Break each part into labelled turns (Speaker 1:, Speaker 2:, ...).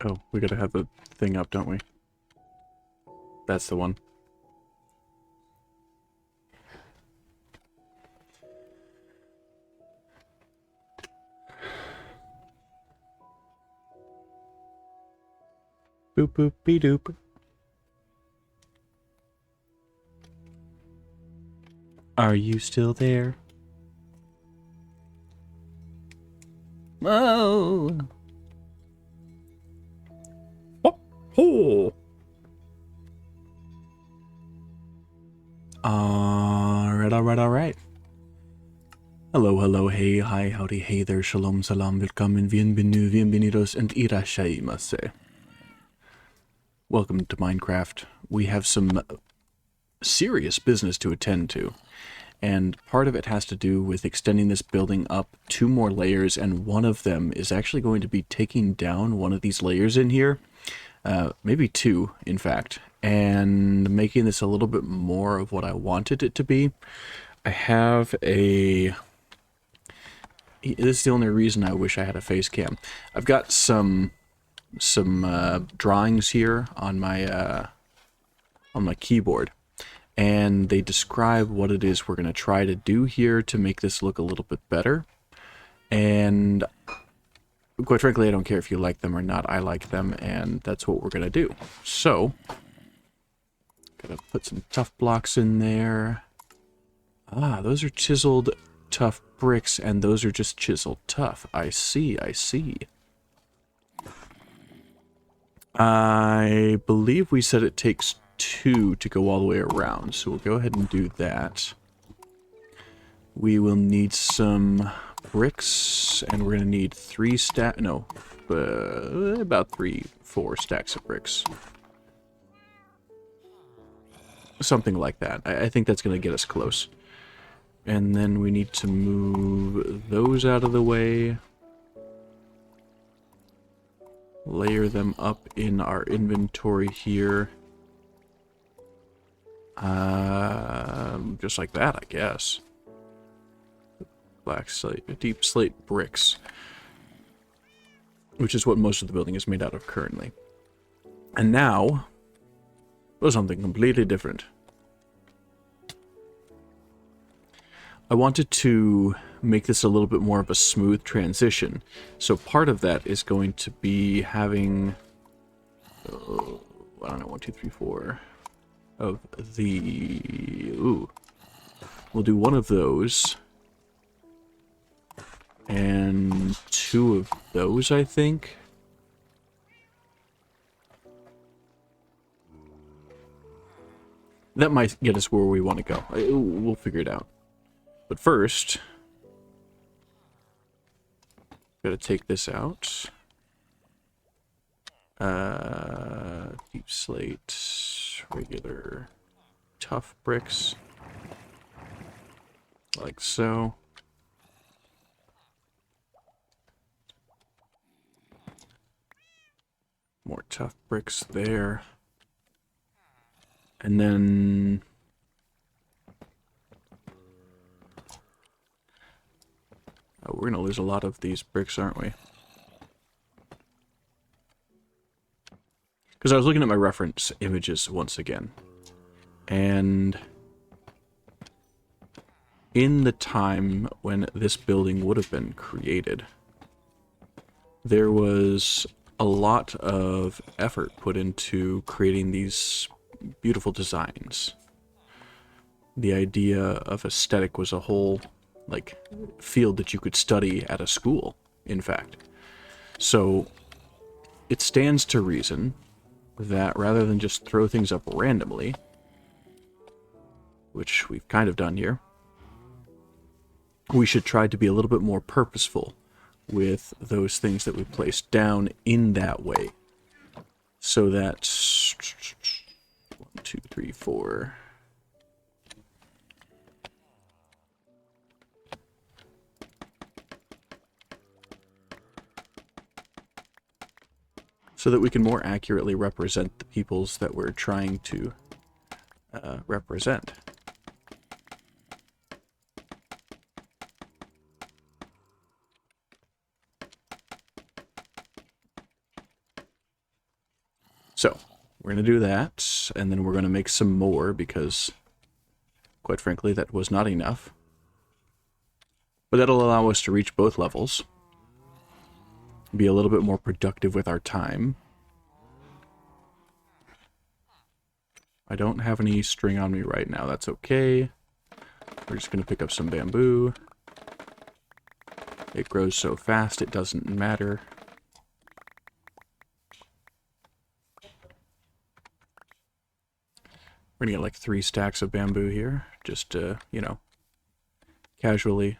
Speaker 1: Oh, we gotta have the thing up, don't we? That's the one. Boop boop be doop. Are you still there? Oh. Oh. Oh. Alright. Hello, hello, hey, hi, howdy, hey there, shalom, salam, willkommen, bienvenidos, and irashaimase. Welcome to Minecraft. We have some serious business to attend to, and part of it has to do with extending this building up 2 more layers, and one of them is actually going to be taking down one of these layers in here, maybe 2, in fact, and making this a little bit more of what I wanted it to be. I have a... This is the only reason I wish I had a face cam. I've got some drawings here on my keyboard, and they describe what it is we're going to try to do here to make this look a little bit better. And quite frankly, I don't care if you like them or not. I like them, and that's what we're going to do. So, gotta put some tough blocks in there. Ah, those are chiseled tough bricks, and those are just chiseled tough. I see, I see. I believe we said it takes 2 to go all the way around, so we'll go ahead and do that. We will need some bricks, and we're going to need 3 about 4 stacks of bricks. Something like that. I think that's going to get us close. And then we need to move those out of the way. Layer them up in our inventory here. Just like that, I guess. Black slate, deep slate bricks. Which is what most of the building is made out of currently. And now, for something completely different. I wanted to make this a little bit more of a smooth transition. So part of that is going to be having, I don't know, 1, 2, 3, 4 of the, we'll do 1 of those. And 2 of those, I think. That might get us where we want to go. We'll figure it out. But first, gotta take this out. Deep slate, regular tough bricks, like so. More tough bricks there. And then we're gonna lose a lot of these bricks, aren't we? Because I was looking at my reference images once again. And in the time when this building would have been created, there was a lot of effort put into creating these beautiful designs. The idea of aesthetic was a whole, like, field that you could study at a school, in fact. So, it stands to reason that rather than just throw things up randomly, which we've kind of done here, we should try to be a little bit more purposeful with those things that we place down in that way. So that 1, 2, 3, 4. So that we can more accurately represent the peoples that we're trying to represent. So, we're going to do that, and then we're going to make some more, because, quite frankly, that was not enough. But that'll allow us to reach both levels, be a little bit more productive with our time. I don't have any string on me right now, that's okay. We're just going to pick up some bamboo. It grows so fast it doesn't matter. We're going to get like 3 stacks of bamboo here, just, you know, casually.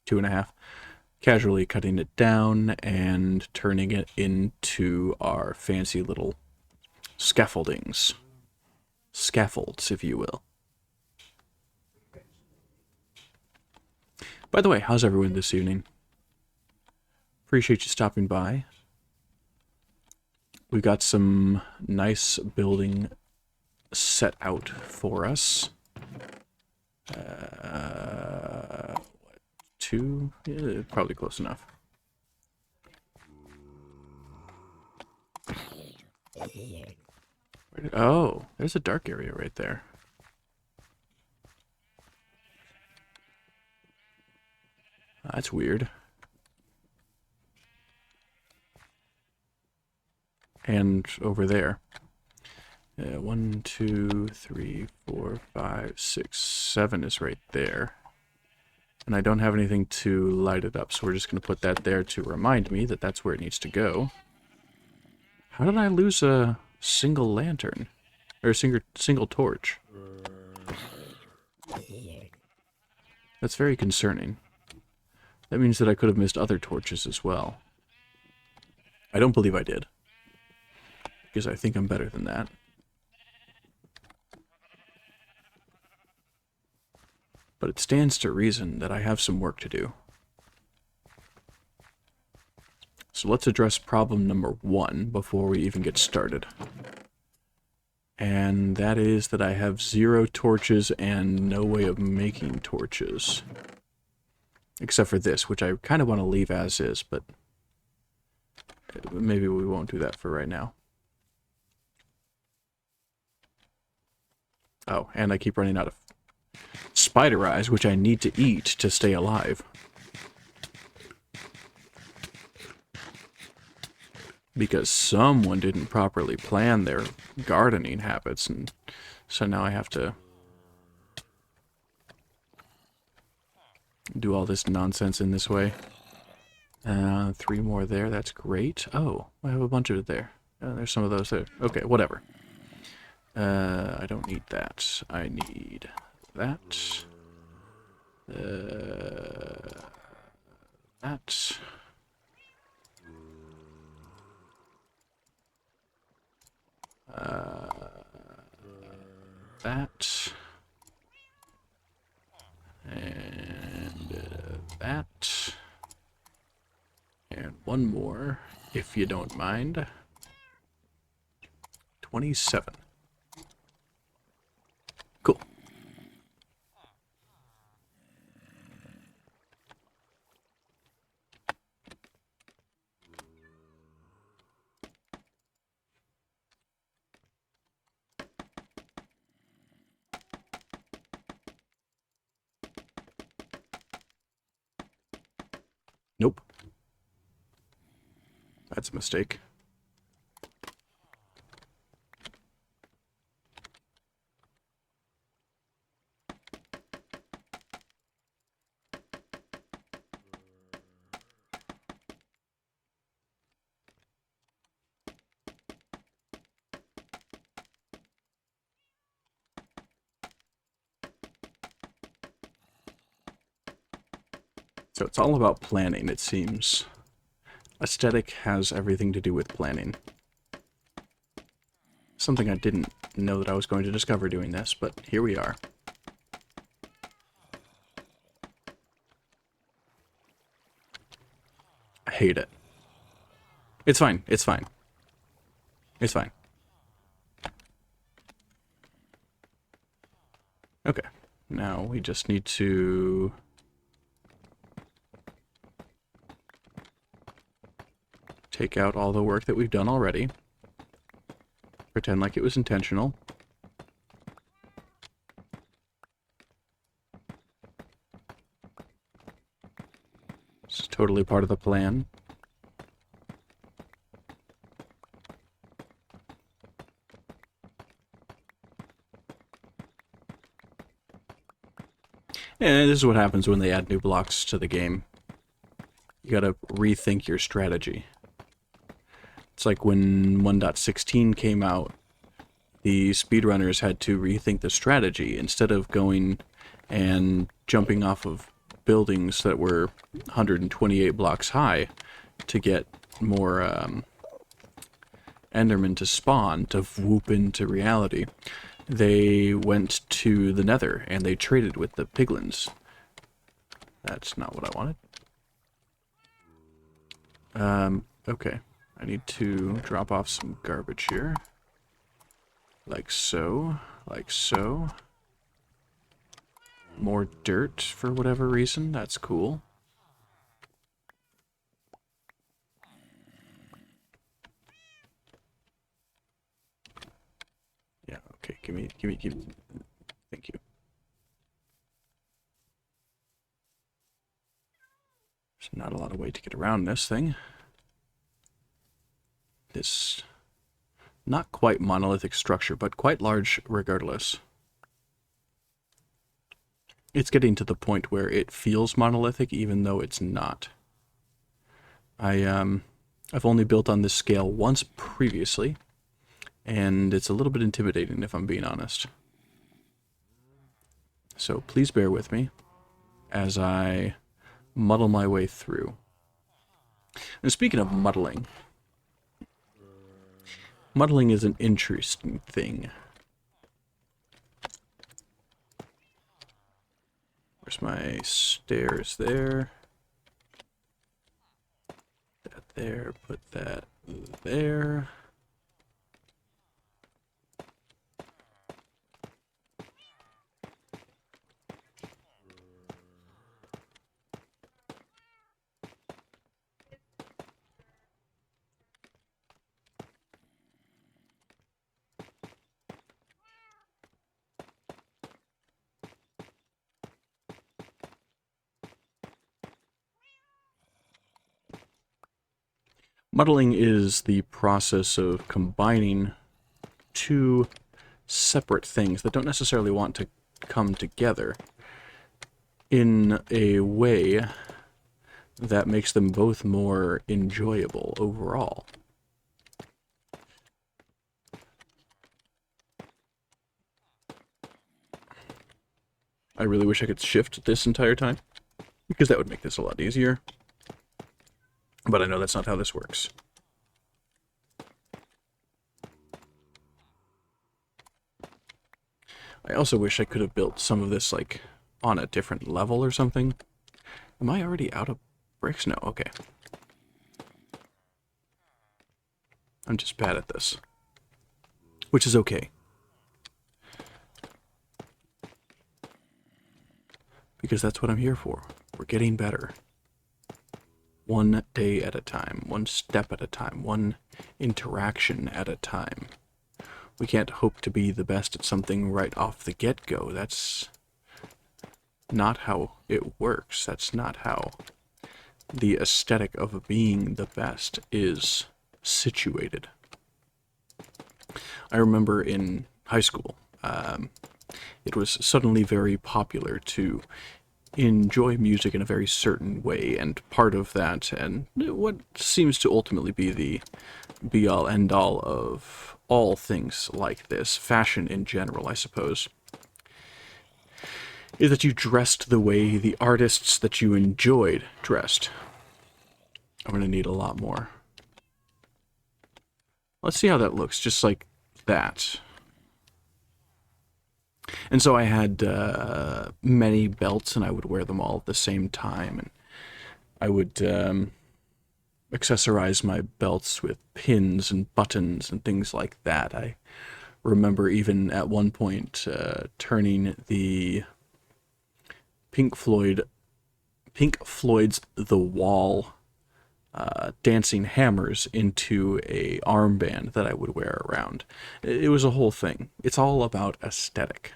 Speaker 1: 2.5. Casually cutting it down and turning it into our fancy little scaffoldings. Scaffolds, if you will. By the way, how's everyone this evening? Appreciate you stopping by. We got some nice building set out for us. 2? Yeah, probably close enough. Oh, there's a dark area right there. That's weird. And over there. 1, 2, 3, 4, 5, 6, 7 is right there. And I don't have anything to light it up, so we're just going to put that there to remind me that that's where it needs to go. How did I lose a single lantern? Or a single torch? That's very concerning. That means that I could have missed other torches as well. I don't believe I did, because I think I'm better than that. But it stands to reason that I have some work to do. So let's address problem number 1 before we even get started. And that is that I have 0 torches and no way of making torches. Except for this, which I kind of want to leave as is, but maybe we won't do that for right now. Oh, and I keep running out of spider eyes, which I need to eat to stay alive. Because someone didn't properly plan their gardening habits, and so now I have to do all this nonsense in this way. 3 more there, that's great. Oh, I have a bunch of it there. There's some of those there. Okay, whatever. I don't need that. I need that. That. That. And that. And one more, if you don't mind. 27. Cool. Nope. That's a mistake. So it's all about planning, it seems. Aesthetic has everything to do with planning. Something I didn't know that I was going to discover doing this, but here we are. I hate it. It's fine, it's fine. It's fine. Okay, now we just need to take out all the work that we've done already. Pretend like it was intentional. It's totally part of the plan. And this is what happens when they add new blocks to the game. You gotta rethink your strategy. It's like when 1.16 came out, the speedrunners had to rethink the strategy. Instead of going and jumping off of buildings that were 128 blocks high to get more Endermen to spawn, to whoop into reality, they went to the Nether and they traded with the piglins. That's not what I wanted. Okay. I need to drop off some garbage here. Like so. Like so. More dirt for whatever reason. That's cool. Yeah, okay. Give me. Thank you. There's not a lot of way to get around this thing. This not quite monolithic structure, but quite large regardless. It's getting to the point where it feels monolithic even though it's not. I've only built on this scale once previously, and it's a little bit intimidating if I'm being honest. So please bear with me as I muddle my way through. And speaking of muddling, muddling is an interesting thing. Where's my stairs there? That there, put that there. Muddling is the process of combining two separate things that don't necessarily want to come together in a way that makes them both more enjoyable overall. I really wish I could shift this entire time, because that would make this a lot easier. But I know that's not how this works. I also wish I could have built some of this, like, on a different level or something. Am I already out of bricks? No, okay. I'm just bad at this. Which is okay. Because that's what I'm here for. We're getting better. One day at a time, one step at a time, one interaction at a time. We can't hope to be the best at something right off the get-go. That's not how it works. That's not how the aesthetic of being the best is situated. I remember in high school, it was suddenly very popular to enjoy music in a very certain way, and part of that, and what seems to ultimately be the be-all, end-all of all things like this, fashion in general, I suppose, is that you dressed the way the artists that you enjoyed dressed. I'm going to need a lot more. Let's see how that looks, just like that. And so I had many belts, and I would wear them all at the same time, and I would accessorize my belts with pins and buttons and things like that. I remember even at one point turning the Pink Floyd's The Wall dancing hammers into a armband that I would wear around. It was a whole thing. It's all about aesthetic.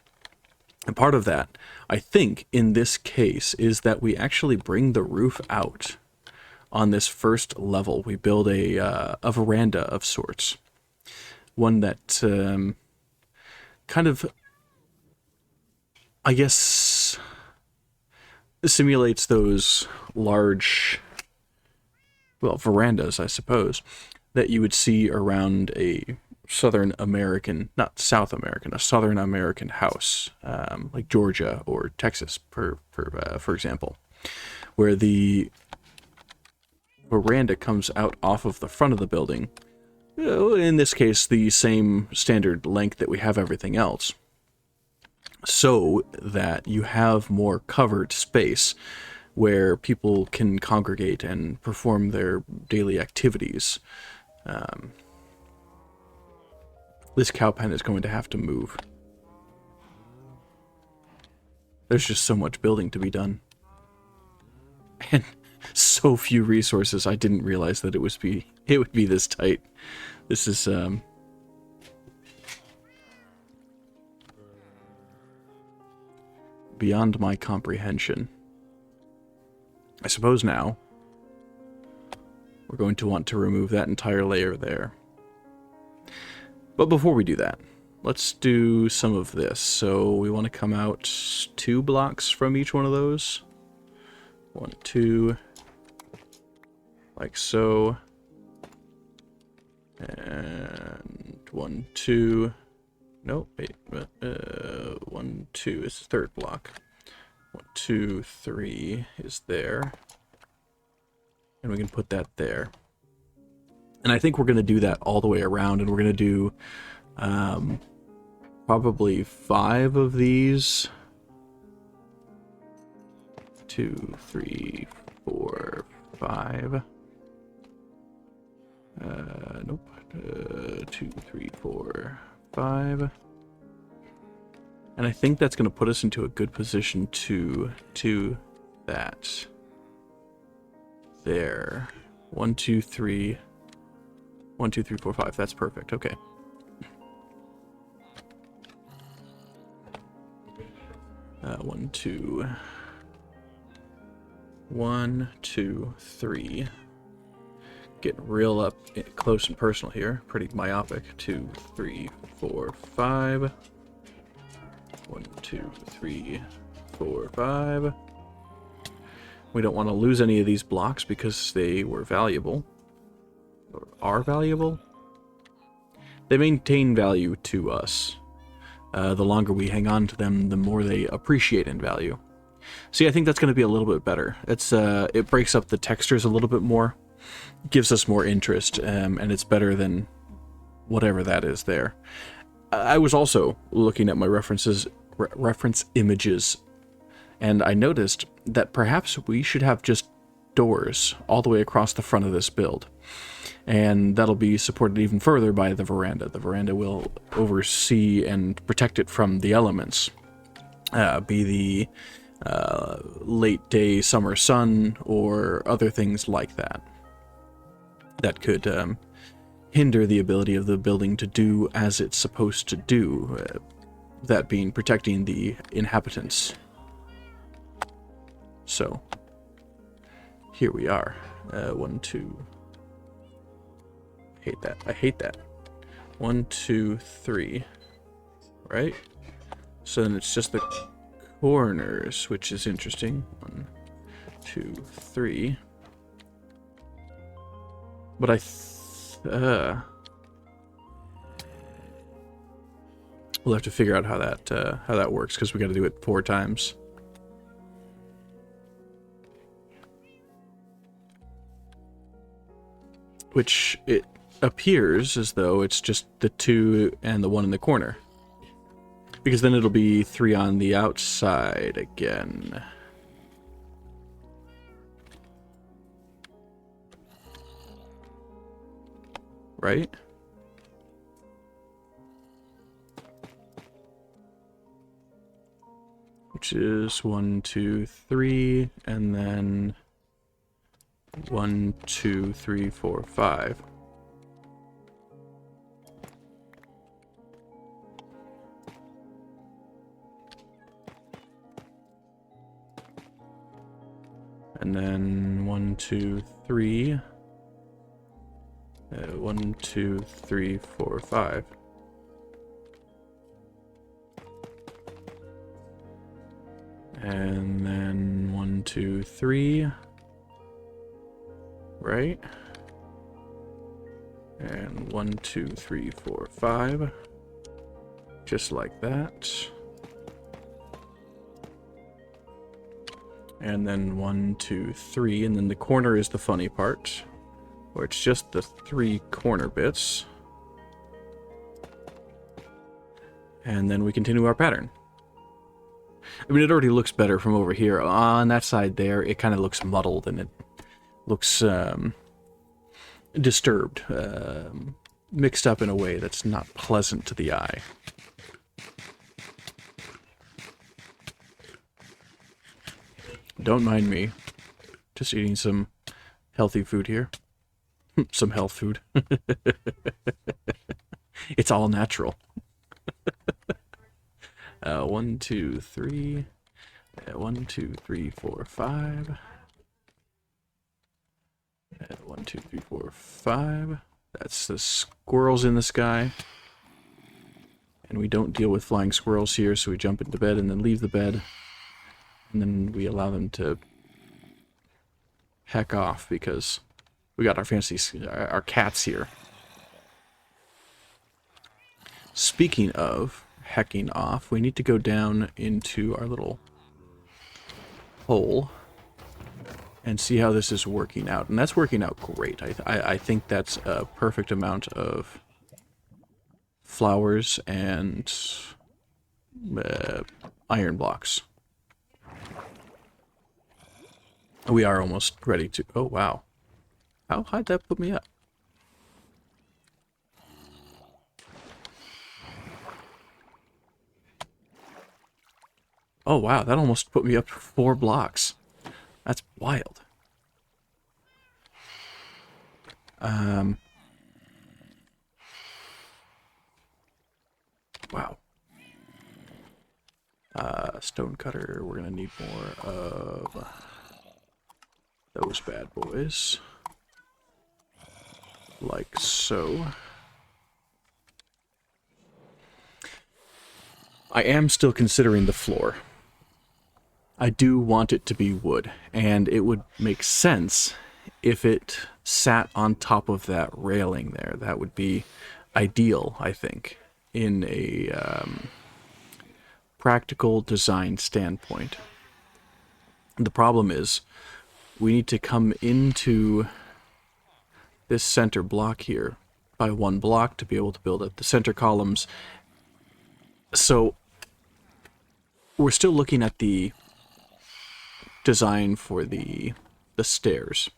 Speaker 1: And part of that, I think, in this case, is that we actually bring the roof out. On this first level, we build a veranda of sorts. One that kind of, I guess, simulates those large, well, verandas, I suppose, that you would see around a Southern American, not South American, a Southern American house, like Georgia or Texas, for example, where the veranda comes out off of the front of the building. In this case, the same standard length that we have everything else, so that you have more covered space where people can congregate and perform their daily activities. This cow pen is going to have to move. There's just so much building to be done. And so few resources, I didn't realize that it would be this tight. This is beyond my comprehension. I suppose now we're going to want to remove that entire layer there. But before we do that, let's do some of this. So we want to come out 2 blocks from each one of those. 1, 2, like so. And 1, 2. No, wait. 1, 2 is the third block. 1, 2, 3 is there. And we can put that there. And I think we're going to do that all the way around, and we're going to do probably 5 of these. 2, 3, 4, 5. Nope. 2, 3, 4, 5. And I think that's going to put us into a good position to that. There. 1, 2, 3. 1, 2, 3, 4, 5. That's perfect. Okay. One, two. 1, 2, 3. Getting real up close and personal here. Pretty myopic. 2, 3, 4, 5. 1, 2, 3, 4, 5. We don't want to lose any of these blocks because they were valuable. Or are valuable? They maintain value to us. The longer we hang on to them, the more they appreciate in value. See, I think that's going to be a little bit better. It breaks up the textures a little bit more, gives us more interest, and it's better than whatever that is there. I was also looking at my reference images, and I noticed that perhaps we should have just doors all the way across the front of this build. And that'll be supported even further by the veranda. The veranda will oversee and protect it from the elements. Be the late day summer sun or other things like that. That could hinder the ability of the building to do as it's supposed to do. That being protecting the inhabitants. So, here we are. 1, 2... hate that. I hate that. 1, 2, 3. Right? So then it's just the corners, which is interesting. 1, 2, 3. But we'll have to figure out how that works, because we got to do it 4 times. Which it appears as though it's just the 2 and the 1 in the corner. Because then it'll be 3 on the outside again. Right? Which is 1, 2, 3, and then 1, 2, 3, 4, 5. And then 1, 2, 3. 1, 2, 3, 4, 5. And then 1, 2, 3. Right? And 1, 2, 3, 4, 5. Just like that. And then 1, 2, 3. And then the corner is the funny part, where it's just the 3 corner bits. And then we continue our pattern. I mean, it already looks better from over here. On that side there, it kind of looks muddled and it looks disturbed, mixed up in a way that's not pleasant to the eye. Don't mind me. Just eating some healthy food here. Some health food. It's all natural. 1, 2, 3. 1, 2, 3, 4, 5. 1, 2, 3, 4, 5. That's the squirrels in the sky. And we don't deal with flying squirrels here, so we jump into bed and then leave the bed. And then we allow them to heck off because we got our cats here. Speaking of hecking off, we need to go down into our little hole and see how this is working out. And that's working out great. I think that's a perfect amount of flowers and iron blocks. We are almost ready to... Oh, wow. How high did that put me up? Oh, wow. That almost put me up 4 blocks. That's wild. Wow. Stone cutter. We're going to need more of those bad boys. Like so. I am still considering the floor. I do want it to be wood, and it would make sense if it sat on top of that railing there. That would be ideal, I think, in a practical design standpoint. The problem is, we need to come into this center block here by 1 block to be able to build it. The center columns. So we're still looking at the design for the stairs.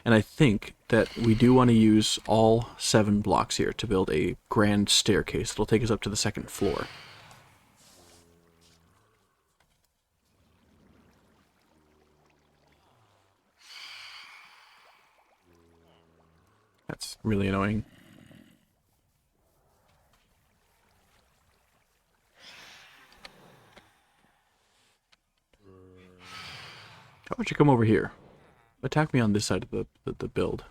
Speaker 1: And I think that we do want to use all 7 blocks here to build a grand staircase that'll take us up to the 2nd floor. That's really annoying. How about you come over here? Attack me on this side of the build.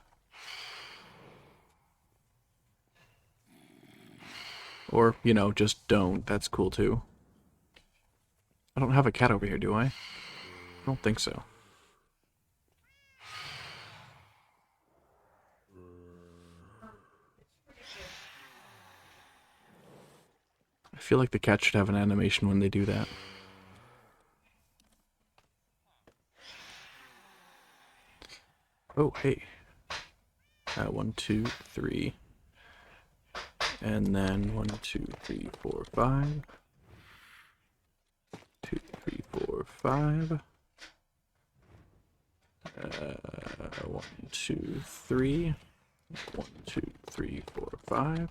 Speaker 1: Or, you know, just don't. That's cool too. I don't have a cat over here, do I? I don't think so. I feel like the cat should have an animation when they do that. Oh, hey. 1, 2, 3. And then 1, 2, 3, 4, 5. 2, 3, 4, 5. 1, 2, 3. 1, 2, 3, 4, 5.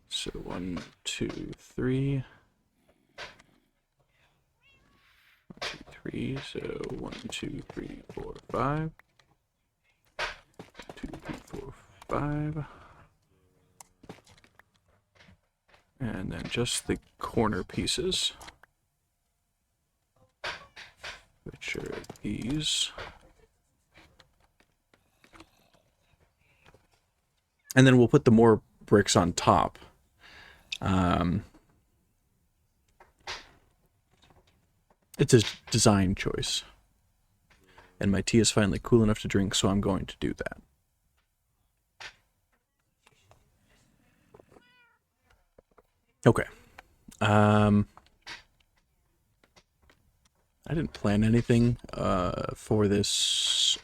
Speaker 1: So 1, 2, 3. 3. So 1, 2, 3, 4, 5. 2, 3, 4, 5. And then just the corner pieces, which are these. And then we'll put the more bricks on top. It's a design choice. And my tea is finally cool enough to drink, so I'm going to do that. Okay. I didn't plan anything for this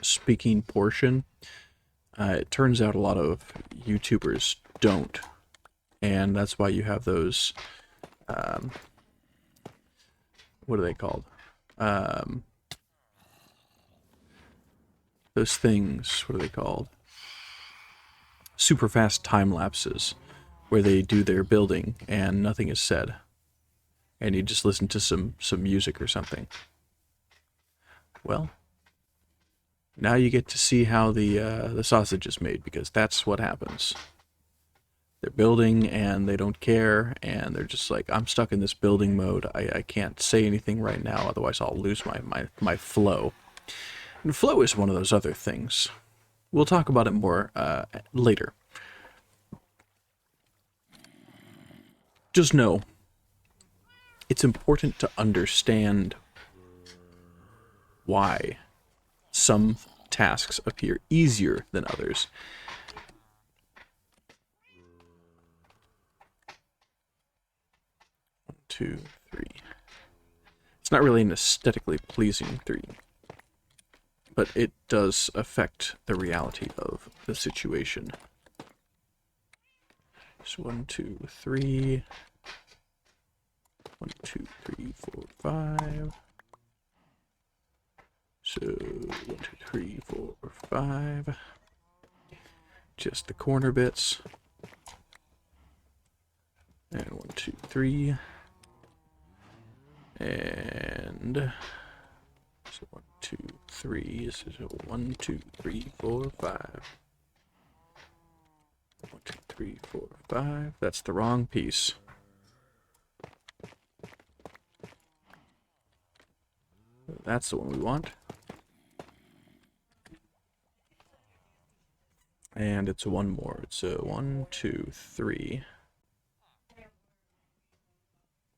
Speaker 1: speaking portion. It turns out a lot of YouTubers don't. And that's why you have those, what are they called? Those things, what are they called? Super fast time lapses, where they do their building and nothing is said. And you just listen to some music or something. Well, now you get to see how the sausage is made, because that's what happens. They're building and they don't care, and they're just like, I'm stuck in this building mode. I can't say anything right now, otherwise I'll lose my flow. And flow is one of those other things. We'll talk about it more later. Just know, it's important to understand why some tasks appear easier than others. One, 2, 3. It's not really an aesthetically pleasing 3, but it does affect the reality of the situation. So 1, 2, 3. 1, 2, 3, 4, 5. So 1, 2, 3, 4, 5. Just the corner bits. And 1, 2, 3. And so 1, 2, 3. So 1, 2, 3, 4, 5. 1, 2, 3, 4, 5. That's the wrong piece. That's the one we want. And it's one more. It's a 1, 2, 3.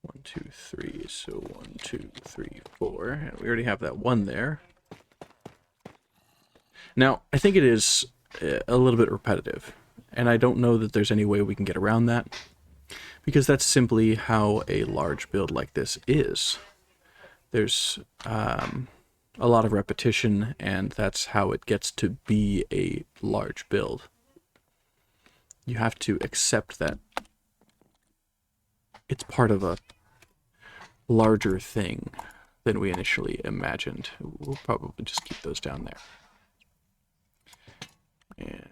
Speaker 1: 1, 2, 3. So 1, 2, 3, 4. And we already have that one there. Now, I think it is a little bit repetitive, and I don't know that there's any way we can get around that, because that's simply how a large build like this is. There's a lot of repetition, and that's how it gets to be a large build. You have to accept that it's part of a larger thing than we initially imagined. We'll probably just keep those down there. And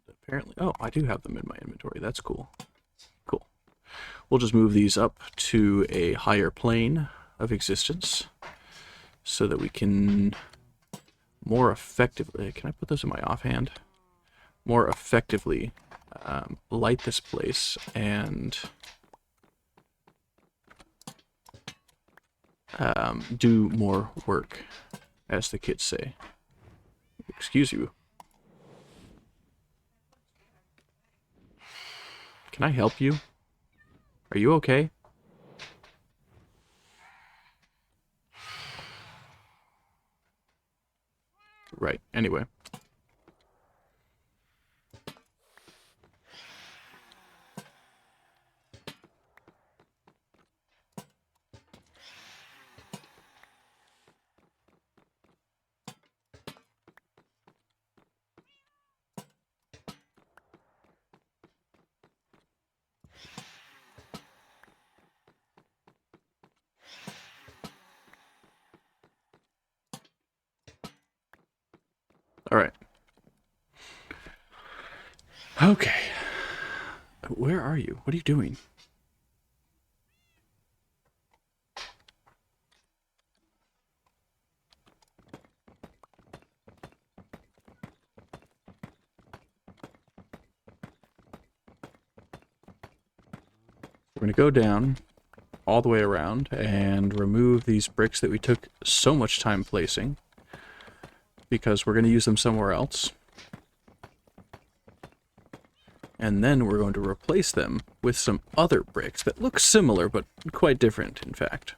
Speaker 1: apparently, oh, I do have them in my inventory. That's cool. Cool. We'll just move these up to a higher plane of existence so that we can more effectively, can I put those in my offhand? More effectively light this place and do more work, as the kids say. Excuse you. Can I help you? Are you okay? Right, anyway. All right. Okay. Where are you? What are you doing? We're going to go down all the way around and remove these bricks that we took so much time placing, because we're going to use them somewhere else. And then we're going to replace them with some other bricks that look similar, but quite different, in fact.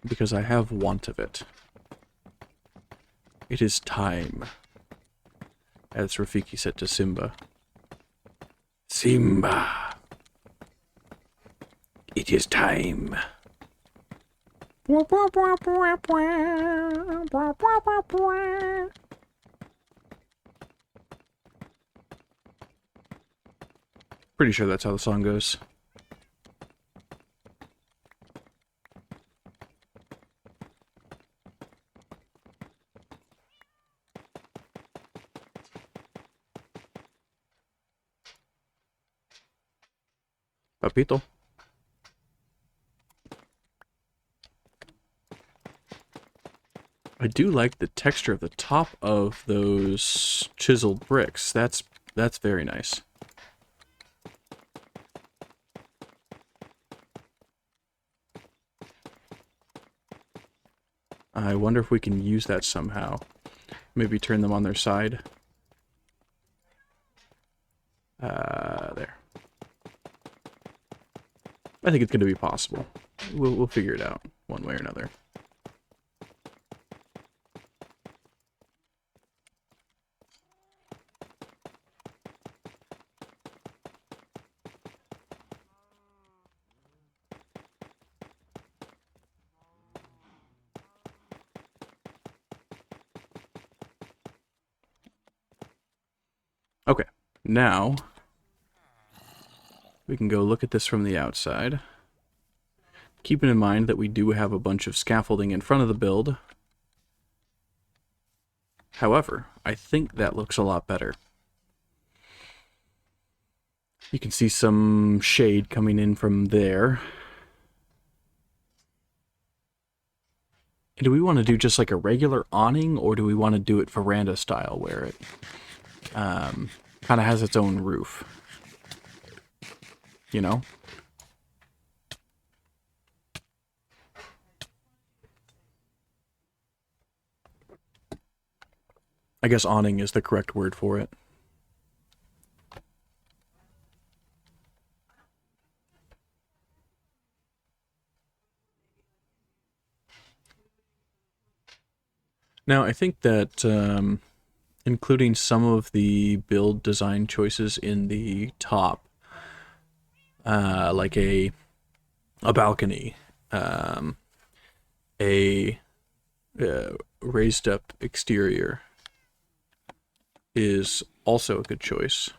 Speaker 1: Because I have want of it. It is time, as Rafiki said to Simba. Simba! It is time. Pretty sure that's how the song goes. Papito. I do like the texture of the top of those chiseled bricks. That's very nice. I wonder if we can use that somehow. Maybe turn them on their side. There. I think it's going to be possible. We'll figure it out one way or another. Okay, now we can go look at this from the outside. Keeping in mind that we do have a bunch of scaffolding in front of the build. However, I think that looks a lot better. You can see some shade coming in from there. Do we want to do just like a regular awning, or do we want to do it veranda style, where it kind of has its own roof? You know? I guess awning is the correct word for it. Now, I think that including some of the build design choices in the top, like a balcony, a raised up exterior, is also a good choice.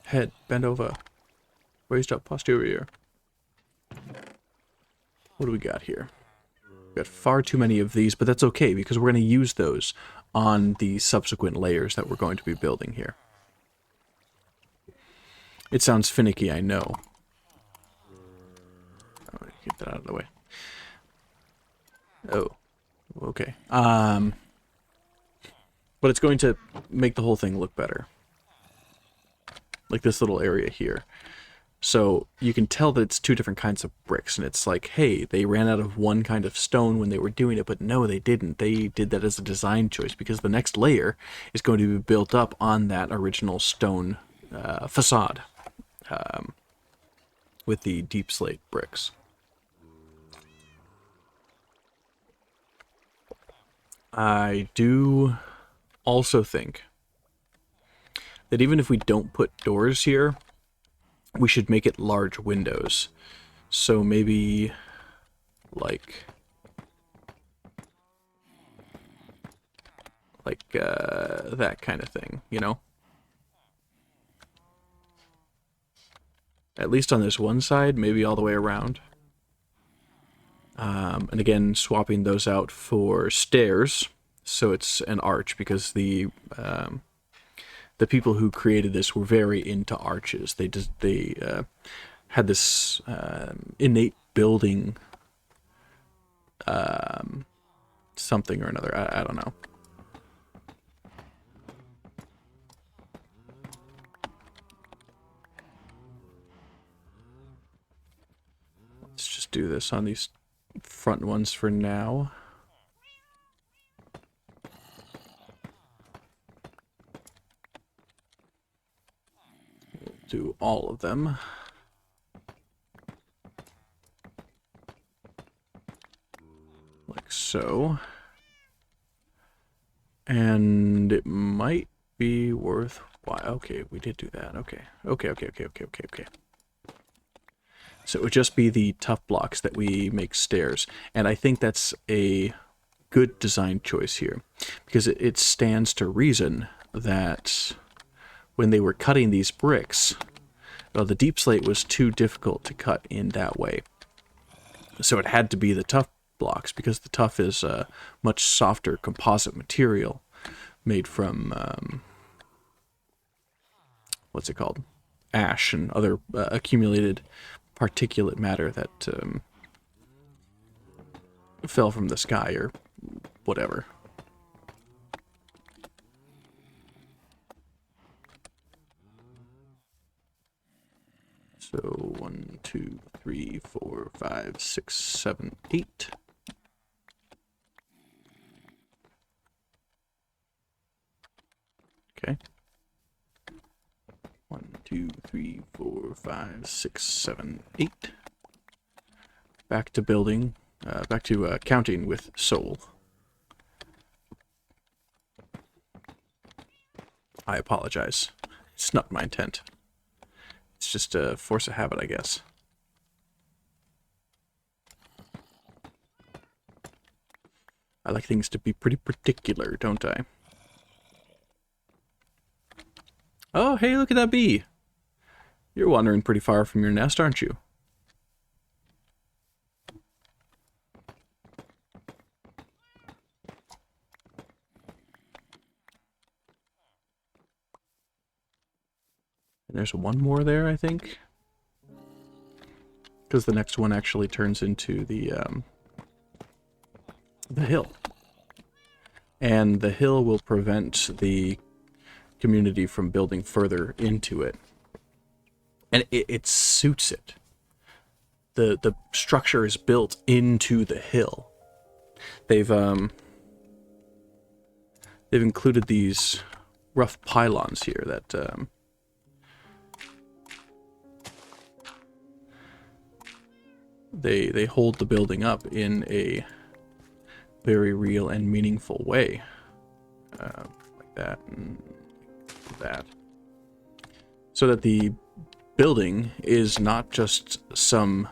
Speaker 1: Head, bend over. Raised up posterior. What do we got here? We've got far too many of these, but that's okay, because we're going to use those on the subsequent layers that we're going to be building here. It sounds finicky, I know. Oh, get that out of the way. Oh, okay. But it's going to make the whole thing look better. Like this little area here. So you can tell that it's two different kinds of bricks, and it's like, hey, they ran out of one kind of stone when they were doing it, but no, they didn't. They did that as a design choice, because the next layer is going to be built up on that original stone facade with the deep slate bricks. I do also think that even if we don't put doors here, we should make it large windows. So maybe like that kind of thing, you know? At least on this one side, maybe all the way around. And again, swapping those out for stairs, so it's an arch, because the people who created this were very into arches. They had this innate building something or another. I don't know. Let's just do this on these front ones for now. We'll do all of them. Like so. And it might be worthwhile. Okay, we did do that. Okay. Okay. So it would just be the tough blocks that we make stairs. And I think that's a good design choice here. Because it stands to reason that when they were cutting these bricks, well, the deep slate was too difficult to cut in that way. So it had to be the tough blocks, because the tough is a much softer composite material made from, what's it called? Ash and other accumulated particulate matter that fell from the sky or whatever. So 1, 2, 3, 4, 5, 6, 7, 8. Okay. 1, 2, 3, 4, 5, 6, 7, 8. Back to building, back to counting with soul. I apologize. It's not my intent. It's just a force of habit, I guess. I like things to be pretty particular, don't I? Oh, hey, look at that bee. You're wandering pretty far from your nest, aren't you? And there's one more there, I think. Because the next one actually turns into the hill. And the hill will prevent the community from building further into it. And it suits it. The structure is built into the hill. They've included these rough pylons here that they hold the building up in a very real and meaningful way, like that and that, so that the building is not just some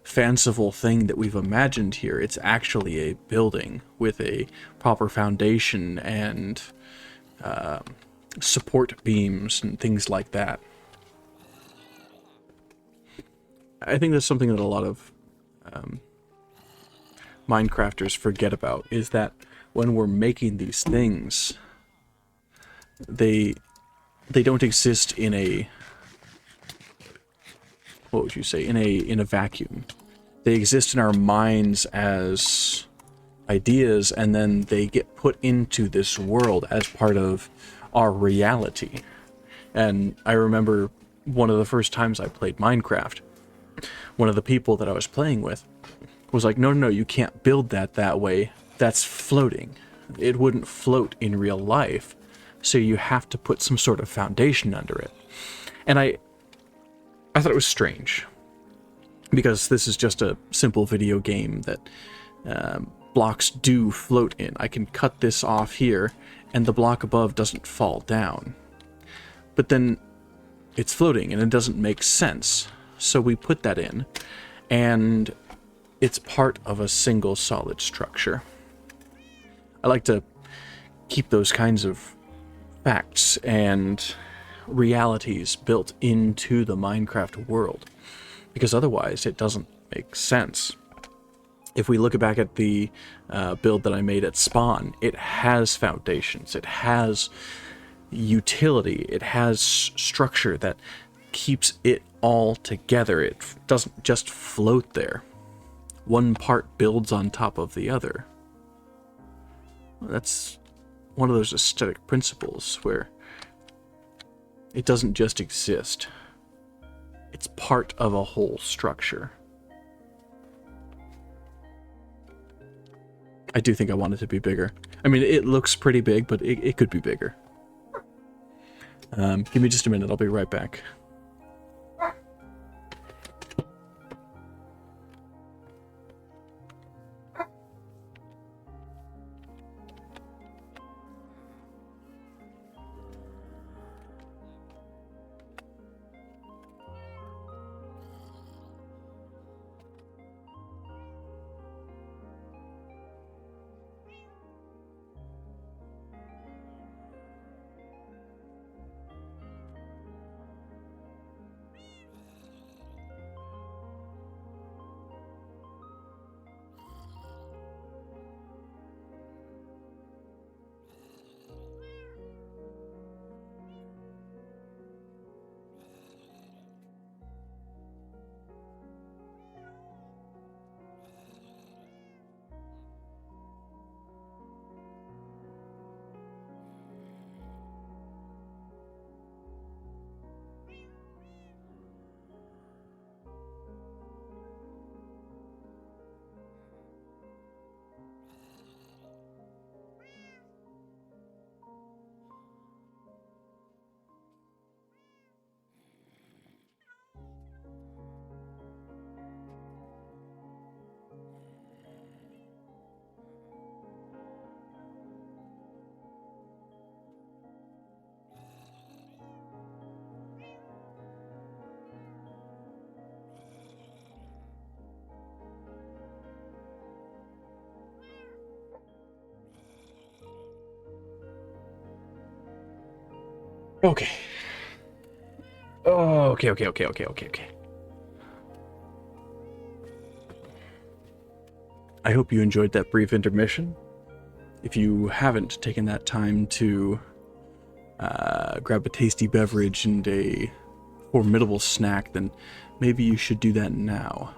Speaker 1: fanciful thing that we've imagined here. It's actually a building with a proper foundation and support beams and things like that. I think that's something that a lot of Minecrafters forget about, is that when we're making these things, they don't exist in a, what would you say, in a vacuum. They exist in our minds as ideas, and then they get put into this world as part of our reality. And I remember one of the first times I played Minecraft, one of the people that I was playing with was like, no, you can't build that way. That's floating. It wouldn't float in real life. So you have to put some sort of foundation under it. And I thought it was strange, because this is just a simple video game that blocks do float in. I can cut this off here, and the block above doesn't fall down. But then it's floating, and it doesn't make sense. So we put that in, and it's part of a single solid structure. I like to keep those kinds of facts and realities built into the Minecraft world, because otherwise it doesn't make sense. If we look back at the build that I made at spawn, it has foundations, it has utility, it has structure that keeps it all together. It doesn't just float there. One part builds on top of the other. That's one of those aesthetic principles where it doesn't just exist. It's part of a whole structure. I do think I want it to be bigger. I mean, it looks pretty big, but it could be bigger. Give me just a minute. I'll be right back. Okay. Oh, okay. I hope you enjoyed that brief intermission. If you haven't taken that time to grab a tasty beverage and a formidable snack, then maybe you should do that now.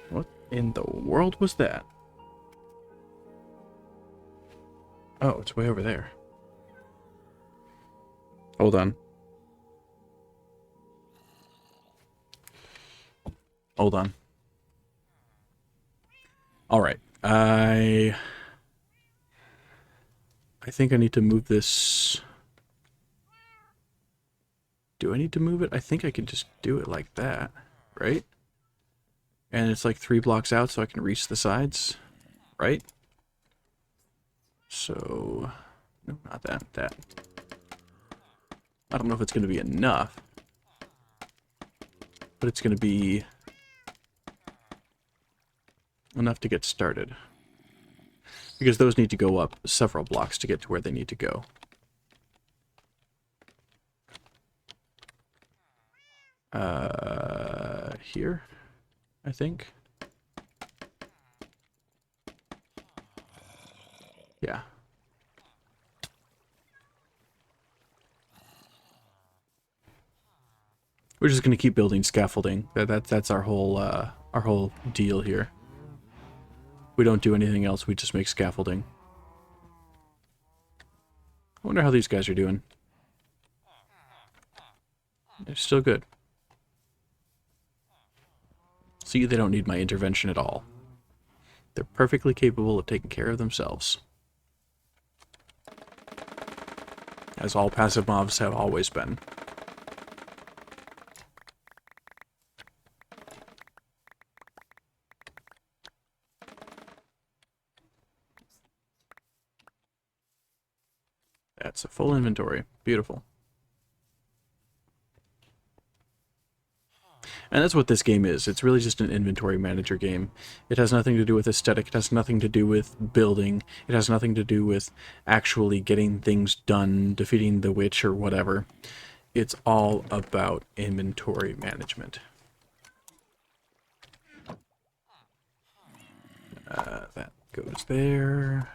Speaker 1: What in the world was that? Oh, it's way over there. Hold on. Hold on. Alright. I think I need to move this. Do I need to move it? I think I can just do it like that, right? And it's like 3 blocks out so I can reach the sides, right? So, no, not that, that. I don't know if it's going to be enough, but it's going to be enough to get started. Because those need to go up several blocks to get to where they need to go. Here, I think. Yeah. We're just gonna keep building scaffolding. That's our whole deal here. We don't do anything else. We just make scaffolding. I wonder how these guys are doing. They're still good. See, they don't need my intervention at all. They're perfectly capable of taking care of themselves. As all passive mobs have always been. That's a full inventory. Beautiful. And that's what this game is. It's really just an inventory manager game. It has nothing to do with aesthetic. It has nothing to do with building. It has nothing to do with actually getting things done, defeating the witch or whatever. It's all about inventory management. That goes there.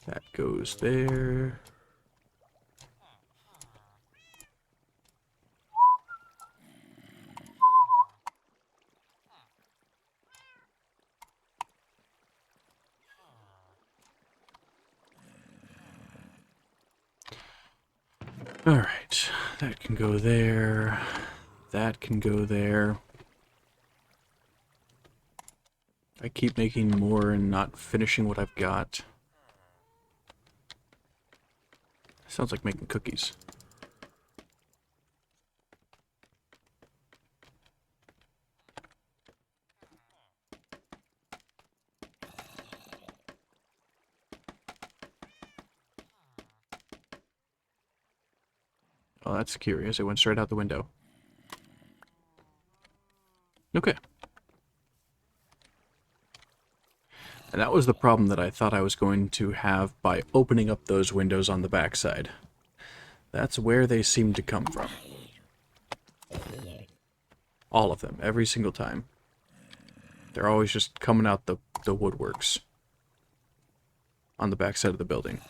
Speaker 1: That goes there. Alright, that can go there. That can go there. I keep making more and not finishing what I've got. Sounds like making cookies. Oh, that's curious. It went straight out the window. Okay. And that was the problem that I thought I was going to have by opening up those windows on the backside. That's where they seem to come from. All of them, every single time. They're always just coming out the woodworks on the backside of the building.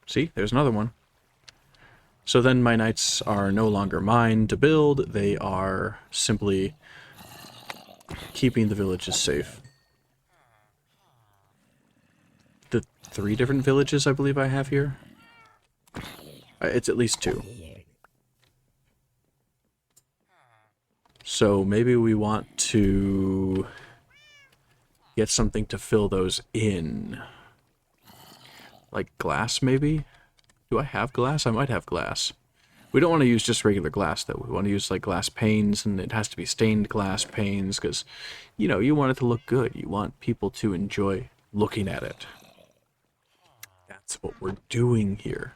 Speaker 1: See, there's another one. So then my knights are no longer mine to build, they are simply keeping the villages safe. The 3 different villages I believe I have here? It's at least 2. So maybe we want to get something to fill those in. Like glass, maybe? Do I have glass? I might have glass. We don't want to use just regular glass, though. We want to use, like, glass panes, and it has to be stained glass panes, because, you know, you want it to look good. You want people to enjoy looking at it. That's what we're doing here.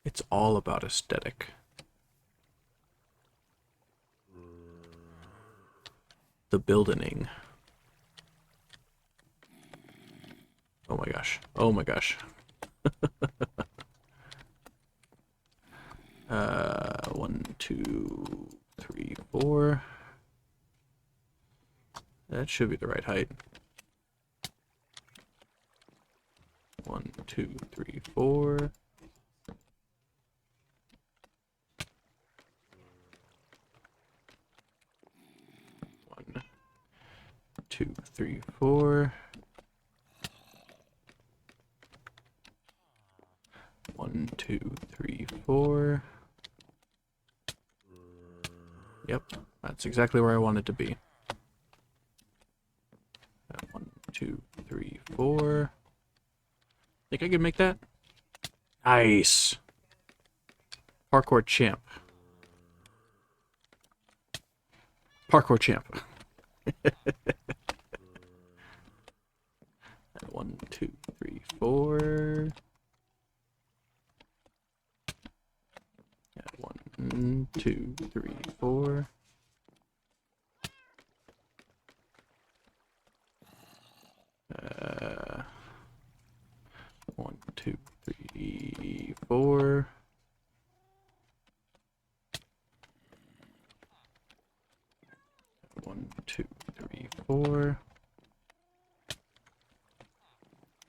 Speaker 1: It's all about aesthetic. The building. Oh my gosh. Oh my gosh. 1, 2, 3, 4. That should be the right height. 1, 2, 3, 4. 1, 2, 3, 4. 1, 2, 3, 4. Yep, that's exactly where I want it to be. 1, 2, 3, 4. Think I can make that? Nice. Parkour champ. Parkour champ. 1, 2, 3, 4. 1, 2, 3, 4. Uh, 1, 2, 3, 4. 1, 2, 3, 4.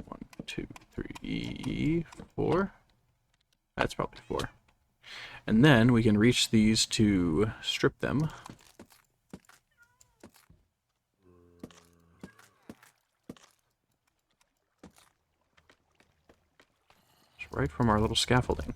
Speaker 1: 1, 2, 3, 4. That's probably 4. And then we can reach these to strip them. Just right from our little scaffolding.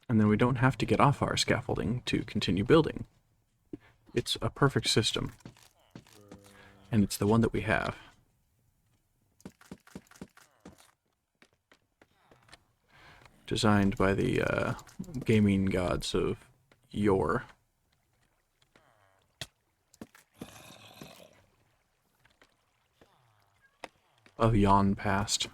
Speaker 1: And then we don't have to get off our scaffolding to continue building. It's a perfect system. And it's the one that we have. Designed by the gaming gods of yore. Of yon past.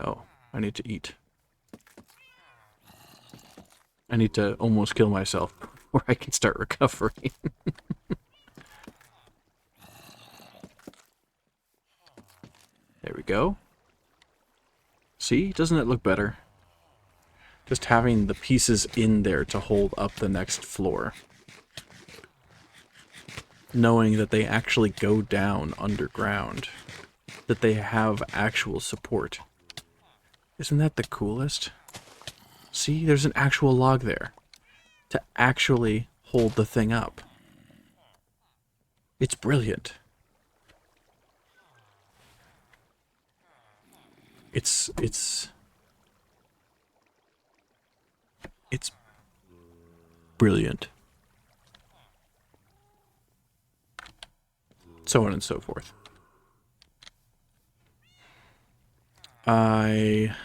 Speaker 1: Oh, I need to eat. I need to almost kill myself before I can start recovering. There we go. See? Doesn't it look better? Just having the pieces in there to hold up the next floor. Knowing that they actually go down underground. that they have actual support. Isn't that the coolest? See, there's an actual log there to actually hold the thing up. It's brilliant. It's brilliant. So on and so forth. I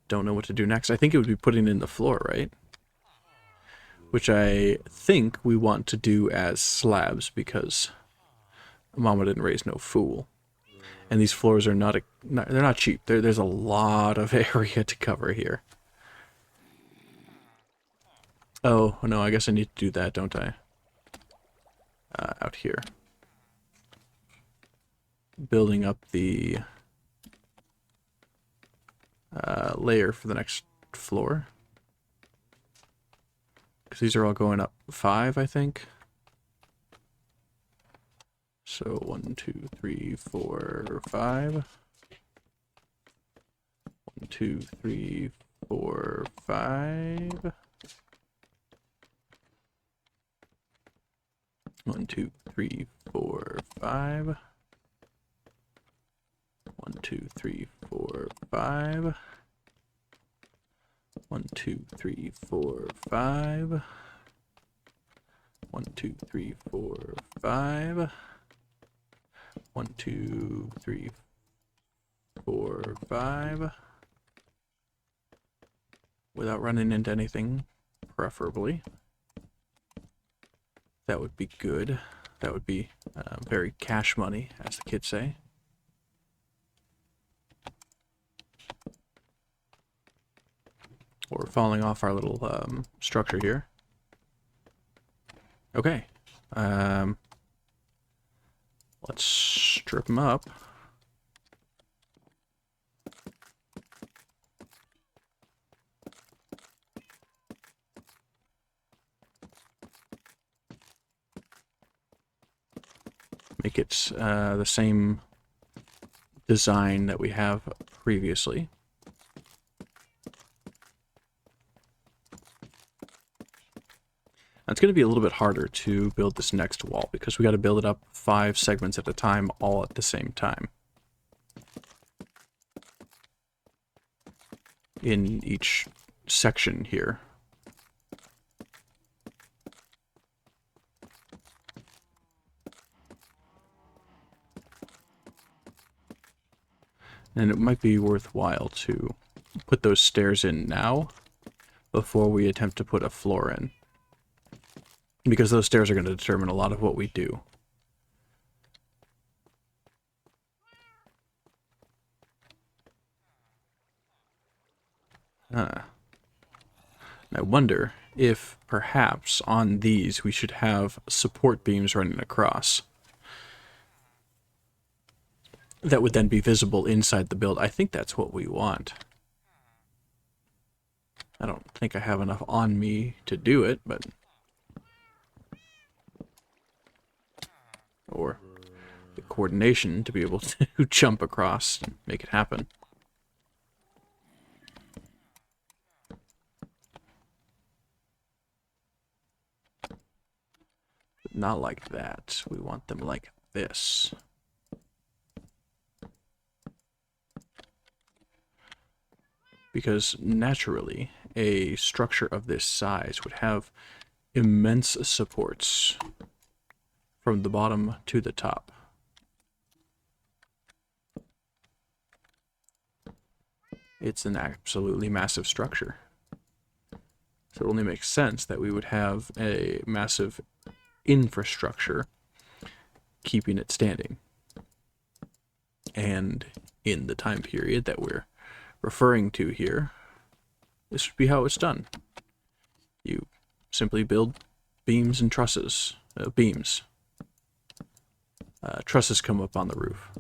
Speaker 1: don't know what to do next. I think it would be putting in the floor, right? Which I think we want to do as slabs because Mama didn't raise no fool. And these floors are they're not cheap. There's a lot of area to cover here. Oh, no, I guess I need to do that, don't I? Out here. Building up the layer for the next floor. Because these are all going up 5, I think. So 1, 2, 3, 4, 5. 1, 2, 3, 4, 5. 1, 2, 3, 4, 5. 1, 2, 3, 4, 5. 1, 2, 3, 4, 5. 1, 2, 3, 4, 5. 1, 2, 3, 4, 5. Without running into anything, preferably. That would be good. That would be very cash money, as the kids say. Or falling off our little structure here. Okay. Let's strip them up. Make it the same design that we have previously. It's going to be a little bit harder to build this next wall because we got to build it up 5 segments at a time, all at the same time. In each section here. And it might be worthwhile to put those stairs in now before we attempt to put a floor in. Because those stairs are going to determine a lot of what we do. I wonder if perhaps on these we should have support beams running across. That would then be visible inside the build. I think that's what we want. I don't think I have enough on me to do it, but... Or the coordination to be able to jump across and make it happen. But not like that. We want them like this. Because naturally, a structure of this size would have immense supports from the bottom to the top. It's an absolutely massive structure. So it only makes sense that we would have a massive infrastructure keeping it standing. And in the time period that we're referring to here, this would be how it's done. You simply build beams and trusses. Beams. Trusses come up on the roof.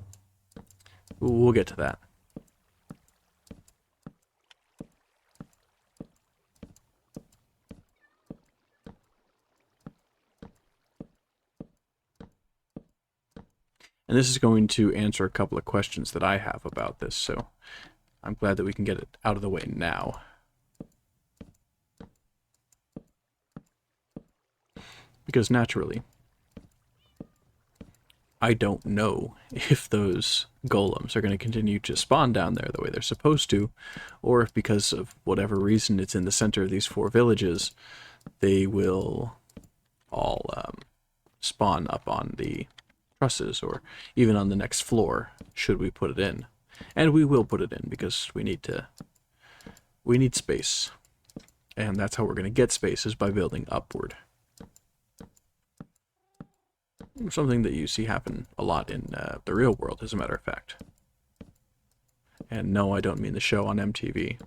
Speaker 1: We'll get to that. And this is going to answer a couple of questions that I have about this, so I'm glad that we can get it out of the way now. Because naturally, I don't know if those golems are going to continue to spawn down there the way they're supposed to, or if because of whatever reason it's in the center of these 4 villages, they will all spawn up on the trusses, or even on the next floor, should we put it in. And we will put it in, because we need space. And that's how we're going to get space, is by building upward. Something that you see happen a lot in the real world, as a matter of fact. And no, I don't mean the show on MTV.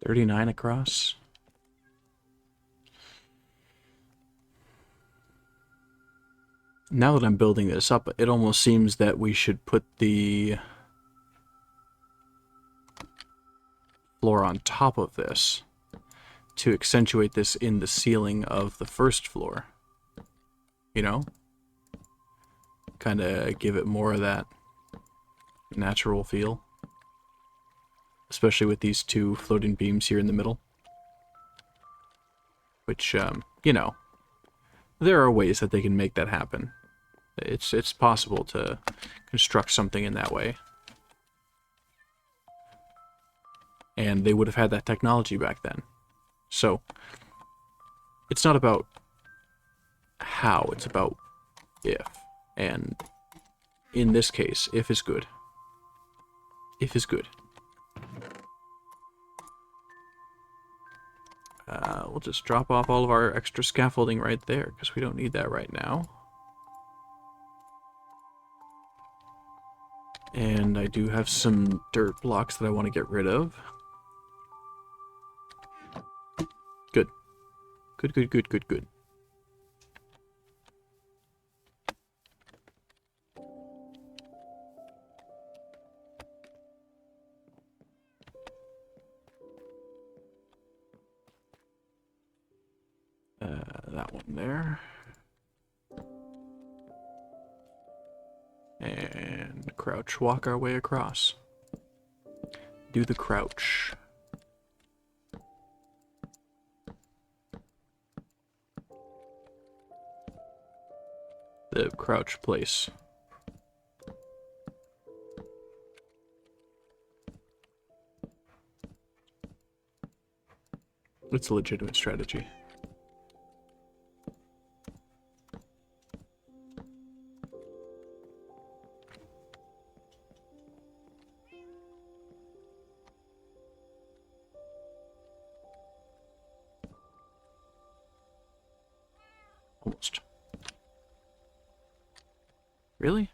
Speaker 1: $39 across. Now that I'm building this up, it almost seems that we should put the floor on top of this to accentuate this in the ceiling of the first floor. You know? Kind of give it more of that natural feel. Especially with these 2 floating beams here in the middle. Which, you know, there are ways that they can make that happen. It's possible to construct something in that way. And they would have had that technology back then. So, it's not about how, it's about if. And in this case, if is good. If is good. We'll just drop off all of our extra scaffolding right there, because we don't need that right now. And I do have some dirt blocks that I want to get rid of. Good. Good, good, good, good, good. That one there. And crouch walk our way across. Do the crouch. The crouch place. It's a legitimate strategy. Almost. Really?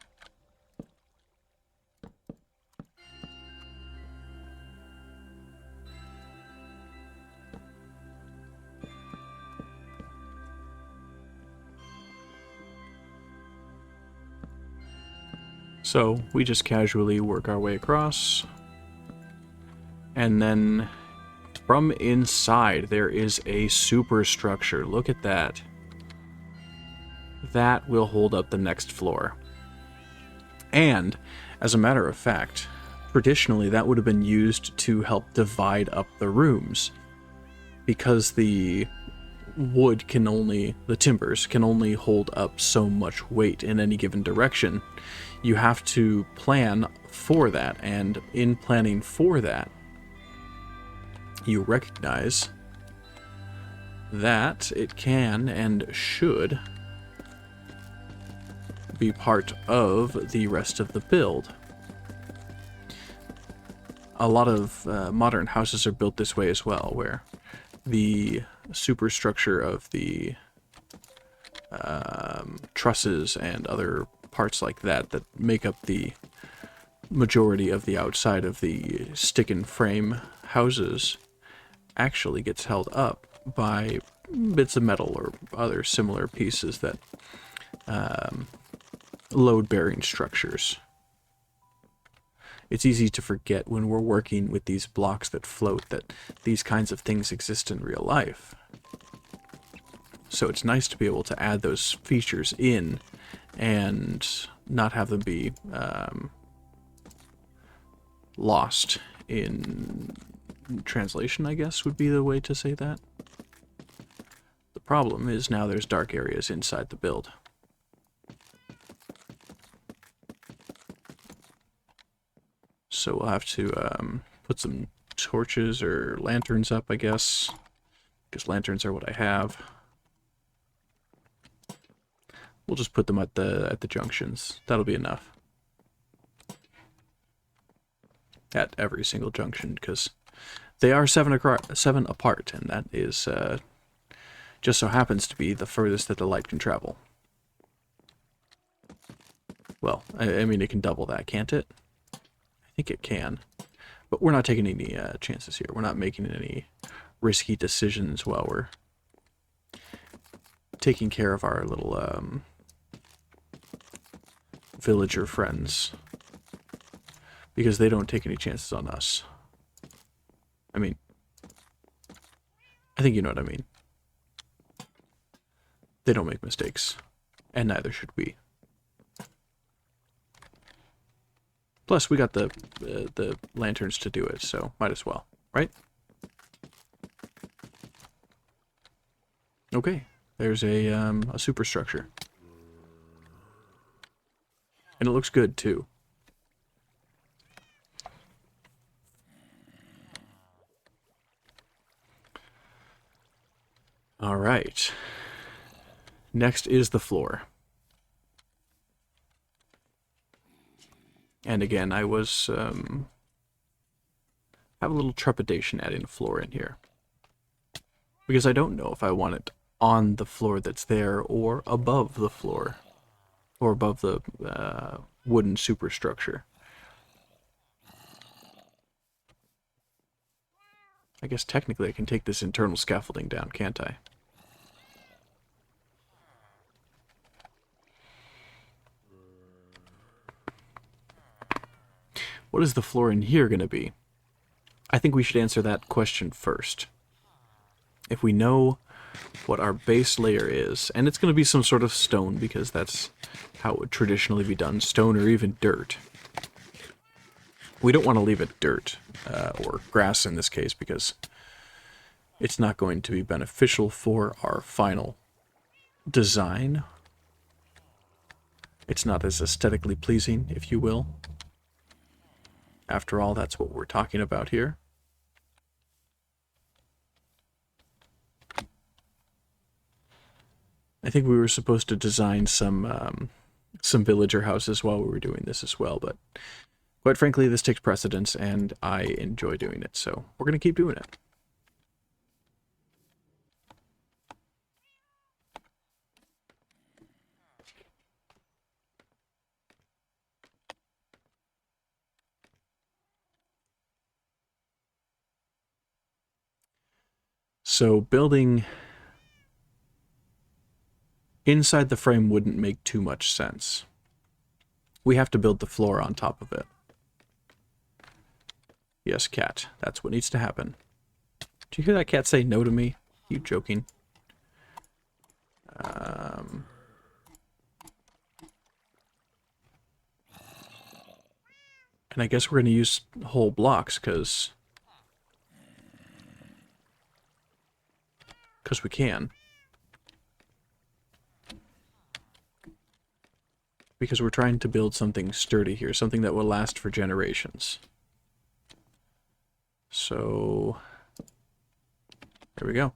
Speaker 1: So, we just casually work our way across. And then, from inside, there is a superstructure. Look at that. That will hold up the next floor. And, as a matter of fact, traditionally that would have been used to help divide up the rooms. Because the wood can only, the timbers can only hold up so much weight in any given direction. You have to plan for that, and in planning for that, you recognize that it can and should be part of the rest of the build. a lot of modern houses are built this way as well, where the superstructure of the trusses and other parts like that that make up the majority of the outside of the stick and frame houses actually gets held up by bits of metal or other similar pieces that load-bearing structures. It's easy to forget when we're working with these blocks that float that these kinds of things exist in real life. So it's nice to be able to add those features in and not have them be lost in translation, I guess would be the way to say that. The problem is now there's dark areas inside the build. So we'll have to put some torches or lanterns up, I guess, because lanterns are what I have. We'll just put them at the junctions. That'll be enough. At every single junction, because they are 7 apart, and that is just so happens to be the furthest that the light can travel. Well, I mean, it can double that, can't it? I think it can. But we're not taking any chances here. We're not making any risky decisions while we're taking care of our little villager friends. Because they don't take any chances on us. I mean, I think you know what I mean. They don't make mistakes. And neither should we. Plus, we got the lanterns to do it, so might as well, right? Okay, there's a superstructure. And it looks good, too. Alright. Next is the floor. And again, I was have a little trepidation adding a floor in here. Because I don't know if I want it on the floor that's there or above the floor. Or above the wooden superstructure. I guess technically I can take this internal scaffolding down, can't I? What is the floor in here going to be? I think we should answer that question first. If we know what our base layer is, and it's going to be some sort of stone because that's how it would traditionally be done, stone or even dirt. We don't want to leave it dirt, or grass in this case, because it's not going to be beneficial for our final design. It's not as aesthetically pleasing, if you will. After all, that's what we're talking about here. I think we were supposed to design some villager houses while we were doing this as well, but quite frankly, this takes precedence, and I enjoy doing it, so we're going to keep doing it. So building inside the frame wouldn't make too much sense. We have to build the floor on top of it. Yes, cat. That's what needs to happen. Did you hear that cat say no to me? You joking? And I guess we're going to use whole blocks because we can. Because we're trying to build something sturdy here, something that will last for generations. So, there we go.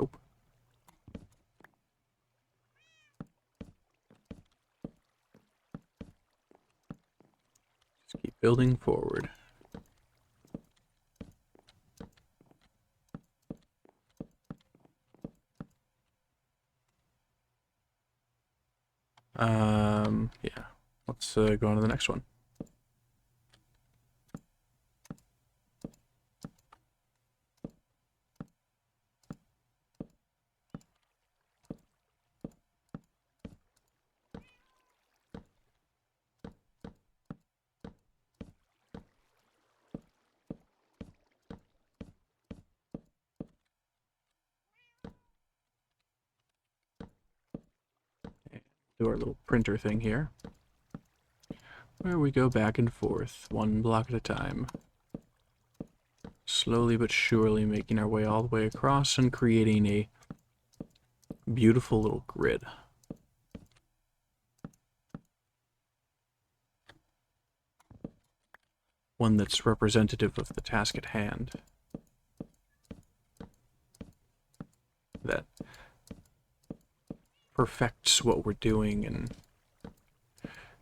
Speaker 1: Nope. Building forward. Yeah. Let's go on to the next one. Do our little printer thing here, where we go back and forth, one block at a time. Slowly but surely making our way all the way across and creating a beautiful little grid. One that's representative of the task at hand. That perfects what we're doing and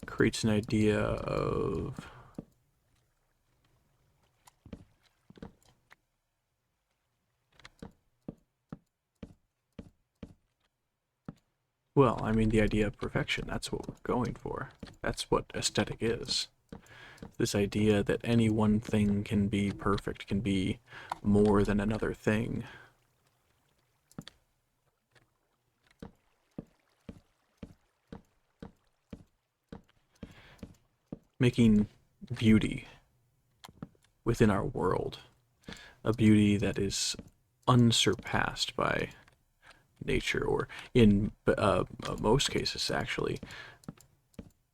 Speaker 1: creates an idea of well, I mean the idea of perfection, that's what we're going for. That's what aesthetic is. This idea that any one thing can be perfect, can be more than another thing. Making beauty within our world, a beauty that is unsurpassed by nature, or in most cases actually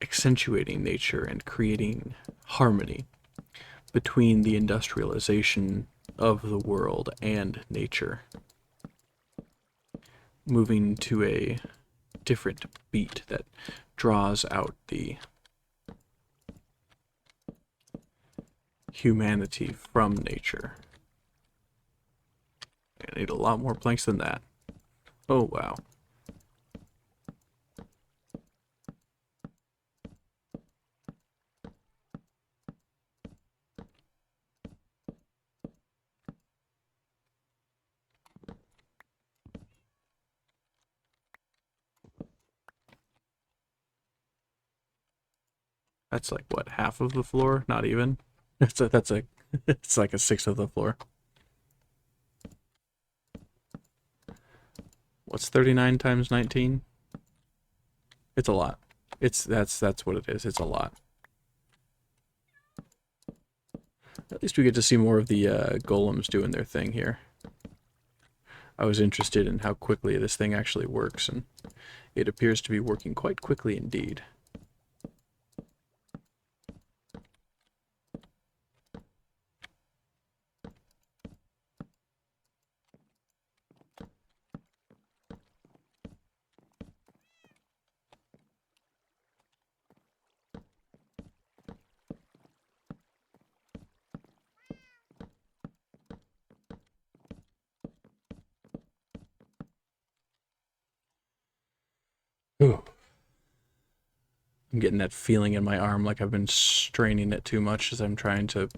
Speaker 1: accentuating nature and creating harmony between the industrialization of the world and nature, moving to a different beat that draws out the humanity from nature. I need a lot more planks than that. Oh, wow. That's like, what, half of the floor? Not even? That's a it's like a sixth of the floor. What's 39 times 19? It's a lot. That's what it is. It's a lot. At least we get to see more of the golems doing their thing here. I was interested in how quickly this thing actually works, and it appears to be working quite quickly indeed. Ooh. I'm getting that feeling in my arm like I've been straining it too much as I'm trying to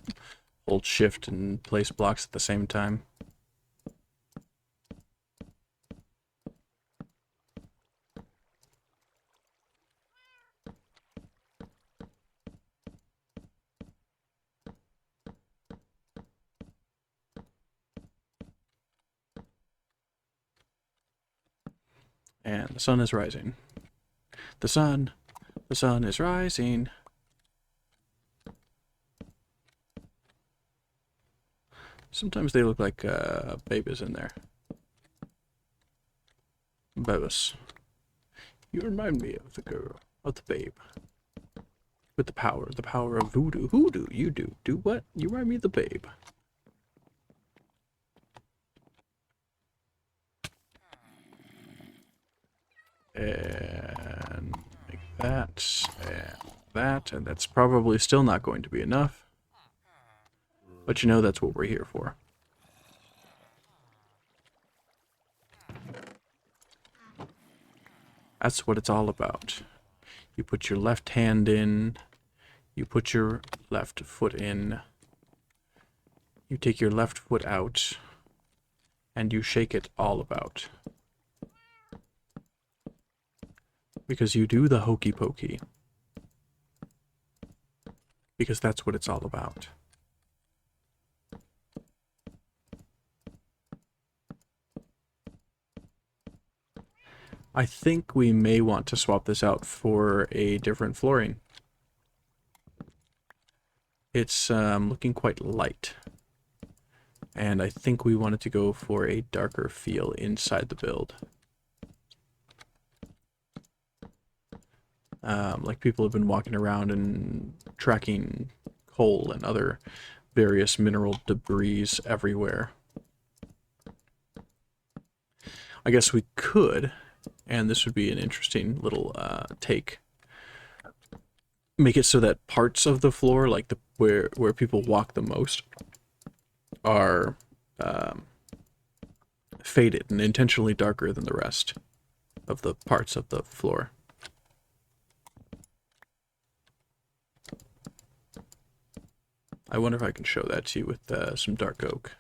Speaker 1: hold shift and place blocks at the same time. And the sun is rising. The sun is rising. Sometimes they look like babies in there. Babies. You remind me of the girl, of the babe. With the power of voodoo. Hoodoo, you do. Do what? You remind me of the babe. And make that, and that's probably still not going to be enough. But you know that's what we're here for. That's what it's all about. You put your left hand in, You put your left foot in, you take your left foot out, and you shake it all about. Because you do the hokey pokey. Because that's what it's all about. I think we may want to swap this out for a different flooring. It's looking quite light. And I think we wanted to go for a darker feel inside the build. Like people have been walking around and tracking coal and other various mineral debris everywhere. I guess we could, and this would be an interesting little take, make it so that parts of the floor, like where people walk the most, are faded and intentionally darker than the rest of the parts of the floor. I wonder if I can show that to you with some dark oak.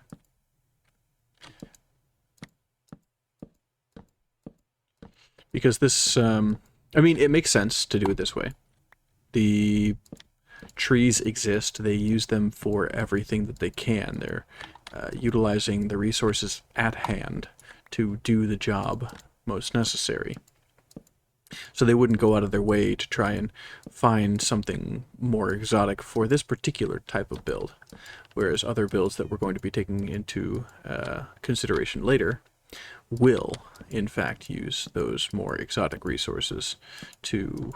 Speaker 1: Because this, I mean, it makes sense to do it this way. The trees exist, they use them for everything that they can. They're utilizing the resources at hand to do the job most necessary. So they wouldn't go out of their way to try and find something more exotic for this particular type of build. Whereas other builds that we're going to be taking into consideration later will, in fact, use those more exotic resources to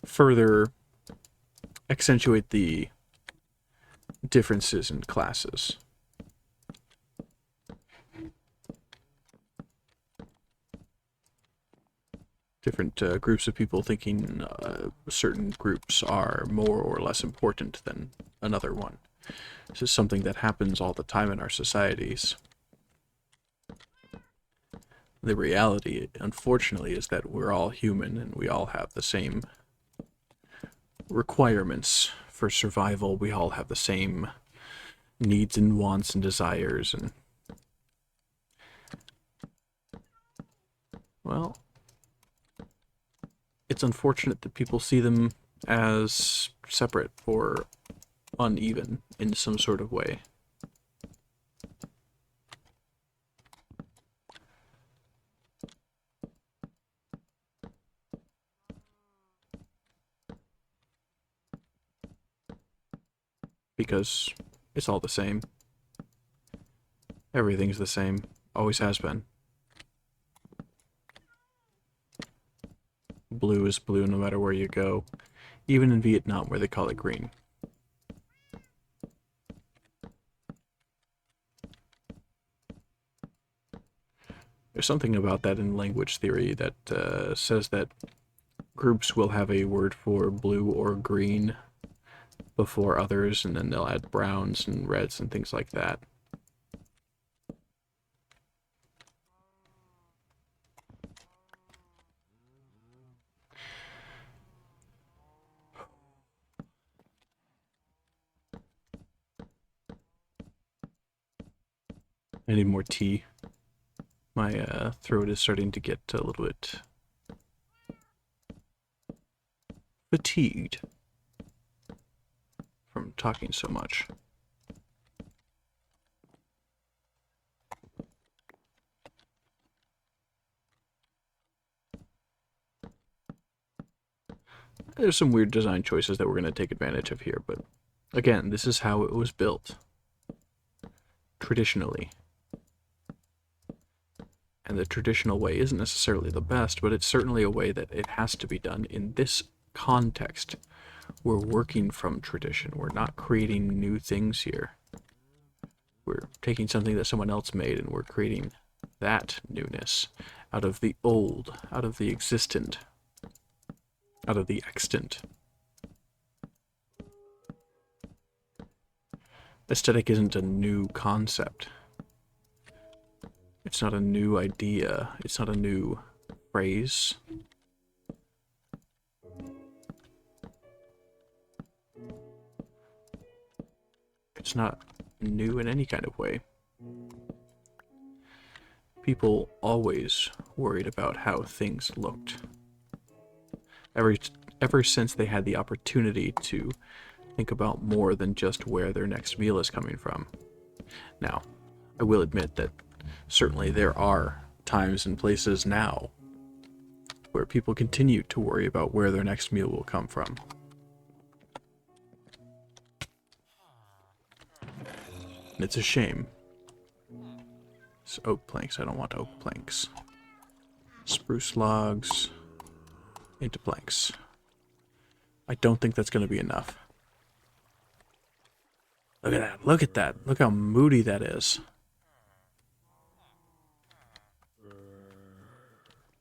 Speaker 1: further accentuate the differences in classes. Different groups of people thinking certain groups are more or less important than another one. This is something that happens all the time in our societies. The reality, unfortunately, is that we're all human and we all have the same requirements for survival. We all have the same needs and wants and desires, and well, it's unfortunate that people see them as separate or uneven in some sort of way. Because it's all the same. Everything's the same. Always has been. Blue is blue no matter where you go. Even in Vietnam where they call it green. There's something about that in language theory that says that groups will have a word for blue or green before others, and then they'll add browns and reds and things like that. I need more tea. My throat is starting to get a little bit fatigued from talking so much. There's some weird design choices that we're going to take advantage of here, but again, this is how it was built traditionally. And the traditional way isn't necessarily the best, but it's certainly a way that it has to be done in this context. We're working from tradition. We're not creating new things here. We're taking something that someone else made and we're creating that newness out of the old, out of the existent, out of the extant. Aesthetic isn't a new concept. It's not a new idea. It's not a new phrase. That's not new in any kind of way. People always worried about how things looked. Ever since they had the opportunity to think about more than just where their next meal is coming from. Now, I will admit that certainly there are times and places now where people continue to worry about where their next meal will come from. And it's a shame. It's oak planks. I don't want oak planks. Spruce logs into planks. I don't think that's going to be enough. Look at that. Look at that. Look how moody that is.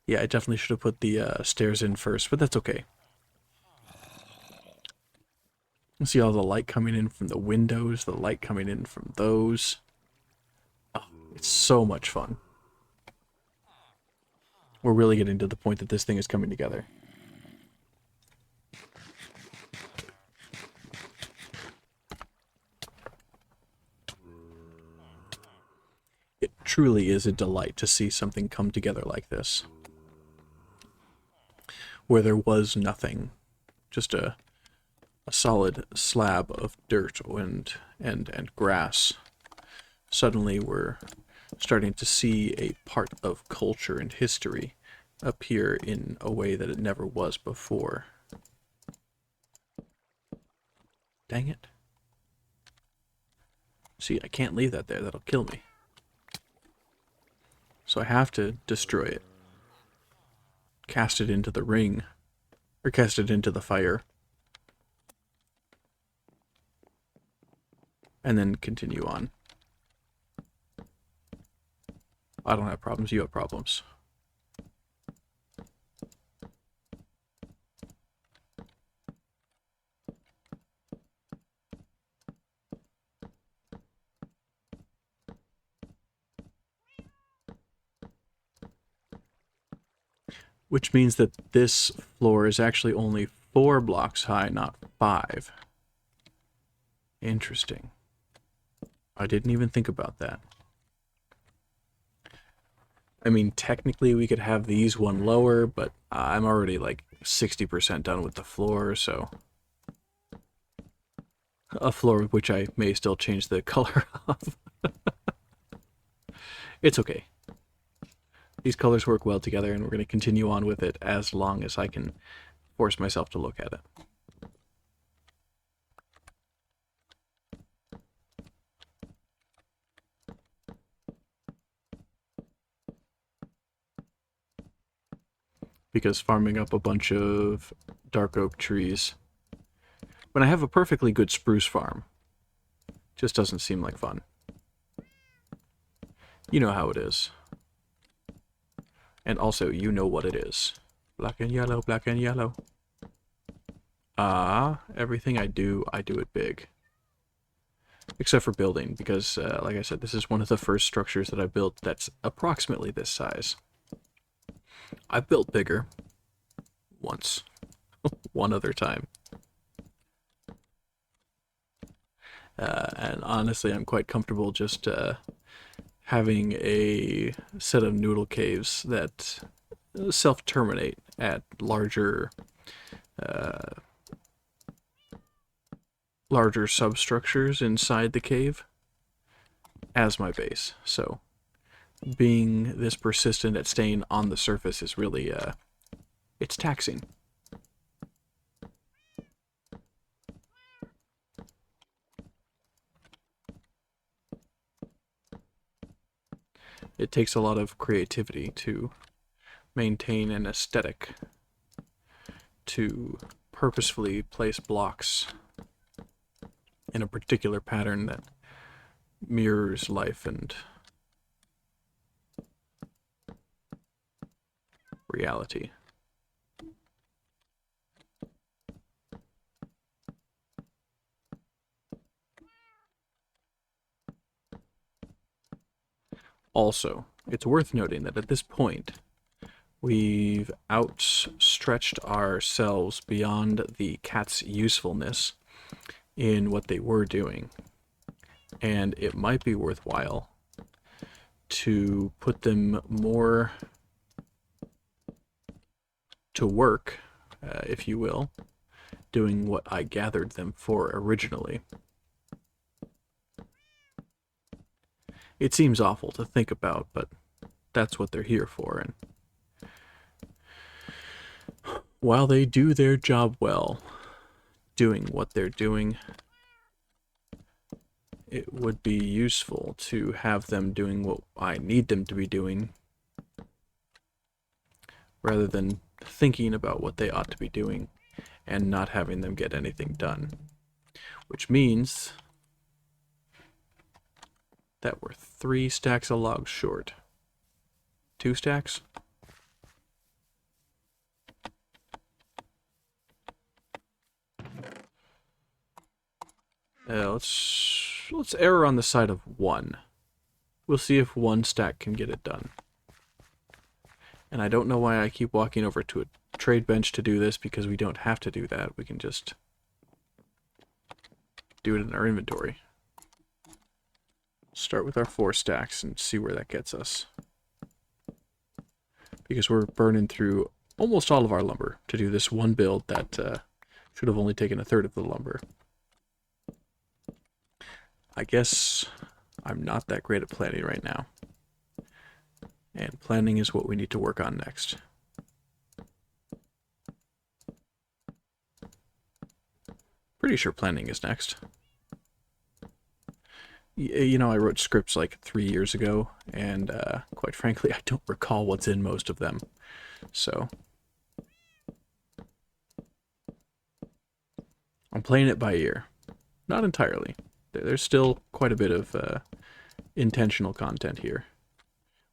Speaker 1: Yeah, I definitely should have put the stairs in first, but that's okay. You see all the light coming in from the windows, the light coming in from those. Oh, it's so much fun. We're really getting to the point that this thing is coming together. It truly is a delight to see something come together like this. Where there was nothing. Just a solid slab of dirt and grass. Suddenly we're starting to see a part of culture and history appear in a way that it never was before. Dang it. See, I can't leave that there. That'll kill me. So I have to destroy it. Cast it into the ring. Or cast it into the fire. And then continue on. I don't have problems, you have problems. Which means that this floor is actually only 4 blocks high, not 5. Interesting. I didn't even think about that. I mean, technically we could have these one lower, but I'm already like 60% done with the floor, so... A floor which I may still change the color of. It's okay. These colors work well together, and we're going to continue on with it as long as I can force myself to look at it. Because farming up a bunch of dark oak trees, when I have a perfectly good spruce farm, just doesn't seem like fun. You know how it is. And also, you know what it is. Black and yellow, black and yellow. Everything I do it big. Except for building, because, like I said, this is one of the first structures that I built that's approximately this size. I've built bigger. Once. One other time. And honestly, I'm quite comfortable just having a set of noodle caves that self-terminate at larger substructures inside the cave as my base. So being this persistent at staying on the surface is really it's taxing. It takes a lot of creativity to maintain an aesthetic, to purposefully place blocks in a particular pattern that mirrors life and reality. Also, it's worth noting that at this point, we've outstretched ourselves beyond the cat's usefulness in what they were doing. And it might be worthwhile to put them more to work, if you will, doing what I gathered them for originally. It seems awful to think about, but that's what they're here for, and while they do their job well, doing what they're doing, it would be useful to have them doing what I need them to be doing, rather than thinking about what they ought to be doing and not having them get anything done. Which means that we're 3 stacks of logs short. 2 stacks? Let's err on the side of 1. We'll see if 1 stack can get it done. And I don't know why I keep walking over to a trade bench to do this, because we don't have to do that. We can just do it in our inventory. Start with our 4 stacks and see where that gets us. Because we're burning through almost all of our lumber to do this one build that should have only taken a third of the lumber. I guess I'm not that great at planning right now. And planning is what we need to work on next. Pretty sure planning is next. You know, I wrote scripts like 3 years ago, and quite frankly, I don't recall what's in most of them. So I'm playing it by ear. Not entirely. There's still quite a bit of intentional content here.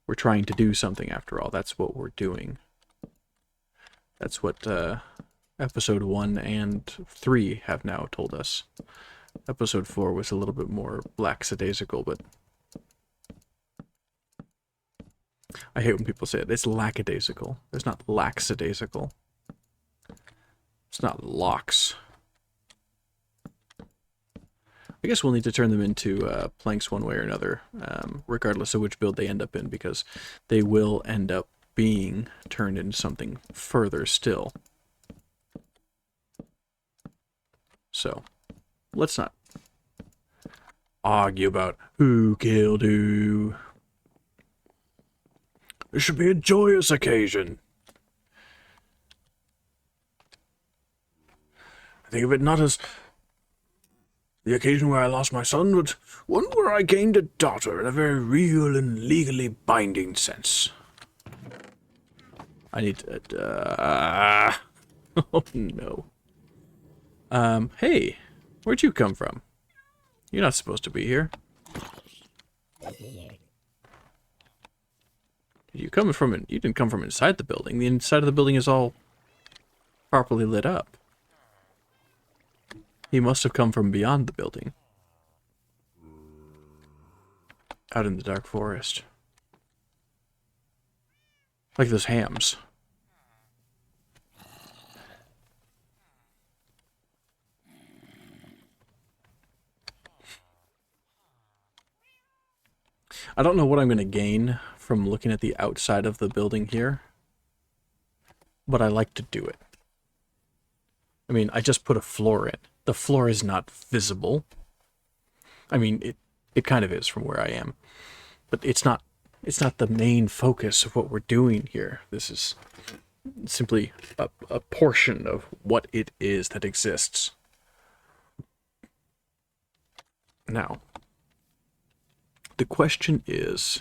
Speaker 1: We're trying to do something after all. That's what we're doing. That's what episode 1 and 3 have now told us. Episode 4 was a little bit more lackadaisical, but I hate when people say it. It's lackadaisical. It's not lackadaisical. It's not locks. I guess we'll need to turn them into planks one way or another, regardless of which build they end up in, because they will end up being turned into something further still. So, let's not argue about who killed who. It should be a joyous occasion. I think of it not as the occasion where I lost my son, but one where I gained a daughter in a very real and legally binding sense. I need to... oh, no. Hey, where'd you come from? You're not supposed to be here. You didn't come from inside the building. The inside of the building is all properly lit up. He must have come from beyond the building. Out in the dark forest. Like those hams. I don't know what I'm going to gain from looking at the outside of the building here, but I like to do it. I mean, I just put a floor in. The floor is not visible. I mean, it kind of is from where I am, but it's not the main focus of what we're doing here. This is simply a portion of what it is that exists. Now, the question is,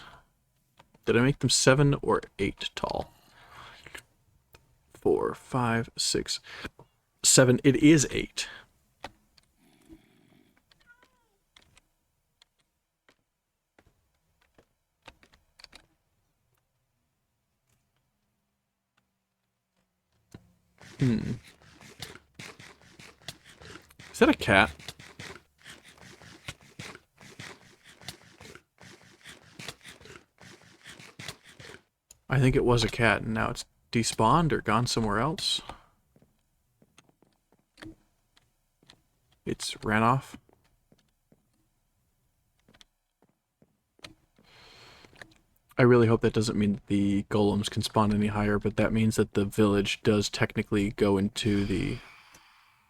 Speaker 1: did I make them 7 or 8 tall? 4, 5, 6, 7. It is 8. Is that a cat? I think it was a cat, and now it's despawned or gone somewhere else. It's ran off. I really hope that doesn't mean that the golems can spawn any higher, but that means that the village does technically go into the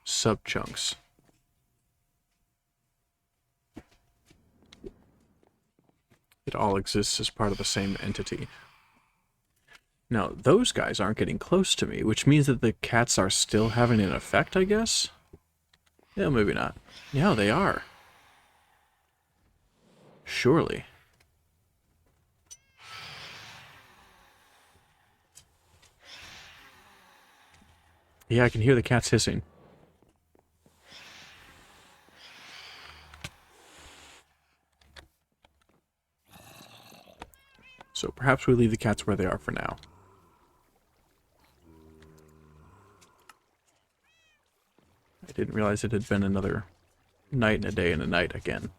Speaker 1: sub-chunks. It all exists as part of the same entity. Now, those guys aren't getting close to me, which means that the cats are still having an effect, I guess? Yeah, maybe not. Yeah, they are. Surely. Yeah, I can hear the cats hissing. So perhaps we leave the cats where they are for now. I didn't realize it had been another night and a day and a night again.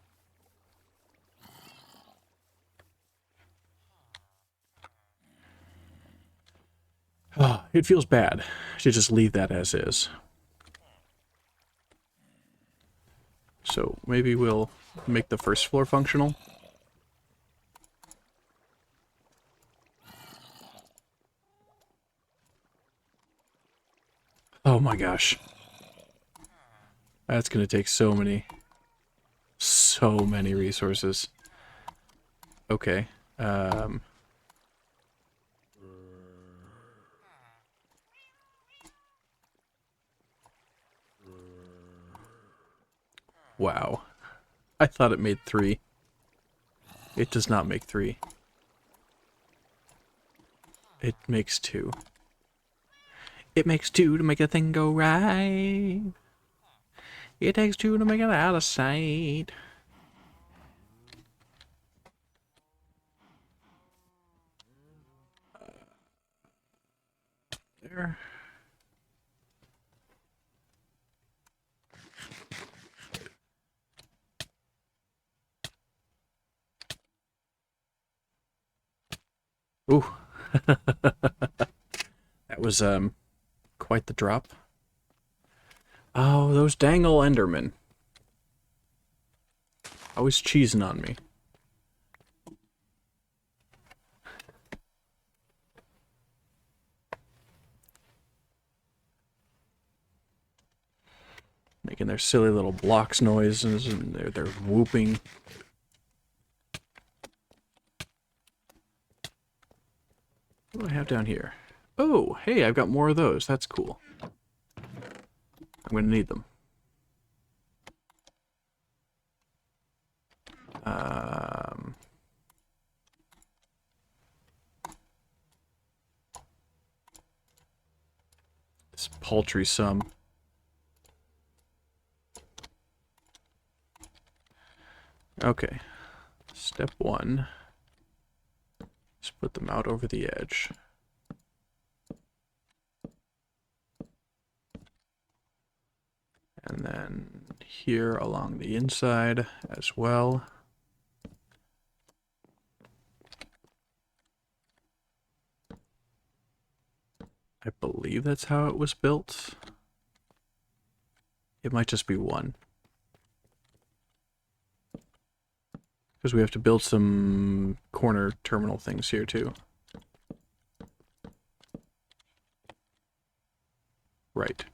Speaker 1: Oh, it feels bad to just leave that as is. So maybe we'll make the first floor functional. Oh my gosh. That's going to take so many resources. Okay. Wow. I thought it made 3. It does not make 3. It makes 2. It makes 2 to make a thing go right. It takes 2 to make it out of sight. There. Ooh. That was, quite the drop. Oh, those dangle Endermen. Always cheesing on me. Making their silly little blocks noises, and they're whooping. What do I have down here? Oh, hey, I've got more of those. That's cool. I'm going to need them. This paltry sum. Okay. Step 1. Just put them out over the edge. And then here along the inside as well. I believe that's how it was built. It might just be 1. Because we have to build some corner terminal things here too. Right.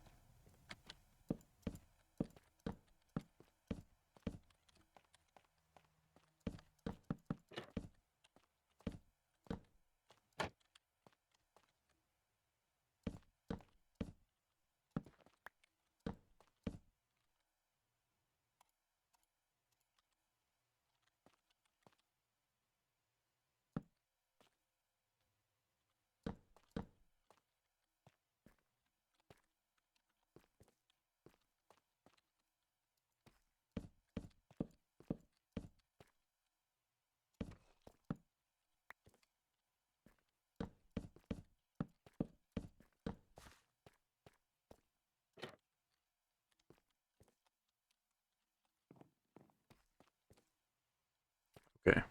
Speaker 1: Okay.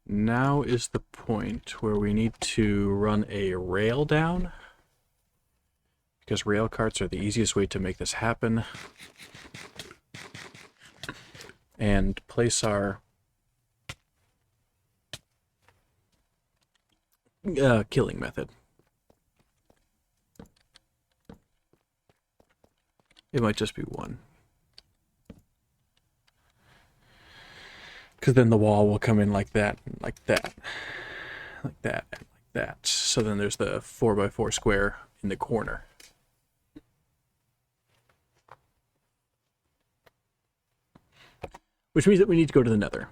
Speaker 1: Now is the point where we need to run a rail down, because rail carts are the easiest way to make this happen, and place our killing method. It might just be one. Because then the wall will come in like that, and like that, like that, and like that. So then there's the 4x4 square in the corner. Which means that we need to go to the Nether,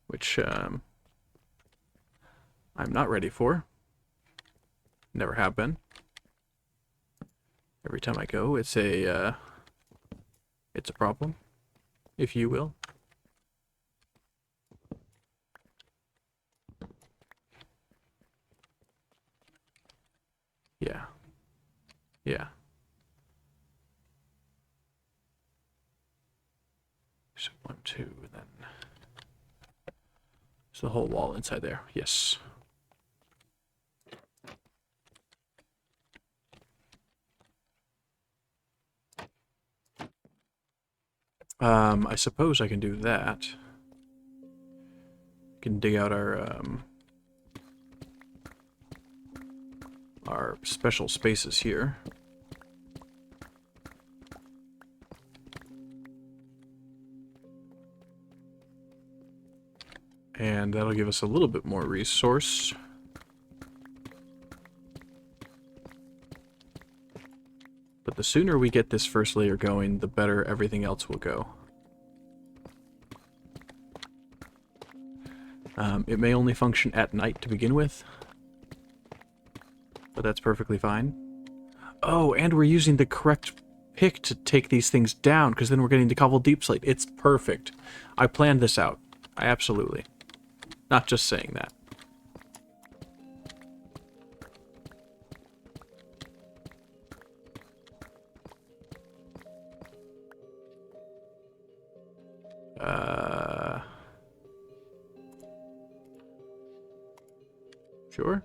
Speaker 1: which I'm not ready for. Never have been. Every time I go, it's a problem, if you will. Yeah. Yeah. So 1, 2, and then there's the whole wall inside there. Yes. I suppose I can do that. Can dig out our special spaces here. And that'll give us a little bit more resource. But the sooner we get this first layer going, the better everything else will go. It may only function at night to begin with, but that's perfectly fine. Oh, and we're using the correct pick to take these things down, because then we're getting the cobbled deep slate. It's perfect. I planned this out. I absolutely. Not just saying that. Sure.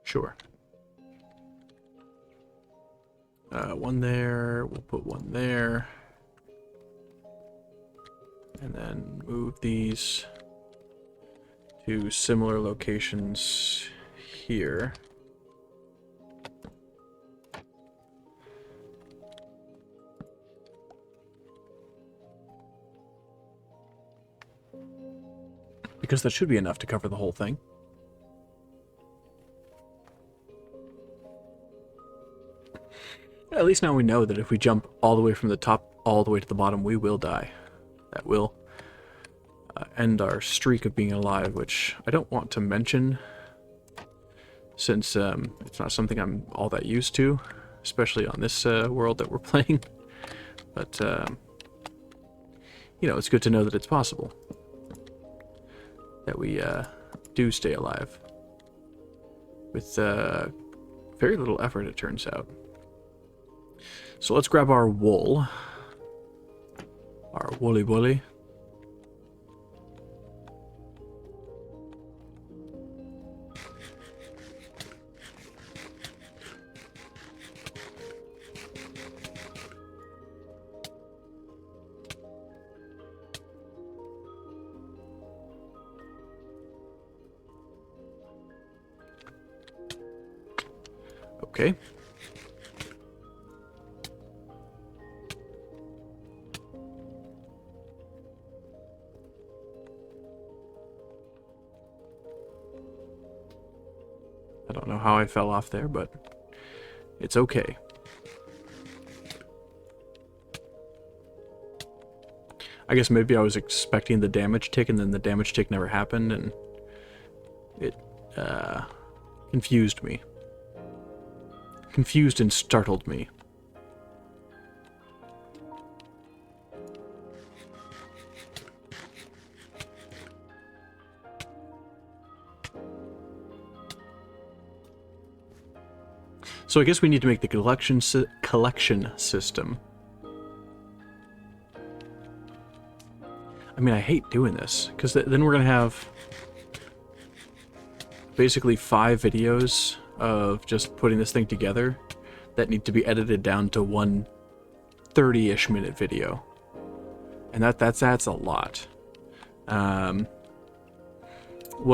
Speaker 1: Sure. One there, we'll put one there. And then move these to similar locations here. Because that should be enough to cover the whole thing. At least now we know that if we jump all the way from the top all the way to the bottom, we will die. That will end our streak of being alive, which I don't want to mention, since it's not something I'm all that used to, especially on this world that we're playing. But, you know, it's good to know that it's possible. That we do stay alive. With very little effort, it turns out. So let's grab our wool. Our woolly woolly. Okay. I don't know how I fell off there, but it's okay. I guess maybe I was expecting the damage tick, and then the damage tick never happened, and it confused me. Confused and startled me. So I guess we need to make the collection system. I mean, I hate doing this, because then we're going to have basically 5 videos of just putting this thing together that need to be edited down to one 30-ish minute video. And that's a lot. One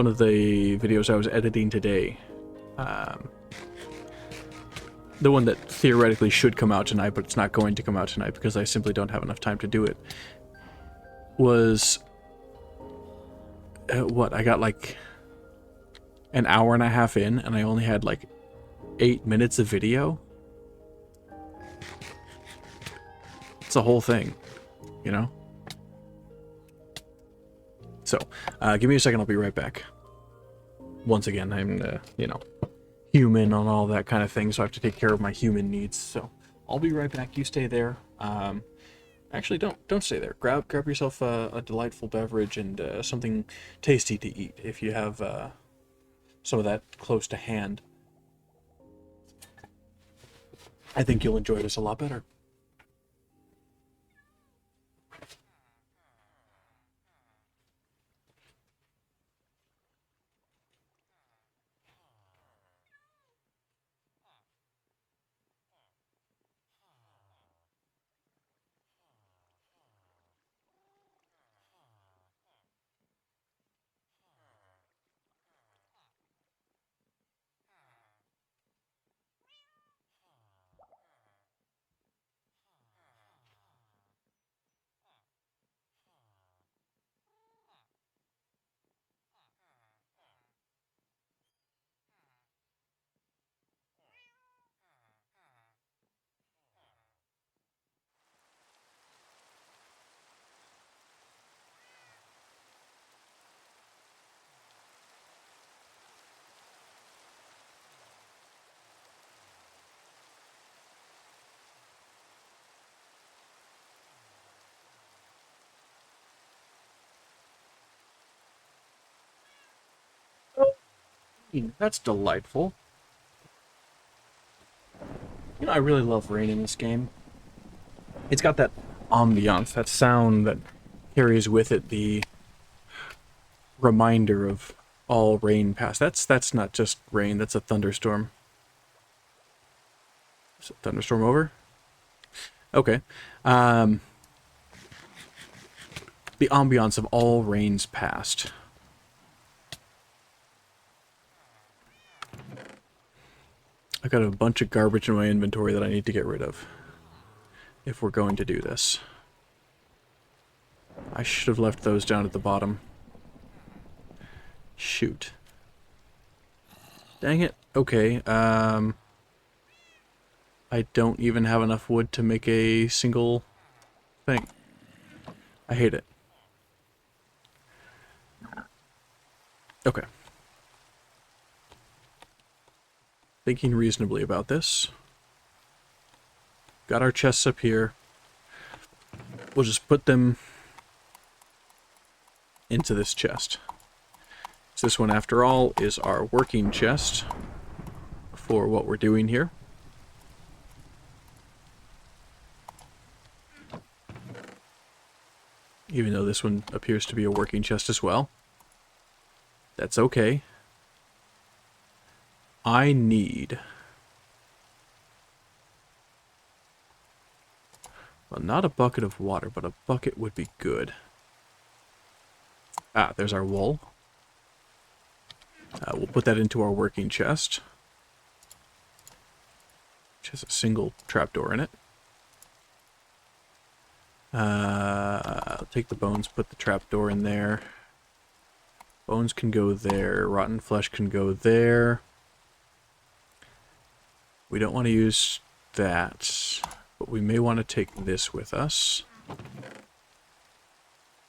Speaker 1: of the videos I was editing today, the one that theoretically should come out tonight, but it's not going to come out tonight because I simply don't have enough time to do it, was, what, I got like an hour and a half in, and I only had like 8 minutes of video. It's a whole thing, you know? So, give me a second, I'll be right back. Once again, I'm, you know, human on all that kind of thing, so I have to take care of my human needs. So, I'll be right back. You stay there. Actually, don't stay there. Grab yourself a delightful beverage and something tasty to eat if you have some of that close to hand. I think you'll enjoy this a lot better. That's delightful. You know, I really love rain in this game. It's got that ambiance, that sound that carries with it the reminder of all rain past. That's not just rain, that's a thunderstorm. Is a thunderstorm over? Okay. The ambiance of all rains past. I got a bunch of garbage in my inventory that I need to get rid of if we're going to do this. I should have left those down at the bottom. Shoot. Dang it. Okay, I don't even have enough wood to make a single thing. I hate it. Okay. Thinking reasonably about this. Got our chests up here. We'll just put them into this chest. So this one, after all, is our working chest for what we're doing here. Even though this one appears to be a working chest as well. That's okay. I need... well, not a bucket of water, but a bucket would be good. Ah, there's our wool. We'll put that into our working chest, which has a single trapdoor in it. I'll take the bones, put the trapdoor in there. Bones can go there. Rotten flesh can go there. We don't want to use that, but we may want to take this with us.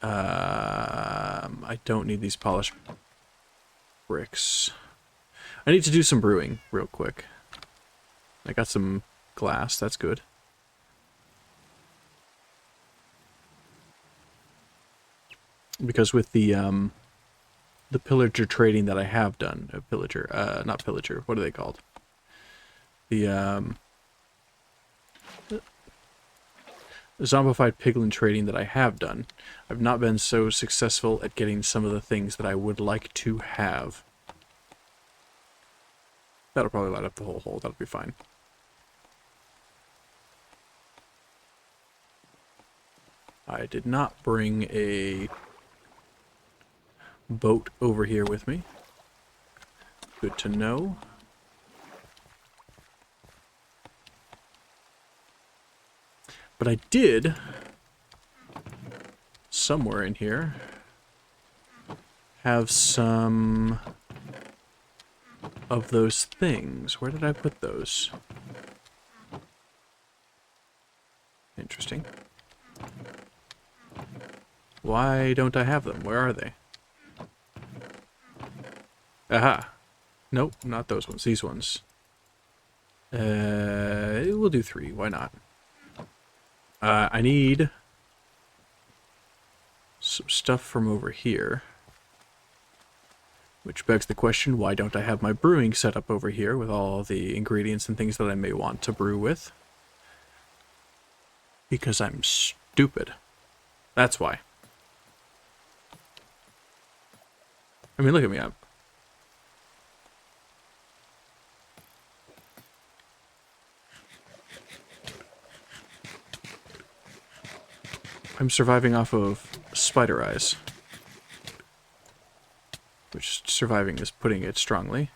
Speaker 1: I don't need these polished bricks. I need to do some brewing real quick. I got some glass, that's good. Because with the pillager trading that I have done, pillager, not pillager, what are they called? The zombified piglin trading that I have done, I've not been so successful at getting some of the things that I would like to have. That'll probably light up the whole hole, that'll be fine. I did not bring a boat over here with me. Good to know. But I did, somewhere in here, have some of those things. Where did I put those? Interesting. Why don't I have them? Where are they? Aha. Nope, not those ones. These ones. We'll do 3. Why not? I need some stuff from over here. Which begs the question, why don't I have my brewing set up over here with all the ingredients and things that I may want to brew with? Because I'm stupid. That's why. I mean, look at me up. I'm surviving off of spider eyes. Which surviving is putting it strongly.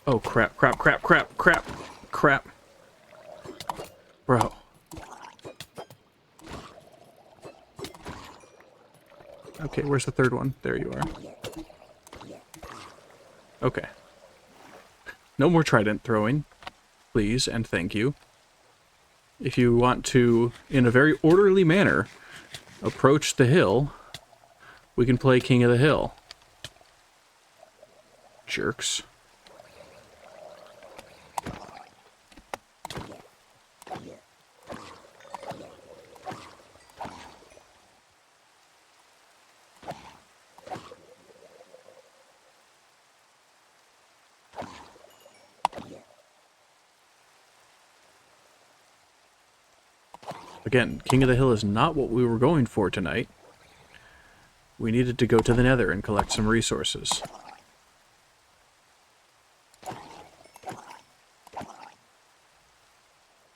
Speaker 1: Oh, crap, crap, crap, crap, crap, crap. Bro. Okay, where's the third one? There you are. Okay. No more trident throwing, please, and thank you. If you want to, in a very orderly manner, approach the hill, we can play King of the Hill. Jerks. Again, King of the Hill is not what we were going for tonight. We needed to go to the Nether and collect some resources.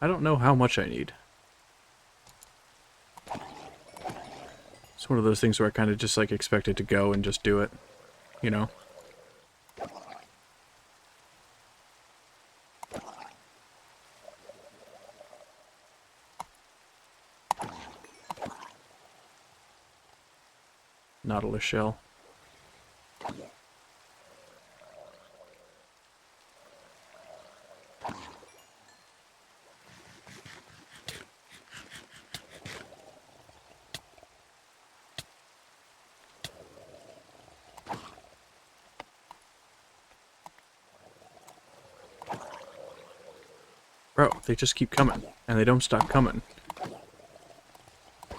Speaker 1: I don't know how much I need. It's one of those things where I kind of just like expected to go and just do it, you know? Nautilus shell. Bro, they just keep coming, and they don't stop coming.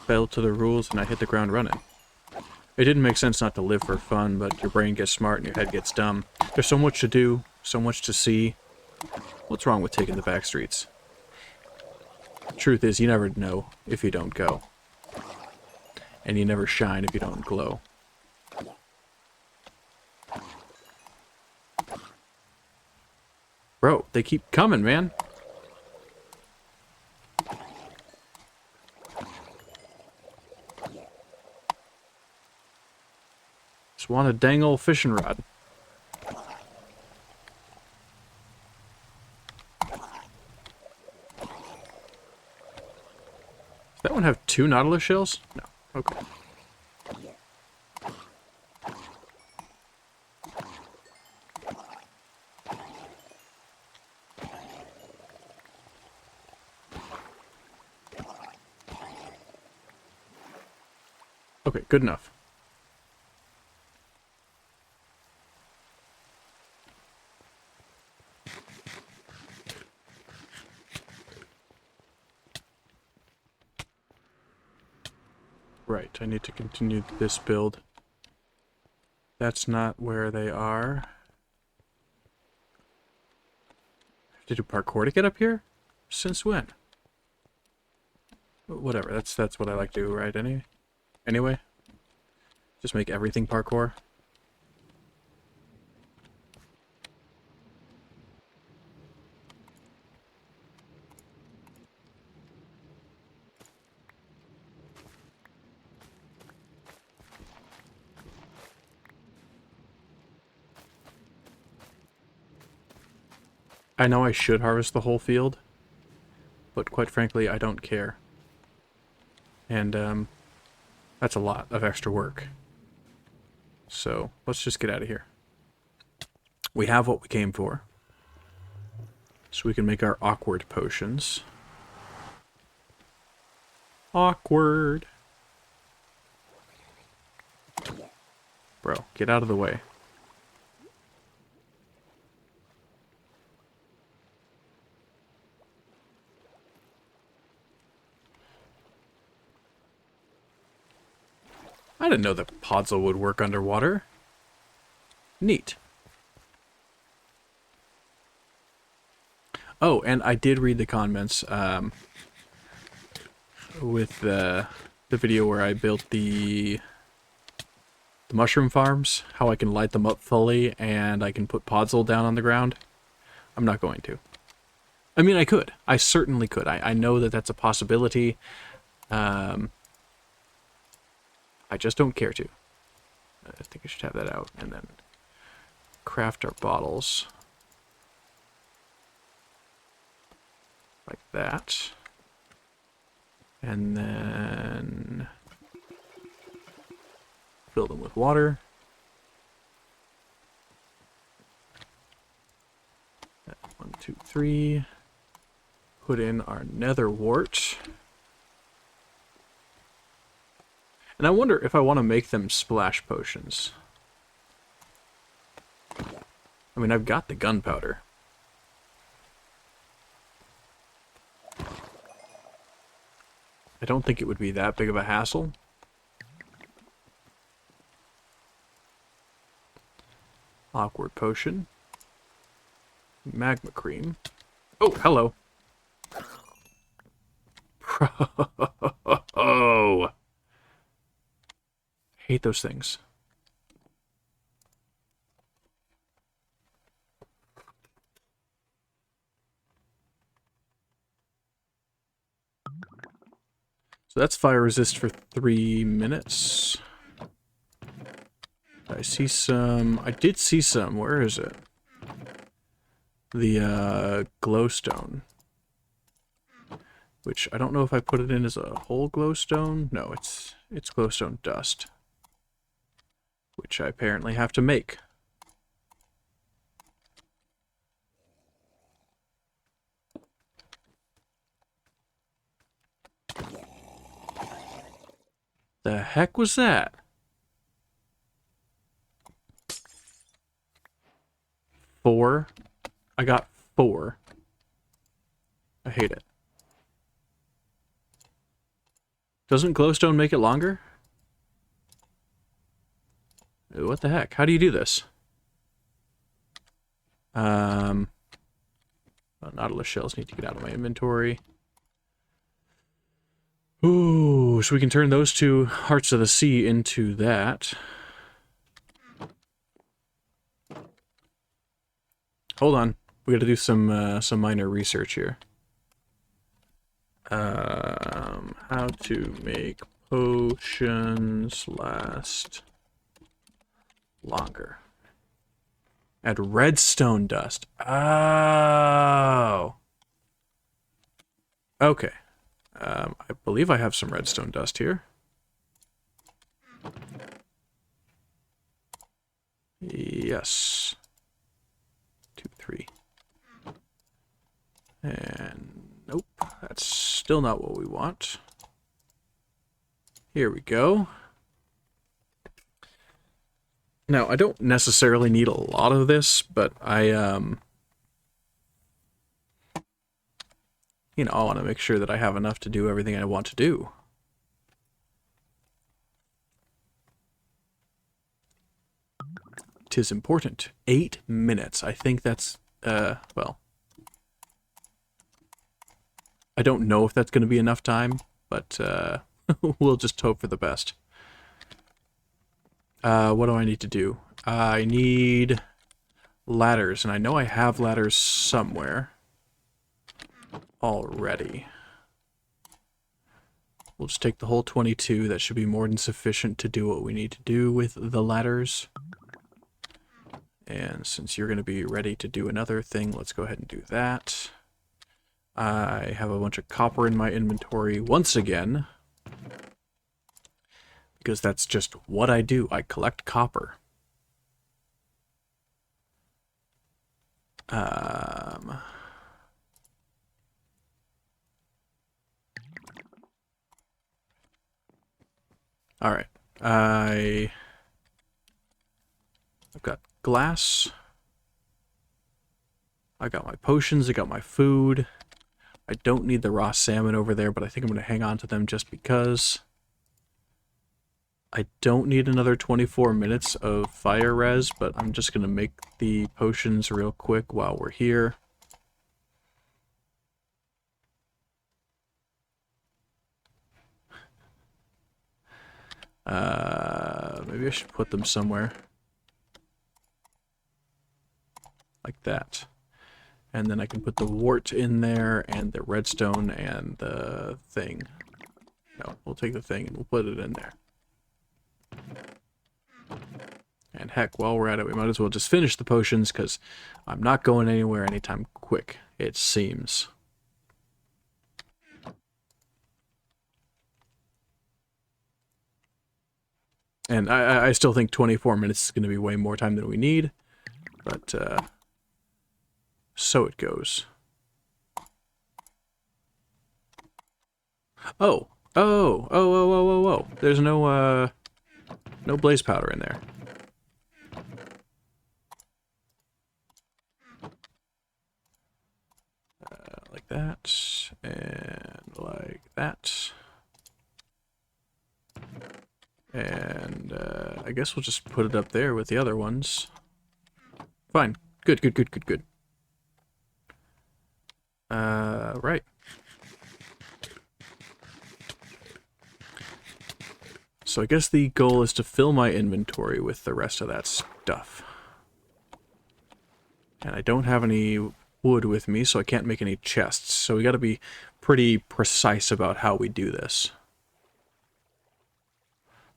Speaker 1: Fell to the rules and I hit the ground running. It didn't make sense not to live for fun, but your brain gets smart and your head gets dumb. There's so much to do, so much to see. What's wrong with taking the back streets? Truth is, you never know if you don't go. And you never shine if you don't glow. Bro, they keep coming, man. Just want a dang old fishing rod. Does that one have 2 Nautilus shells? No. Okay. Okay, good enough. Right, I need to continue this build. That's not where they are. I have to do parkour to get up here? Since when? Whatever, that's what I like to do, right? Anyway, just make everything parkour. I know I should harvest the whole field, but quite frankly, I don't care. And, that's a lot of extra work. So, let's just get out of here. We have what we came for. So we can make our awkward potions. Awkward. Bro, get out of the way. I didn't know that Podzol would work underwater. Neat. Oh, and I did read the comments with the video where I built the mushroom farms, how I can light them up fully and I can put Podzol down on the ground. I'm not going to. I mean, I could. I certainly could. I know that that's a possibility. I just don't care to. I think I should have that out and then craft our bottles. Like that. And then fill them with water. 1, 2, 3. Put in our nether wart. And I wonder if I want to make them splash potions. I mean, I've got the gunpowder. I don't think it would be that big of a hassle. Awkward potion. Magma cream. Oh, hello. Oh. Hate those things. So that's fire resist for 3 minutes. I see some... I did see some. Where is it? The glowstone. Which I don't know if I put it in as a whole glowstone. No, it's glowstone dust. Which I apparently have to make. The heck was that? Four? I got 4. I hate it. Doesn't glowstone make it longer? What the heck? How do you do this? Nautilus shells need to get out of my inventory. Ooh, so we can turn those 2 Hearts of the Sea into that. Hold on. We gotta do some minor research here. How to make potions last longer. Add redstone dust. Oh. Okay. I believe I have some redstone dust here. Yes. 2, 3. And nope, that's still not what we want. Here we go. Now, I don't necessarily need a lot of this, but I, you know, I want to make sure that I have enough to do everything I want to do. Tis important. 8 minutes. I think that's, well, I don't know if that's going to be enough time, but we'll just hope for the best. What do I need to do? I need ladders, and I know I have ladders somewhere already. We'll just take the whole 22. That should be more than sufficient to do what we need to do with the ladders. And since you're going to be ready to do another thing, let's go ahead and do that. I have a bunch of copper in my inventory once again, because that's just what I do. I collect copper. All right. I've got glass. I got my potions. I got my food. I don't need the raw salmon over there, but I think I'm going to hang on to them just because. I don't need another 24 minutes of fire res, but I'm just going to make the potions real quick while we're here. Maybe I should put them somewhere. Like that. And then I can put the wart in there, and the redstone, and the thing. No, we'll take the thing and we'll put it in there. And heck, while we're at it, we might as well just finish the potions, because I'm not going anywhere anytime quick, it seems. And I still think 24 minutes is going to be way more time than we need, but so it goes. Oh, oh. There's no blaze powder in there. Like that, and like that. And I guess we'll just put it up there with the other ones. Fine. Good. Right. So I guess the goal is to fill my inventory with the rest of that stuff. And I don't have any wood with me, so I can't make any chests. So we gotta be pretty precise about how we do this.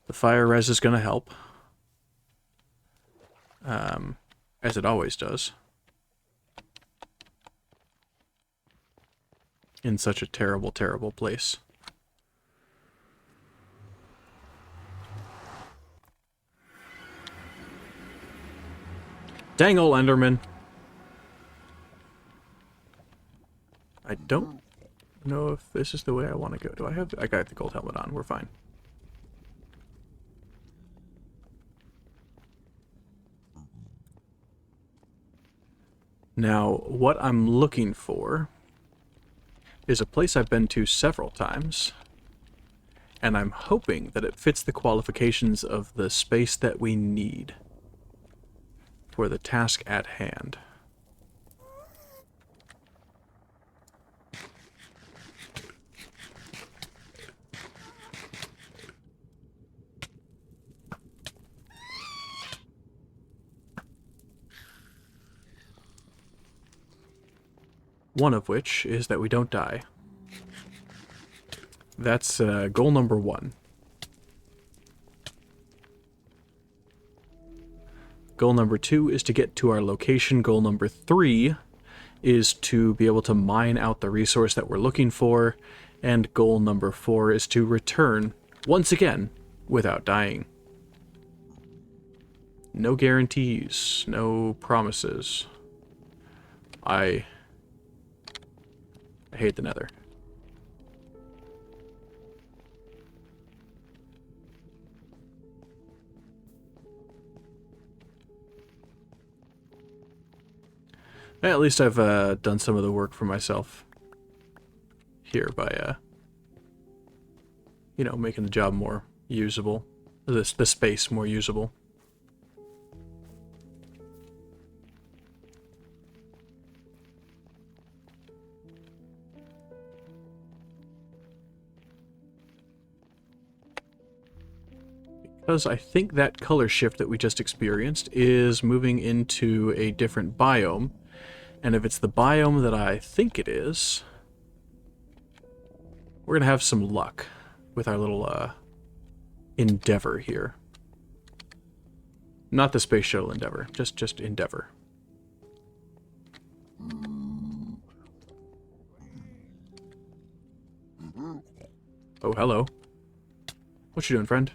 Speaker 1: The fire res is gonna help. As it always does. In such a terrible, terrible place. Dang ol' Enderman. I don't know if this is the way I want to go. Do I have... I got the gold helmet on. We're fine. Now, what I'm looking for is a place I've been to several times, and I'm hoping that it fits the qualifications of the space that we need for the task at hand. One of which is that we don't die. That's goal number 1. Goal number 2 is to get to our location. Goal number 3 is to be able to mine out the resource that we're looking for. And goal number 4 is to return, once again, without dying. No guarantees, no promises. I hate the Nether. At least I've done some of the work for myself here by, you know, making the job more usable. The space more usable. Because I think that color shift that we just experienced is moving into a different biome. And if it's the biome that I think it is, we're going to have some luck with our little endeavor here. Not the Space Shuttle Endeavour, just Endeavour. Oh, hello. What you doing, friend?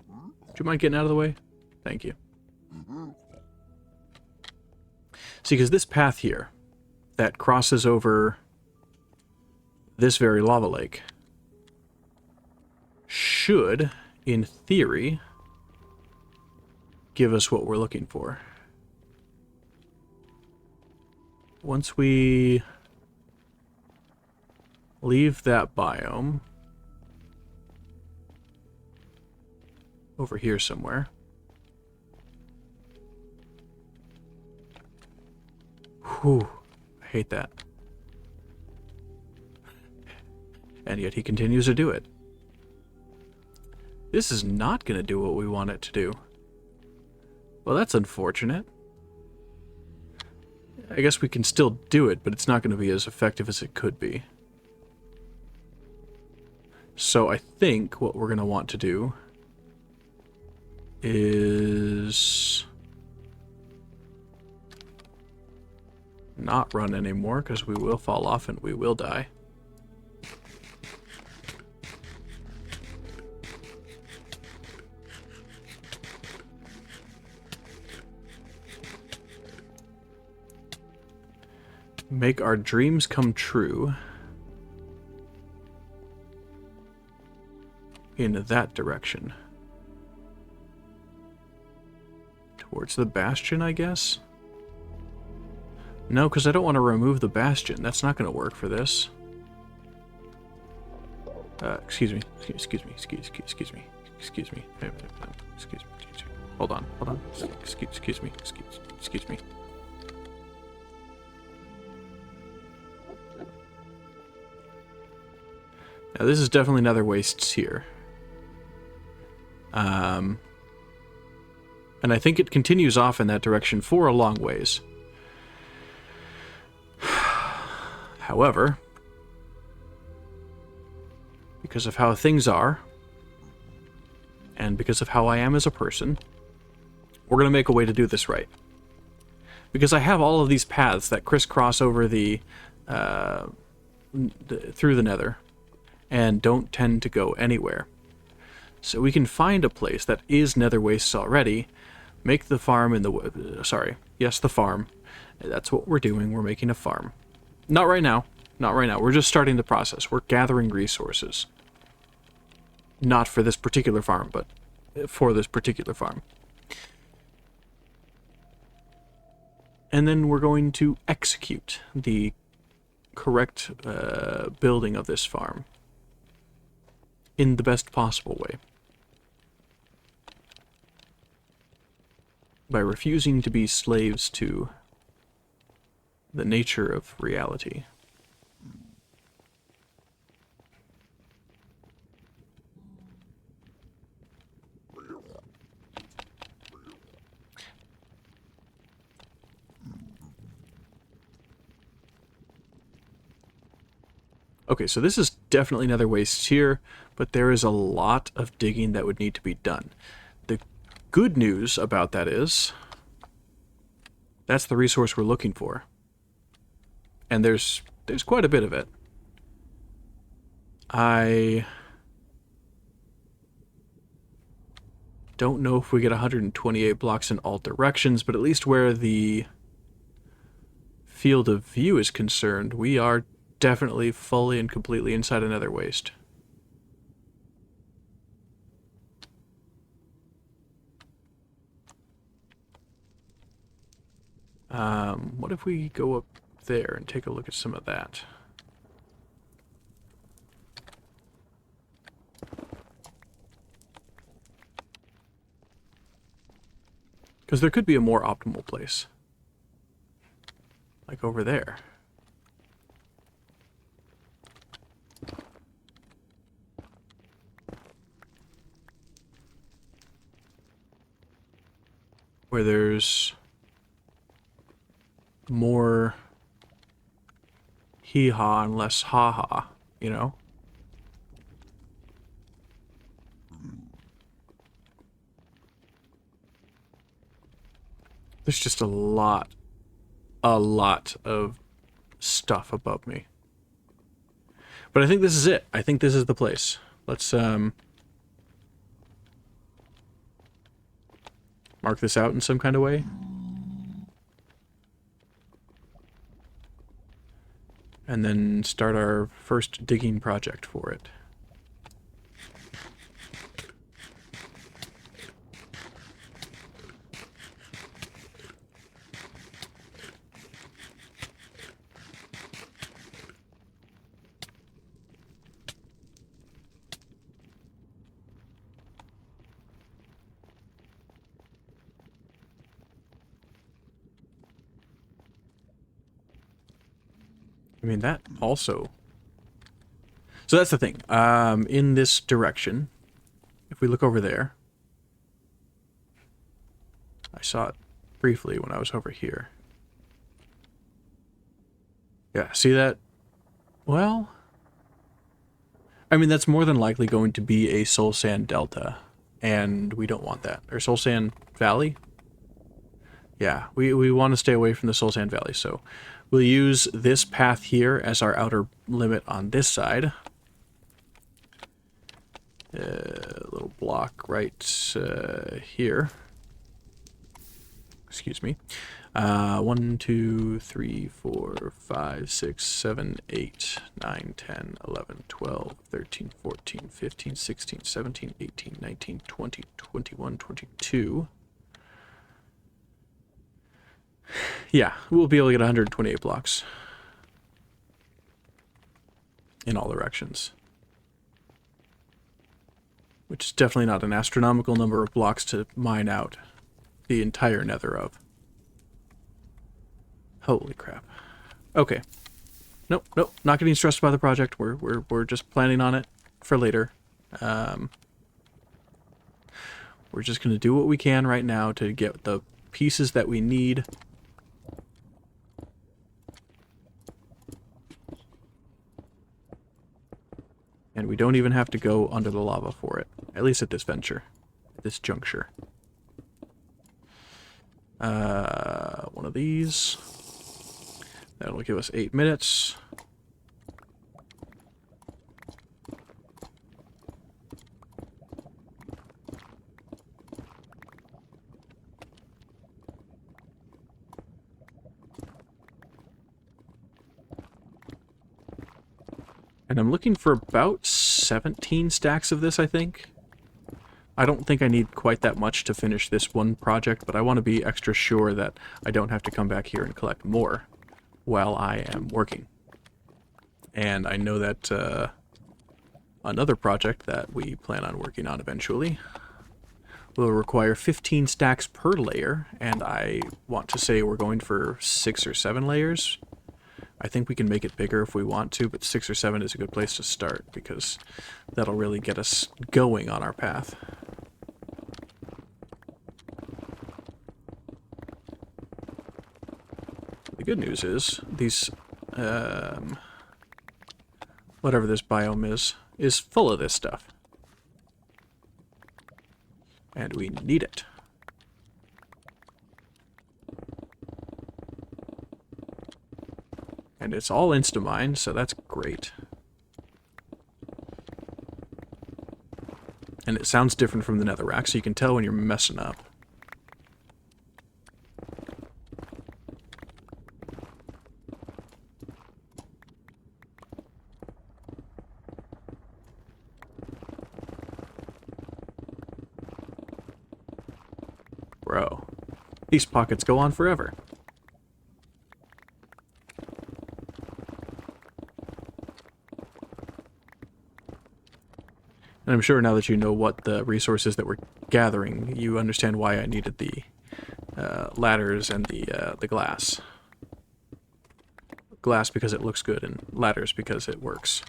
Speaker 1: Do you mind getting out of the way? Thank you. See, because this path here, that crosses over this very lava lake, should, in theory, give us what we're looking for. Once we leave that biome, over here somewhere. Whew, I hate that. And yet he continues to do it. This is not going to do what we want it to do. Well, that's unfortunate. I guess we can still do it, but it's not going to be as effective as it could be. So I think what we're going to want to do is not run anymore, because we will fall off and we will die. Make our dreams come true in that direction. Towards the bastion, I guess? No, because I don't want to remove the bastion. That's not going to work for this. Excuse me. Excuse me. Excuse me. Hold on. Excuse me. Excuse me. Now, this is definitely nether wastes here. And I think it continues off in that direction for a long ways. However, because of how things are, and because of how I am as a person, we're going to make a way to do this right. Because I have all of these paths that crisscross over through the nether, and don't tend to go anywhere. So we can find a place that is nether wastes already, make the farm in the... the farm. That's what we're doing, we're making a farm. Not right now. Not right now. We're just starting the process. We're gathering resources. Not for this particular farm, but for this particular farm. And then we're going to execute the correct building of this farm in the best possible way. By refusing to be slaves to the nature of reality. Okay, so this is definitely nether wastes here, but there is a lot of digging that would need to be done. The good news about that is that's the resource we're looking for. And there's quite a bit of it. I don't know if we get 128 blocks in all directions, but at least where the field of view is concerned, we are definitely fully and completely inside another waste. What if we go up there and take a look at some of that? Because there could be a more optimal place. Like over there. Where there's more hee-haw and less ha-ha, you know? There's just a lot of stuff above me. But I think this is it. I think this is the place. Let's mark this out in some kind of way. And then start our first digging project for it. I mean, that also... So that's the thing. In this direction, if we look over there... I saw it briefly when I was over here. Yeah, see that? Well... I mean, that's more than likely going to be a soul sand delta, and we don't want that. Or soul sand valley? Yeah, we want to stay away from the soul sand valley, so we'll use this path here as our outer limit on this side. A little block right here. Excuse me. 1, 2, 3, 4, 5, 6, 7, 8, 9, 10, 11, 12, 13, 14, 15, 16, 17, 18, 19, 20, 21, 22. Yeah, we'll be able to get 128 blocks in all directions. Which is definitely not an astronomical number of blocks to mine out the entire nether of. Holy crap. Okay. Nope, not getting stressed by the project. We're just planning on it for later. We're just going to do what we can right now to get the pieces that we need. And we don't even have to go under the lava for it. At least at this venture. At this juncture. One of these. That'll give us 8 minutes. And I'm looking for about 17 stacks of this, I think. I don't think I need quite that much to finish this one project, but I want to be extra sure that I don't have to come back here and collect more while I am working. And I know that another project that we plan on working on eventually will require 15 stacks per layer, and I want to say we're going for 6 or 7 layers. I think we can make it bigger if we want to, but 6 or 7 is a good place to start, because that'll really get us going on our path. The good news is, these, whatever this biome is full of this stuff. And we need it. And it's all insta-mine, so that's great. And it sounds different from the netherrack, so you can tell when you're messing up. Bro, these pockets go on forever. And I'm sure now that you know what the resources that we're gathering, you understand why I needed the ladders and the glass. Glass because it looks good, and ladders because it works.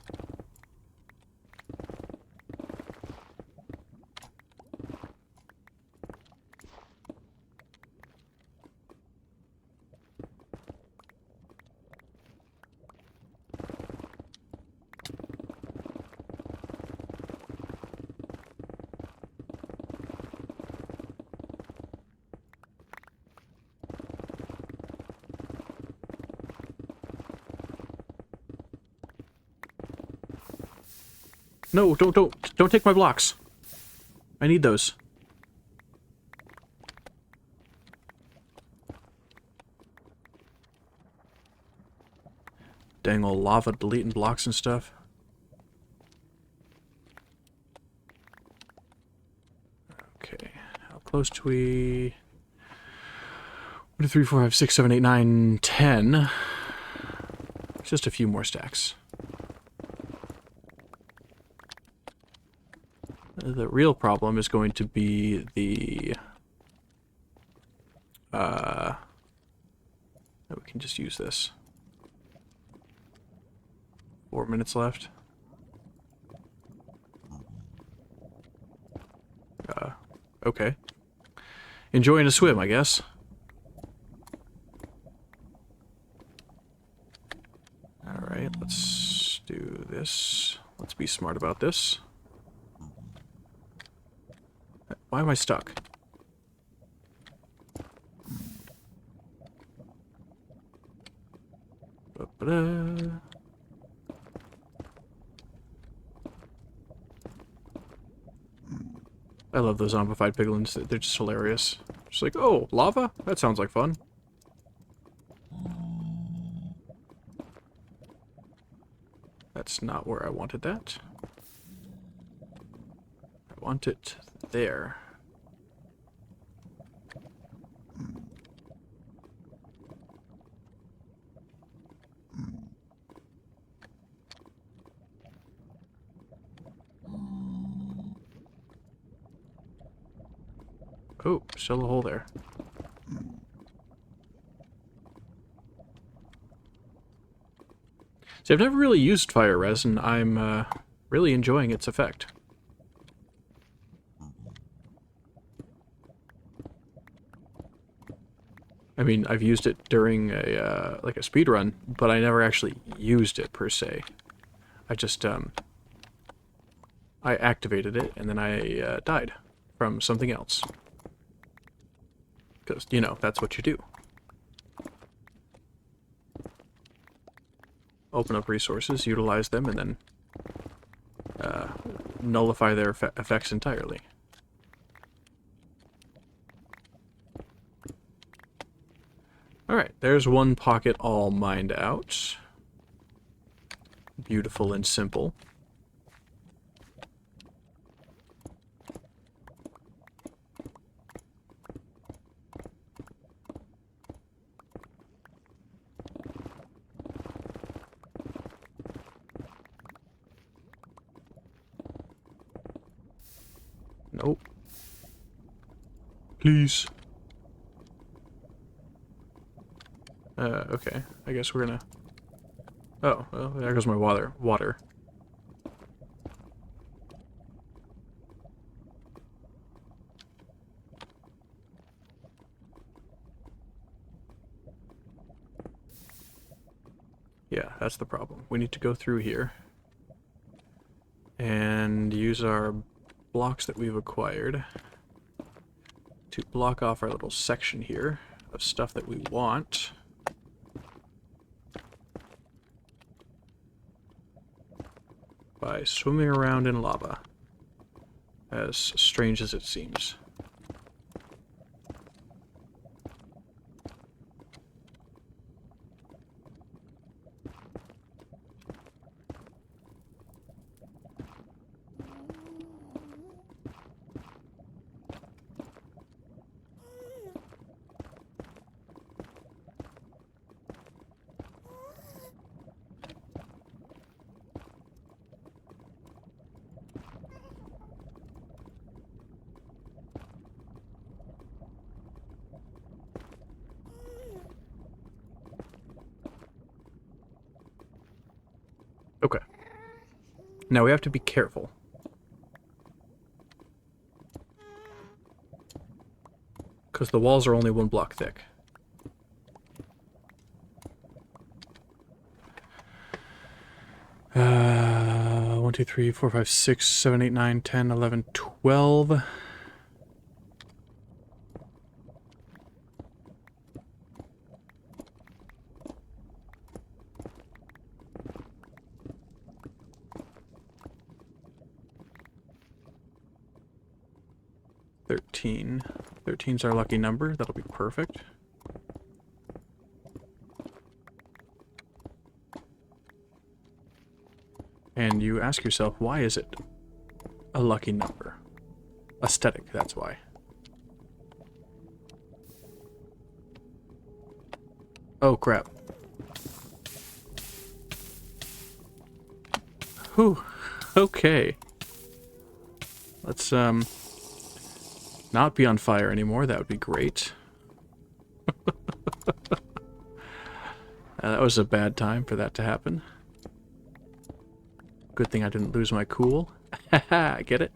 Speaker 1: No, don't take my blocks. I need those. Dang old lava deleting blocks and stuff. Okay, how close do we... 1, 2, 3, 4, 5, 6, 7, 8, 9, 10. Just a few more stacks. The real problem is going to be the... we can just use this. 4 minutes left. Okay. Enjoying a swim, I guess. Alright, let's do this. Let's be smart about this. Why am I stuck? Ba-ba-da. I love those zombified piglins. They're just hilarious. Just like, oh, lava? That sounds like fun. That's not where I wanted that. I want it there. Oh, still a hole there. See, I've never really used fire resin. I'm really enjoying its effect. I mean, I've used it during a like a speed run, but I never actually used it per se. I just I activated it and then I died from something else. Because, you know, that's what you do. Open up resources, utilize them, and then nullify their effects entirely. Alright, there's one pocket all mined out. Beautiful and simple. Nope. Please. Okay. I guess we're gonna... Oh, well, there goes my water. Yeah, that's the problem. We need to go through here and use our blocks that we've acquired to block off our little section here of stuff that we want. By swimming around in lava, as strange as it seems. Okay. Now we have to be careful. Because the walls are only 1 block thick. One, 2, 3, 4, 5, 6, 7, 8, 9, 10, 11, 12. 13. 13's our lucky number. That'll be perfect. And you ask yourself, why is it a lucky number? Aesthetic, that's why. Oh, crap. Whew. Okay. Let's, not be on fire anymore. That would be great. That was a bad time for that to happen. Good thing I didn't lose my cool. Haha, get it?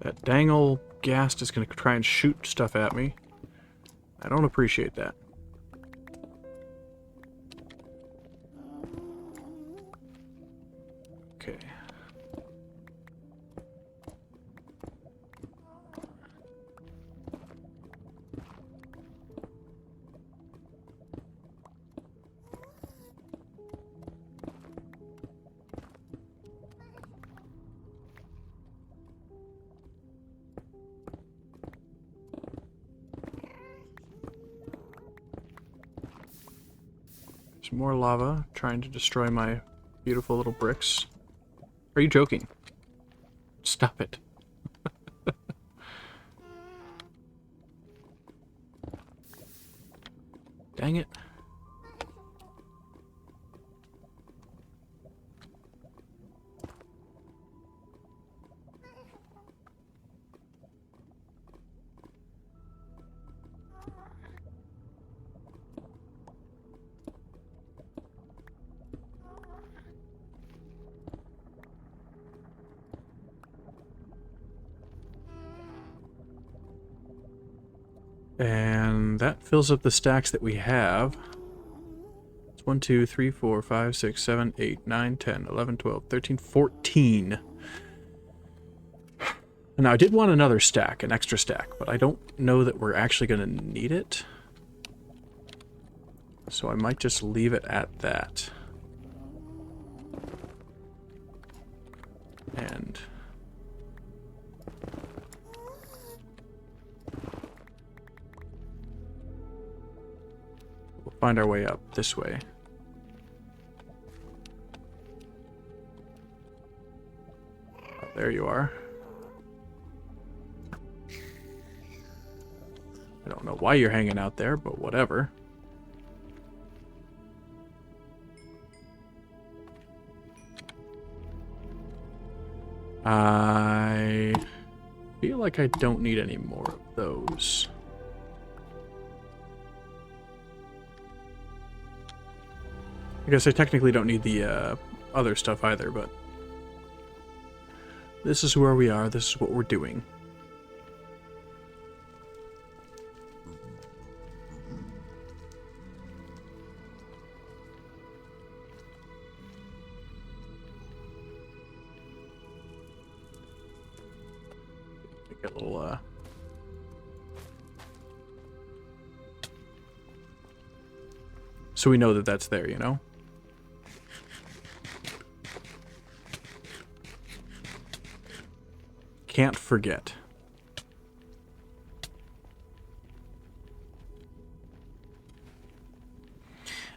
Speaker 1: That dang old ghast is going to try and shoot stuff at me. I don't appreciate that. Okay. Some more lava trying to destroy my beautiful little bricks. Are you joking? Stop it. Dang it. And that fills up the stacks that we have. It's 1, 2, 3, 4, 5, 6, 7, 8, 9, 10, 11, 12, 13, 14. Now, I did want another stack, an extra stack, but I don't know that we're actually going to need it. So I might just leave it at that. And we'll find our way up this way. Oh, there you are. I don't know why you're hanging out there, but whatever. I feel like I don't need any more of those. I guess I technically don't need the other stuff either, but this is where we are. This is what we're doing. Make a little so we know that that's there, you know? Can't forget.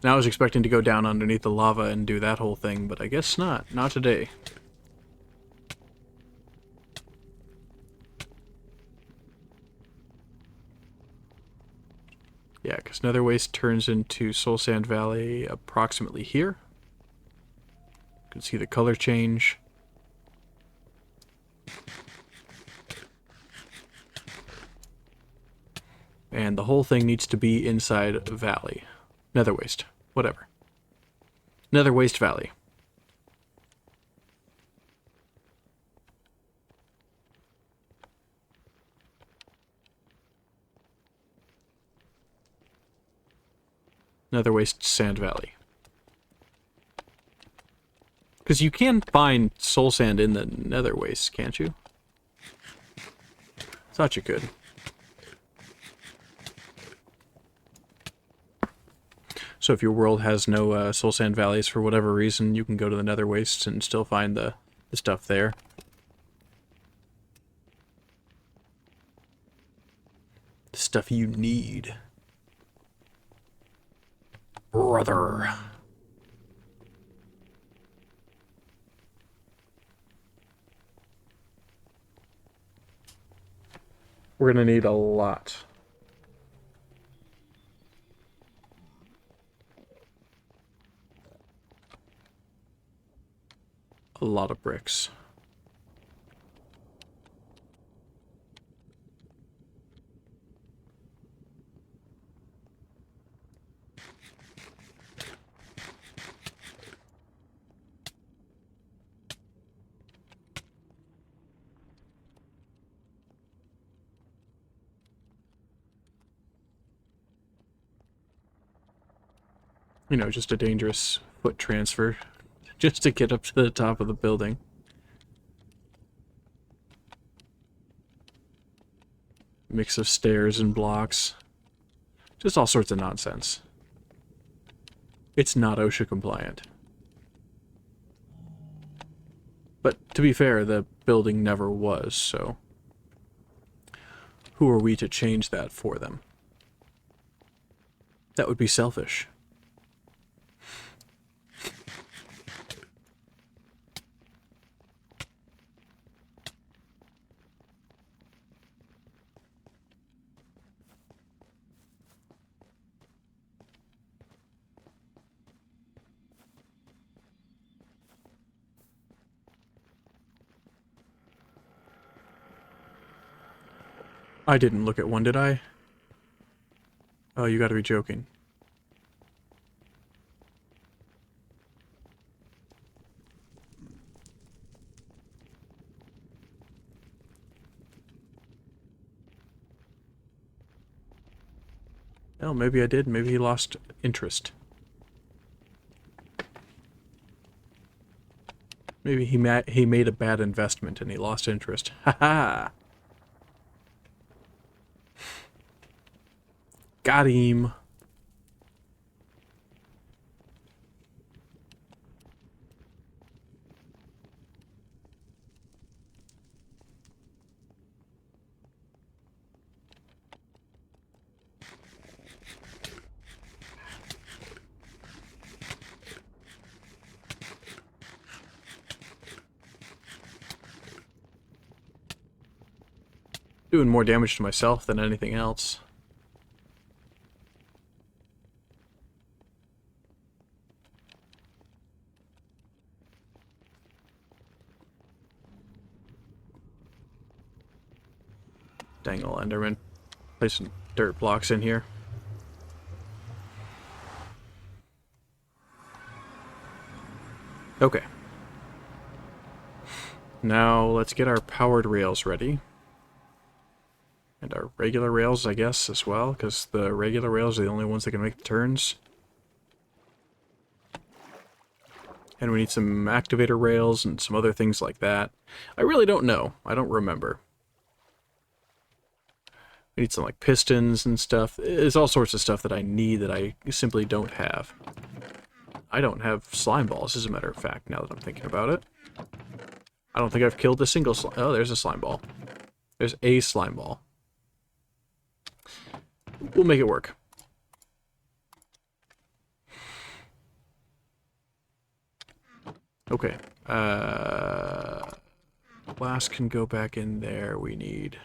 Speaker 1: Now I was expecting to go down underneath the lava and do that whole thing, but I guess not. Not today. Yeah, because Nether Waste turns into Soul Sand Valley approximately here. You can see the color change. And the whole thing needs to be inside Valley. Nether Waste. Whatever. Nether Waste Valley. Nether Waste Sand Valley. Because you can find soul sand in the nether wastes, can't you? Thought you could. So if your world has no soul sand valleys for whatever reason, you can go to the nether wastes and still find the stuff there. The stuff you need. Brother. We're gonna need a lot. A lot of bricks. You know, just a dangerous foot transfer. Just to get up to the top of the building. Mix of stairs and blocks. Just all sorts of nonsense. It's not OSHA compliant. But to be fair, the building never was, so who are we to change that for them? That would be selfish. I didn't look at one, did I? Oh, you gotta be joking. Oh, maybe I did. Maybe he lost interest. Maybe he made a bad investment and he lost interest. Ha ha! Got him. Doing more damage to myself than anything else. Dang ol' Enderman. Place some dirt blocks in here. Okay. Now let's get our powered rails ready. And our regular rails, I guess, as well, because the regular rails are the only ones that can make the turns. And we need some activator rails and some other things like that. I really don't know. I don't remember. We need some, like, pistons and stuff. There's all sorts of stuff that I need that I simply don't have. I don't have slime balls, as a matter of fact, now that I'm thinking about it. I don't think I've killed a single slime. Oh, there's a slime ball. There's a slime ball. We'll make it work. Okay. Glass can go back in there. We need...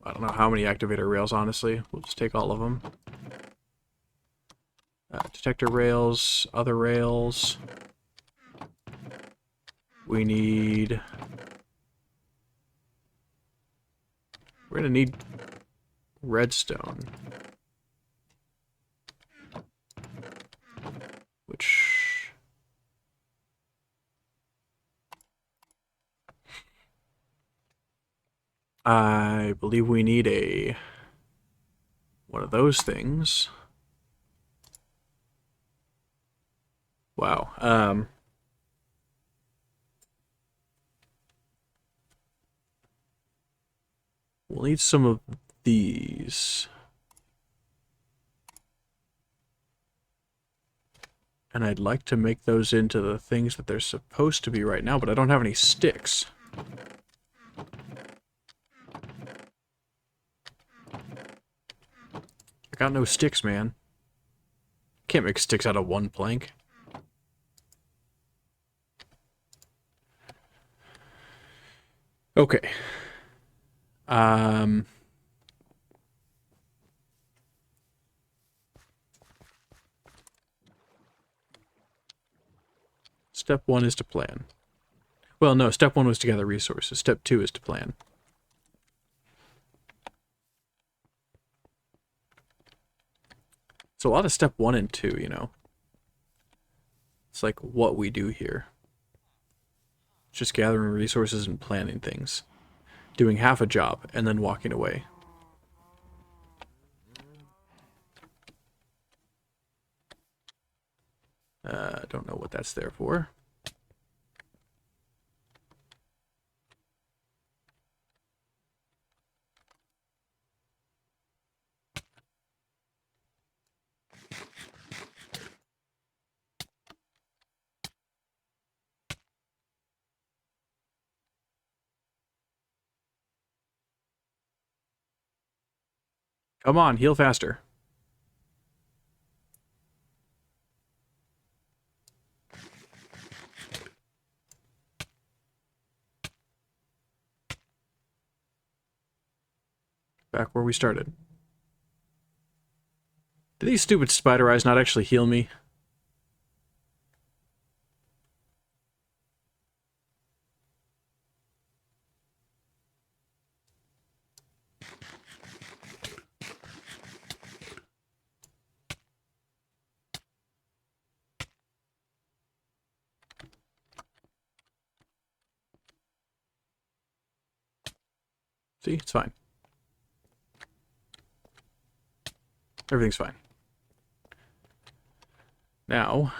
Speaker 1: I don't know how many activator rails, honestly. We'll just take all of them. Detector rails, other rails. We need... We're gonna need redstone. Which... I believe we need one of those things. Wow. We'll need some of these. And I'd like to make those into the things that they're supposed to be right now, but I don't have any sticks. I got no sticks, man. Can't make sticks out of one plank. Okay. Step 1 is to plan. Well, no, step 1 was to gather resources. Step 2 is to plan. It's a lot of step 1 and 2, you know. It's like what we do here. Just gathering resources and planning things. Doing half a job and then walking away. I don't know what that's there for. Come on, heal faster. Back where we started. Do these stupid spider eyes not actually heal me? See, it's fine. Everything's fine. Now,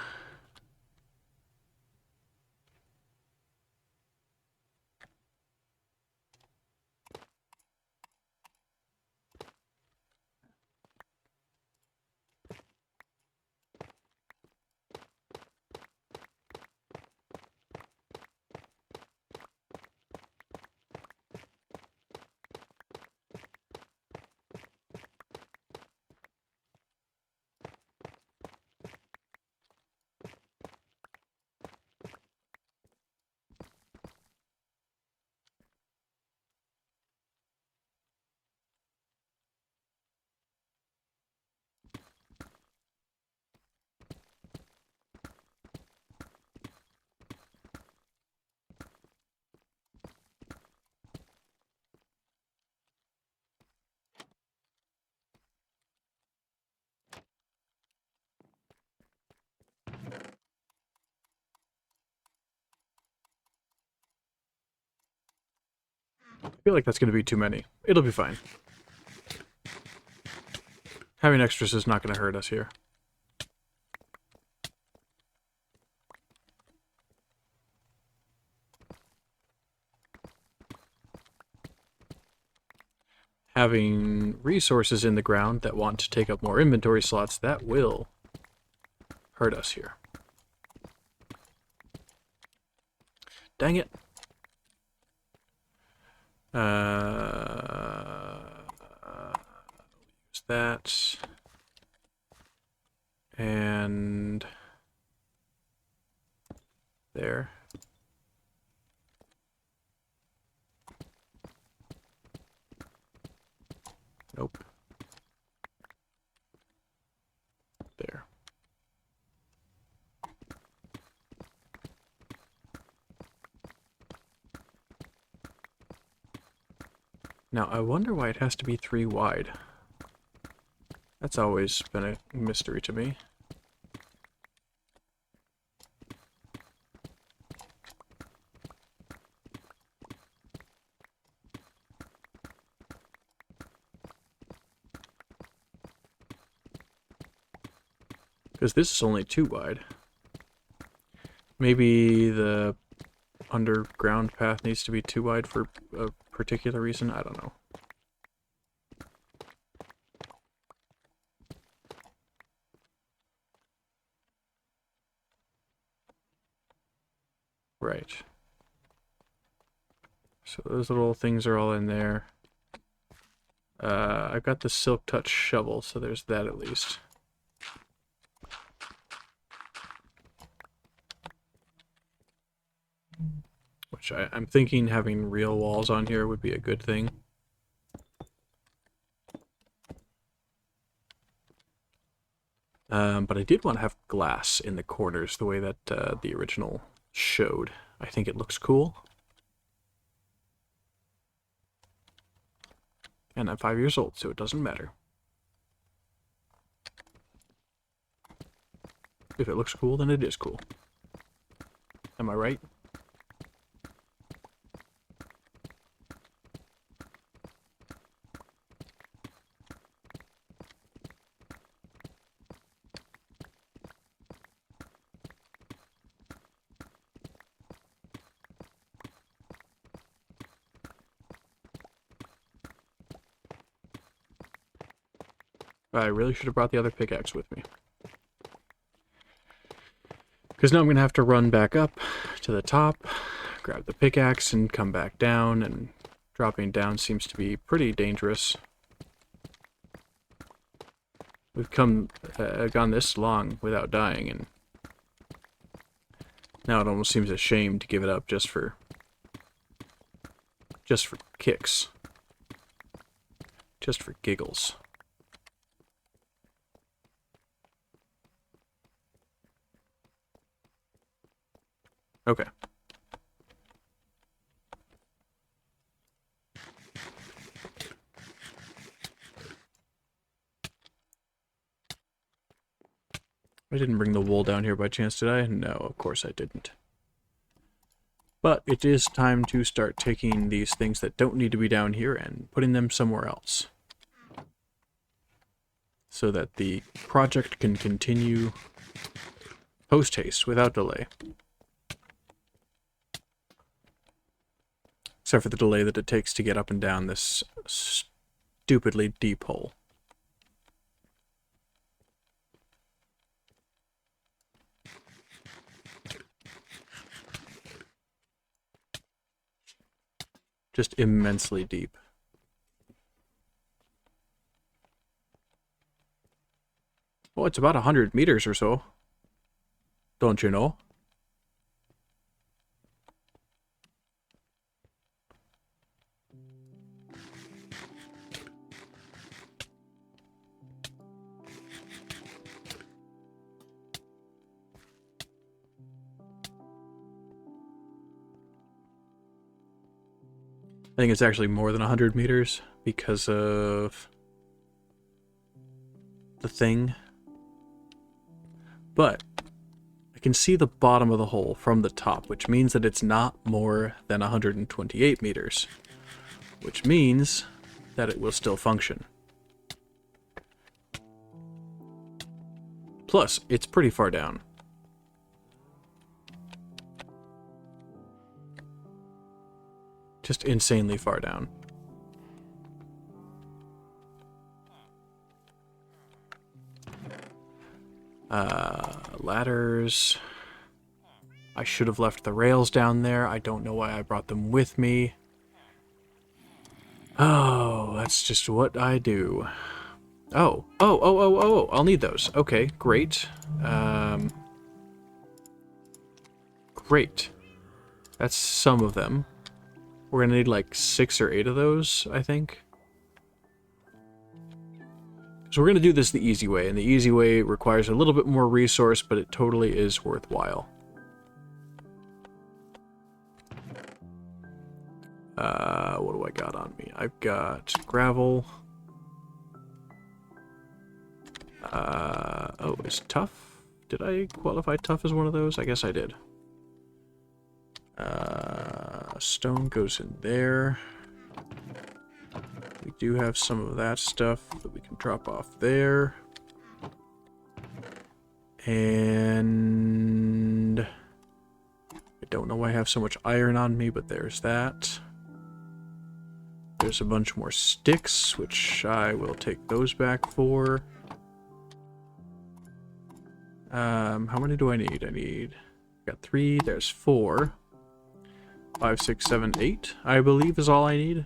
Speaker 1: I feel like that's going to be too many. It'll be fine. Having extras is not going to hurt us here. Having resources in the ground that want to take up more inventory slots, that will hurt us here. Dang it. Use that. And there. Nope. There. Now, I wonder why it has to be 3 wide. That's always been a mystery to me. Because this is only 2 wide. Maybe the underground path needs to be too wide for a particular reason. I don't know. Right. So those little things are all in there. I've got the Silk Touch shovel, so there's that at least. Which I'm thinking having real walls on here would be a good thing. But I did want to have glass in the corners the way that the original showed. I think it looks cool. And I'm 5 years old, so it doesn't matter. If it looks cool, then it is cool. Am I right? I really should have brought the other pickaxe with me. Because now I'm going to have to run back up to the top, grab the pickaxe, and come back down, and dropping down seems to be pretty dangerous. We've gone this long without dying, and now it almost seems a shame to give it up just for kicks. Just for giggles. Okay. I didn't bring the wool down here by chance, did I? No, of course I didn't. But it is time to start taking these things that don't need to be down here and putting them somewhere else. So that the project can continue post-haste without delay. Except for the delay that it takes to get up and down this stupidly deep hole. Just immensely deep. Well, it's about 100 meters or so. Don't you know? I think it's actually more than 100 meters because of the thing. But I can see the bottom of the hole from the top, which means that it's not more than 128 meters, which means that it will still function. Plus, it's pretty far down. Just insanely far down. Ladders. I should have left the rails down there. I don't know why I brought them with me. Oh, that's just what I do. Oh, I'll need those. Okay, great. Great. That's some of them. We're gonna need like 6 or 8 of those, I think. So we're gonna do this the easy way, and the easy way requires a little bit more resource, but it totally is worthwhile. What do I got on me? I've got gravel. Oh, is tough? Did I qualify tough as one of those? I guess I did. Stone goes in there. We do have some of that stuff that we can drop off there. And have so much iron on me, but there's that. There's a bunch more sticks, which I will take those back for. How many do I need? Got 3, there's 4. 5, 6, 7, 8, I believe is all I need.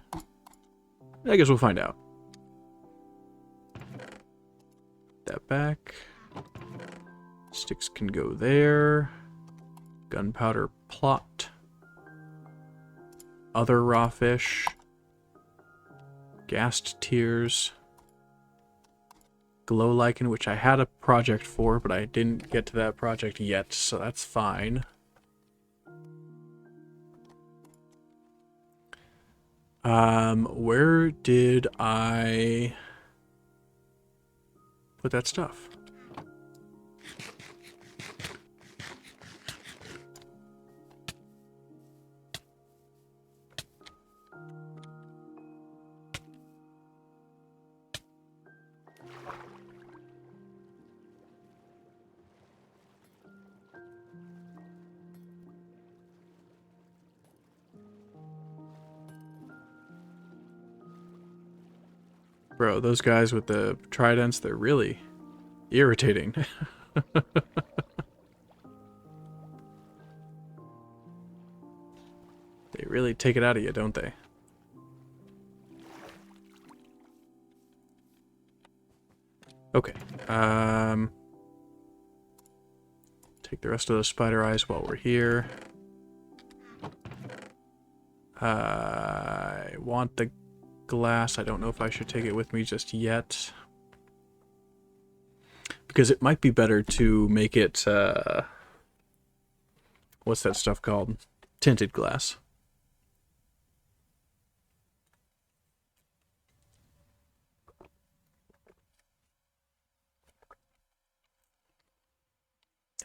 Speaker 1: I guess we'll find out. That back. Sticks can go there. Gunpowder plot. Other raw fish. Gassed tears. Glow lichen, which I had a project for, but I didn't get to that project yet, so that's fine. Where did I put that stuff? Bro, those guys with the tridents, they're really irritating. They really take it out of you, don't they? Okay. Take the rest of those spider eyes while we're here. I want the glass. I don't know if I should take it with me just yet. Because it might be better to make it, what's that stuff called? Tinted glass.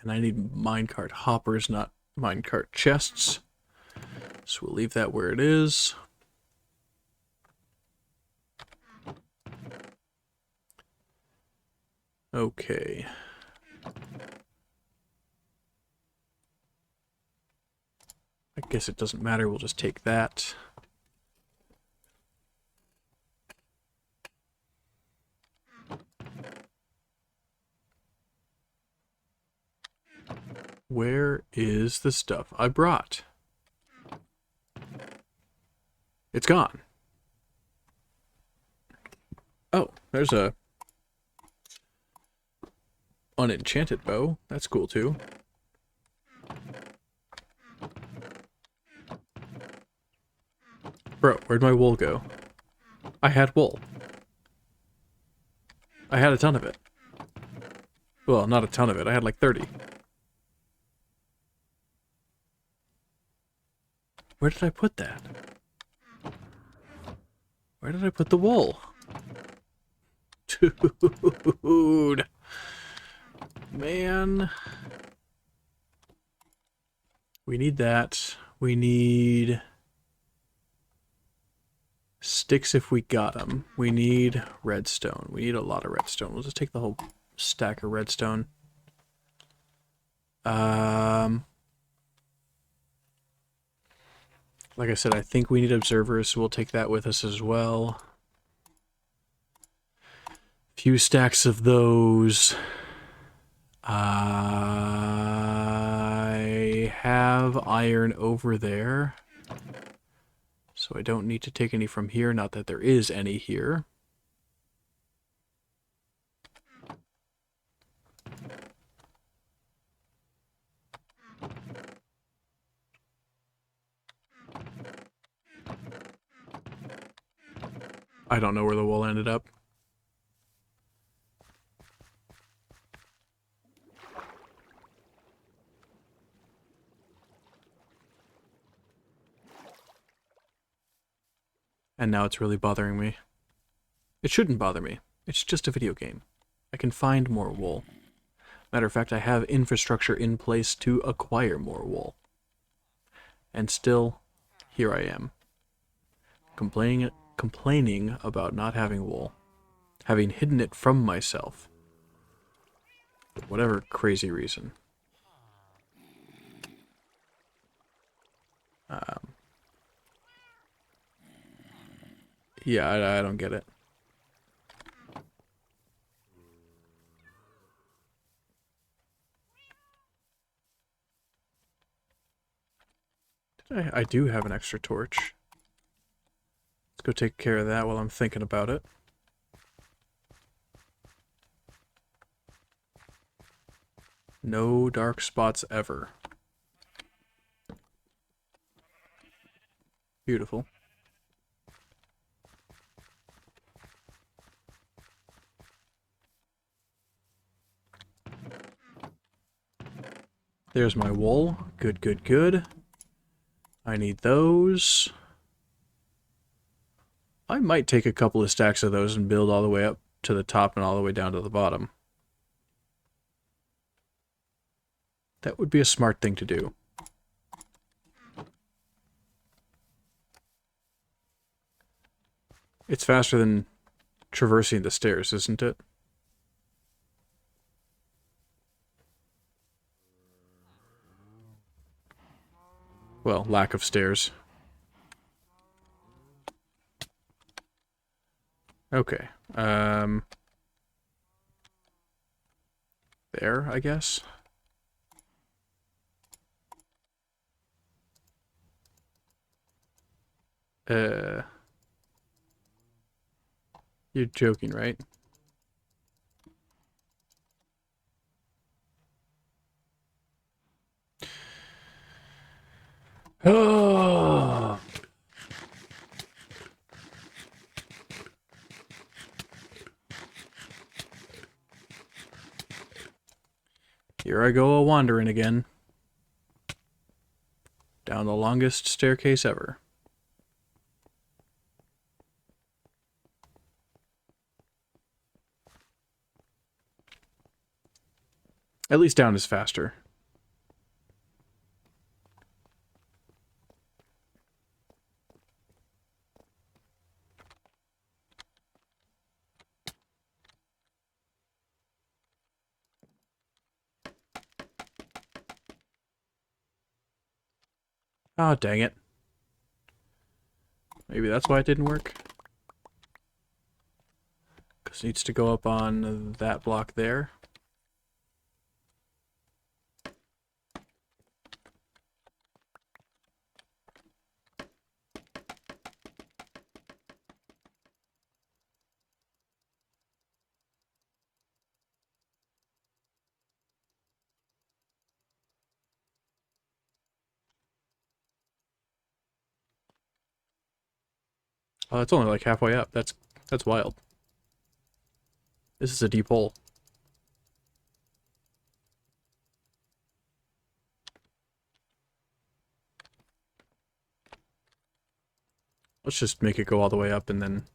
Speaker 1: And I need minecart hoppers, not minecart chests. So we'll leave that where it is. Okay. I guess it doesn't matter, we'll just take that. Where is the stuff I brought? It's gone. Oh, there's a unenchanted bow. That's cool too. Bro, where'd my wool go? I had wool. I had a ton of it. Well, not a ton of it. I had like 30. Where did I put that? Where did I put the wool? Dude. Man. We need that. We need sticks if we got them. We need redstone. We need a lot of redstone. We'll just take the whole stack of redstone. Like I said, I think we need observers, so we'll take that with us as well. Few stacks of those. I have iron over there, so I don't need to take any from here, not that there is any here. I don't know where the wool ended up. And now it's really bothering me. It shouldn't bother me. It's just a video game. I can find more wool. Matter of fact, I have infrastructure in place to acquire more wool. And still, here I am. Complaining about not having wool. Having hidden it from myself. For whatever crazy reason. Yeah, I don't get it. I do have an extra torch. Let's go take care of that while I'm thinking about it. No dark spots ever. Beautiful. There's my wool. Good, good, good. I need those. I might take a couple of stacks of those and build all the way up to the top and all the way down to the bottom. That would be a smart thing to do. It's faster than traversing the stairs, isn't it? Well, lack of stairs. Okay. There, I guess. You're joking, right? Oh. Here I go a-wandering again. Down the longest staircase ever. At least down is faster. Oh, dang it. Maybe that's why it didn't work. Because it needs to go up on that block there. Oh, it's only like halfway up. That's wild. This is a deep hole. Let's just make it go all the way up and then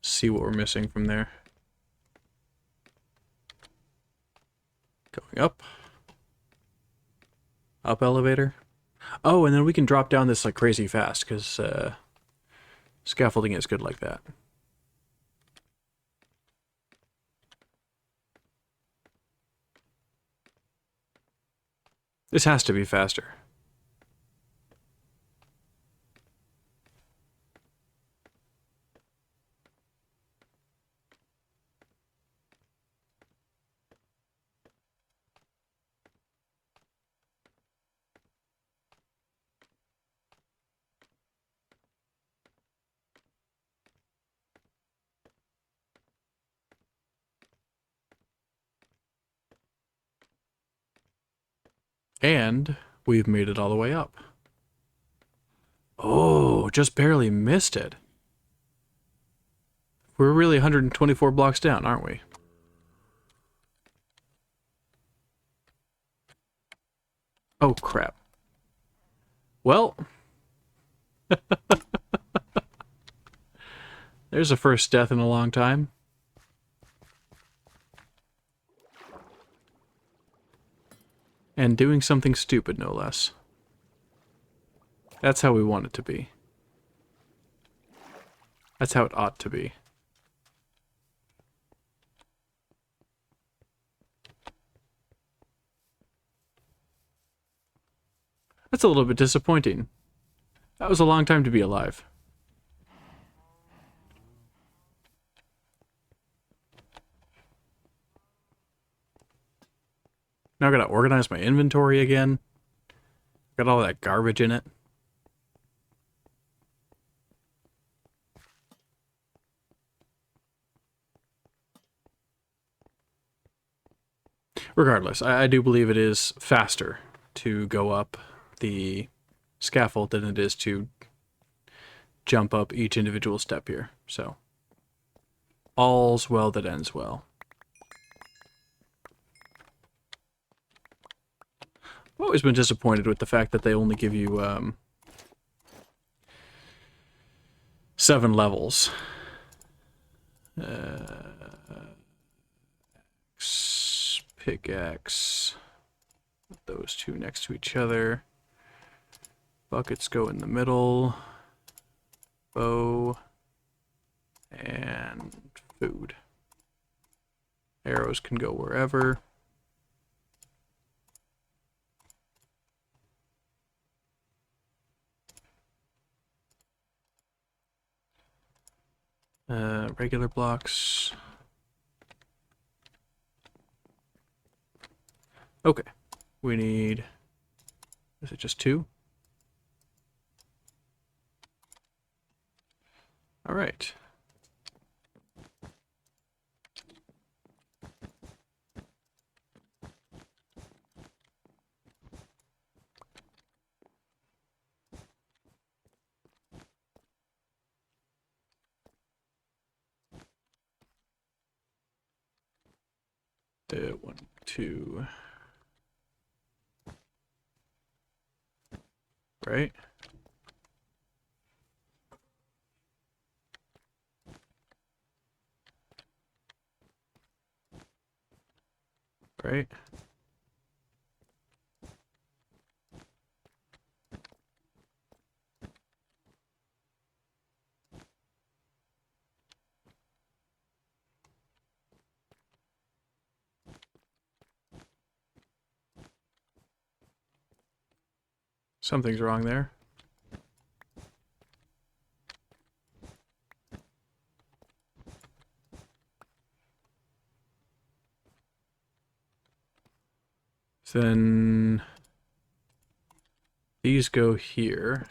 Speaker 1: see what we're missing from there. Going up. Up elevator. Oh, and then we can drop down this like crazy fast, because scaffolding is good like that. This has to be faster. And we've made it all the way up. Oh, just barely missed it. We're really 124 blocks down, aren't we? Oh, crap. Well, there's a first death in a long time. And doing something stupid, no less. That's how we want it to be. That's how it ought to be. That's a little bit disappointing. That was a long time to be alive. Now I gotta organize my inventory again. Got all that garbage in it. Regardless, I do believe it is faster to go up the scaffold than it is to jump up each individual step here. So, all's well that ends well. I've always been disappointed with the fact that they only give you 7 levels. Pickaxe. Those two next to each other. Buckets go in the middle. Bow. And food. Arrows can go wherever. Regular blocks. Okay. We need... Is it just 2? Alright. One, two. Right? Right? Something's wrong there. Then these go here.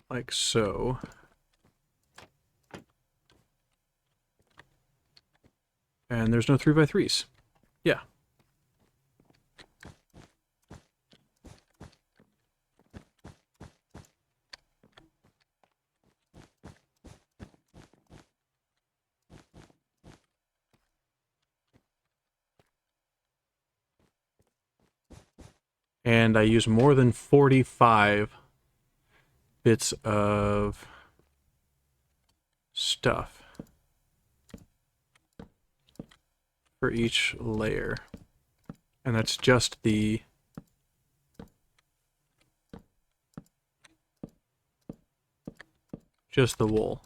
Speaker 1: Like so. And there's no 3x3s. Yeah. And I use more than 45 bits of stuff for each layer. And that's just the wool.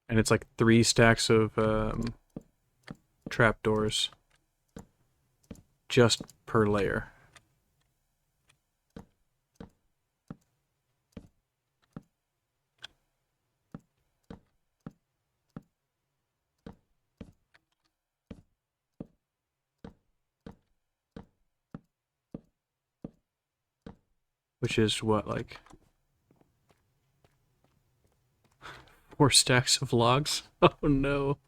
Speaker 1: And it's like 3 stacks of trapdoors just per layer. Which is what, like 4 stacks of logs? Oh no.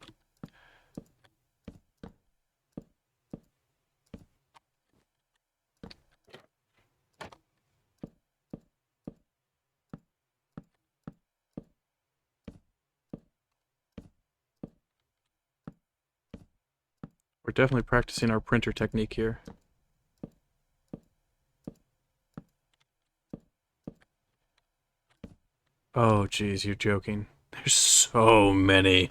Speaker 1: We're definitely practicing our printer technique here. Oh, geez, you're joking. There's so many.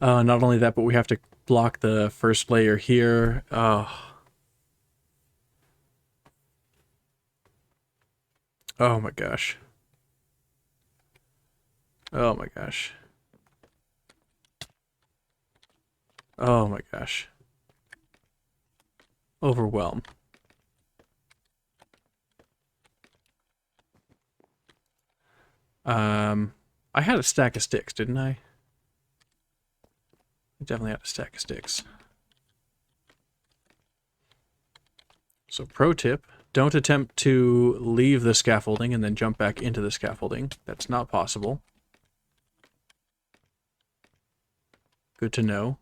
Speaker 1: Not only that, but we have to block the first layer here. Oh. Oh my gosh. Oh my gosh. Oh my gosh. Overwhelm. I had a stack of sticks, didn't I? I definitely had a stack of sticks. So pro tip, don't attempt to leave the scaffolding and then jump back into the scaffolding. That's not possible. Good to know.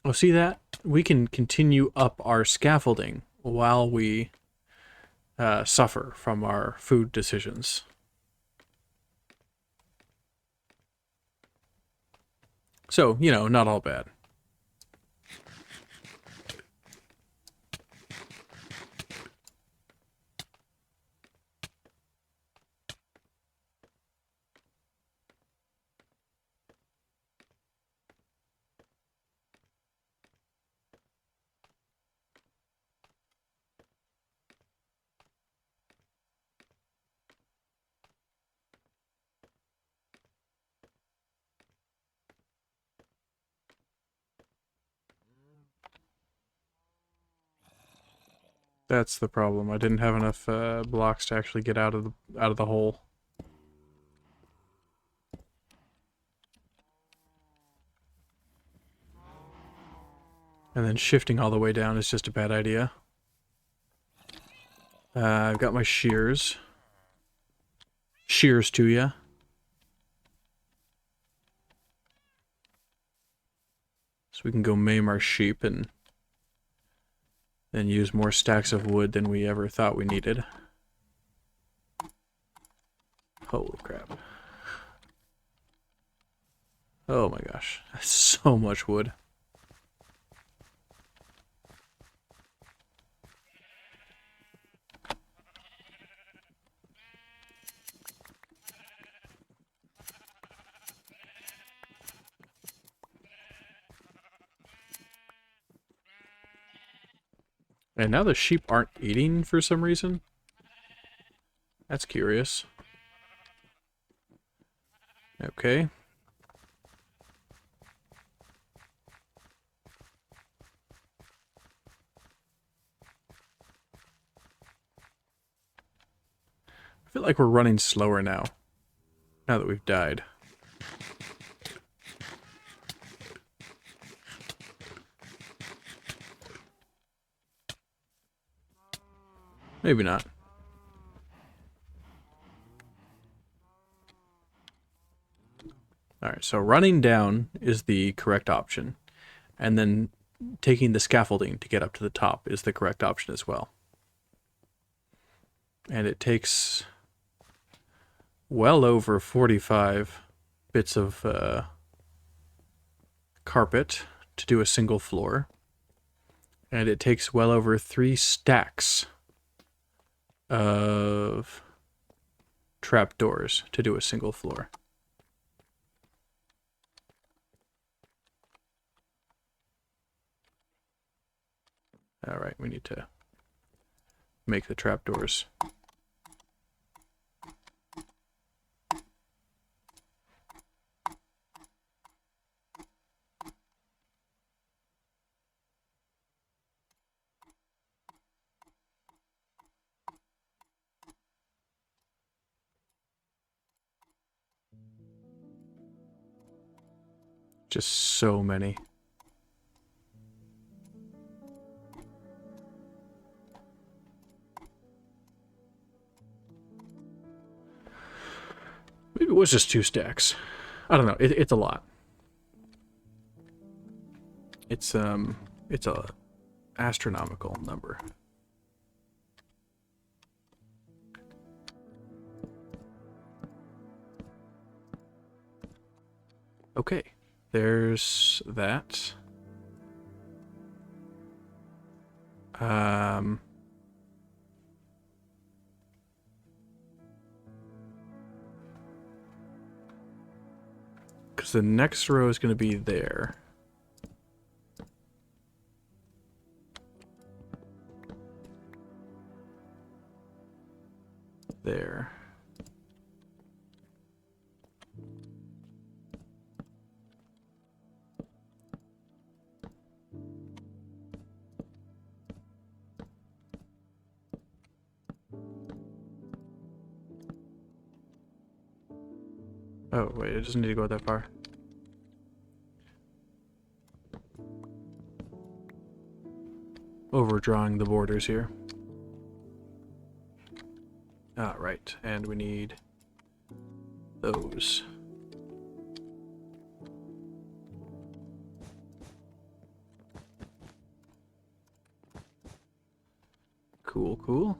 Speaker 1: Oh, see that? We can continue up our scaffolding while we suffer from our food decisions. So, you know, not all bad. That's the problem. I didn't have enough blocks to actually get out of the hole. And then shifting all the way down is just a bad idea. I've got my shears. Shears to ya. So we can go maim our sheep and then use more stacks of wood than we ever thought we needed. Holy crap. Oh my gosh. That's so much wood. And now the sheep aren't eating for some reason. That's curious. Okay. I feel like we're running slower now that we've died. Maybe not. Alright, so running down is the correct option. And then taking the scaffolding to get up to the top is the correct option as well. And it takes well over 45 bits of carpet to do a single floor. And it takes well over 3 stacks of trapdoors to do a single floor. Alright, we need to make the trapdoors. Just so many. Maybe it was just 2 stacks. I don't know. It's a lot. It's a astronomical number. Okay, there's that. Because the next row is going to be there. there. Oh, wait, it doesn't need to go that far. Overdrawing the borders here. Ah, right, and we need those. Cool, cool.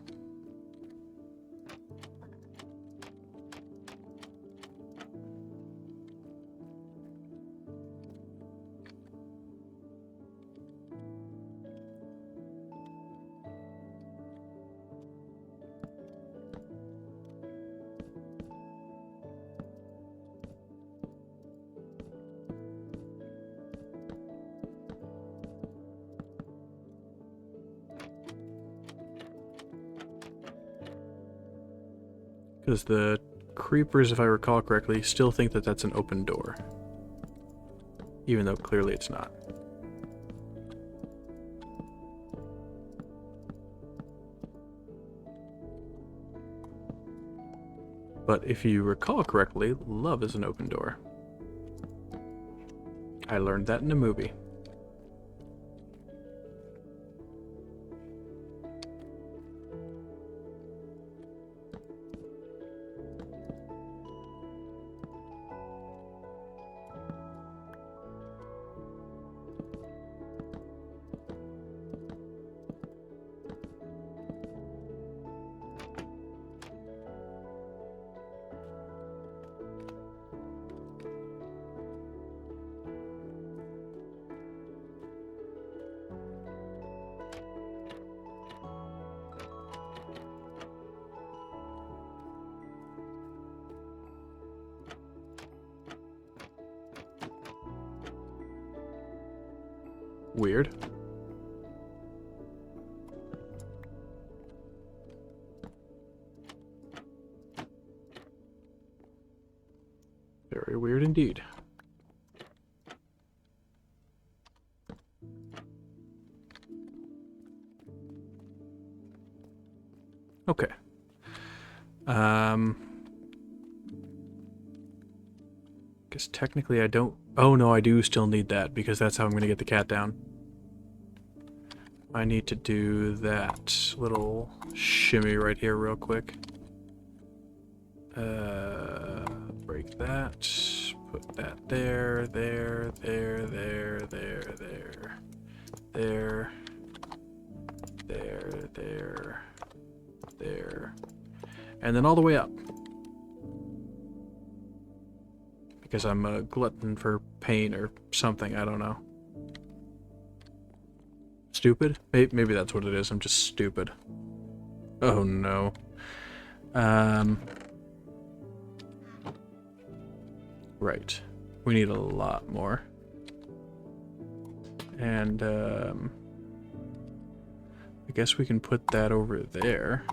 Speaker 1: Because the creepers, if I recall correctly, still think that that's an open door. Even though clearly it's not. But if you recall correctly, love is an open door. I learned that in a movie. Weird. Very weird indeed. Okay. Guess technically I don't... Oh no, I do still need that because that's how I'm going to get the cat down. I need to do that little shimmy right here real quick. Break that. Put that there, there, there, there, there, there, there, there, there, there, and then all the way up. Because I'm a glutton for pain or something, I don't know. Stupid? Maybe that's what it is, I'm just stupid. Oh no. Right. We need a lot more. And, I guess we can put that over there.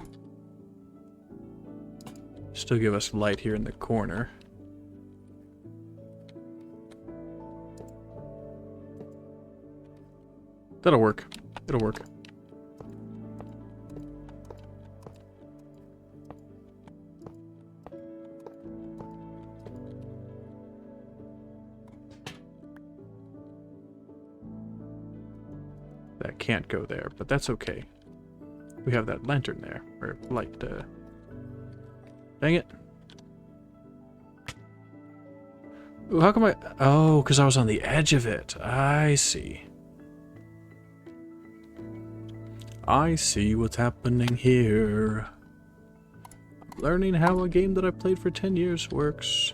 Speaker 1: Still give us light here in the corner. That'll work. It'll work. That can't go there, but that's okay. We have that lantern there, or light, dang it. Ooh, how come I... Oh, because I was on the edge of it. I see. I see what's happening here. I'm learning how a game that I played for 10 years works.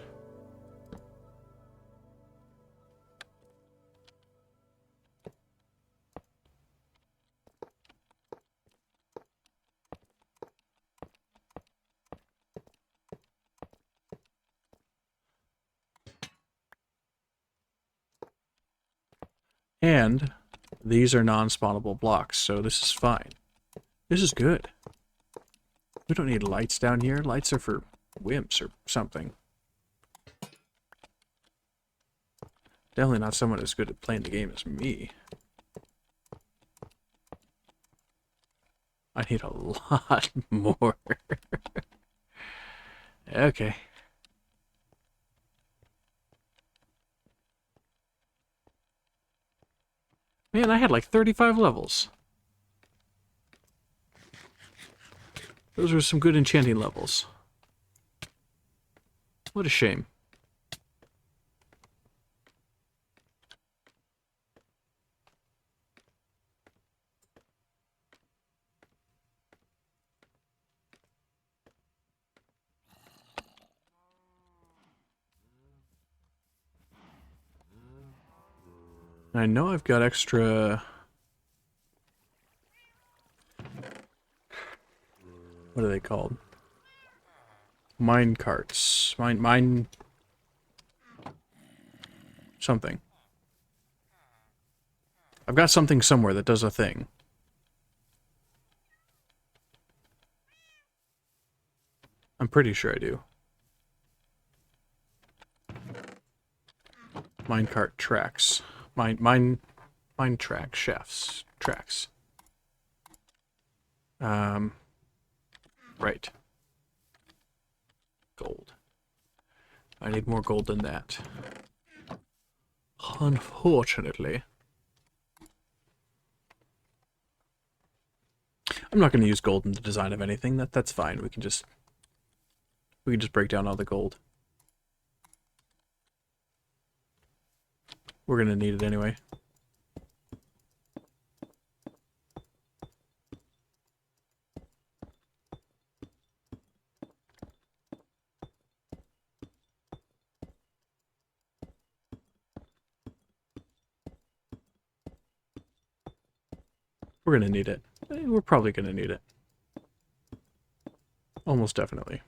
Speaker 1: And these are non-spawnable blocks, so this is fine. This is good. We don't need lights down here. Lights are for wimps or something. Definitely not someone as good at playing the game as me. I need a lot more. Okay. Man, I had like 35 levels. Those were some good enchanting levels. What a shame. I know I've got extra... What are they called? Mine carts. Mine... something. I've got something somewhere that does a thing. I'm pretty sure I do. Minecart tracks. Mine track chefs tracks. Right. Gold. I need more gold than that. Unfortunately. I'm not going to use gold in the design of anything. That's fine. We can just break down all the gold. We're going to need it anyway. We're going to need it. We're probably going to need it. Almost definitely.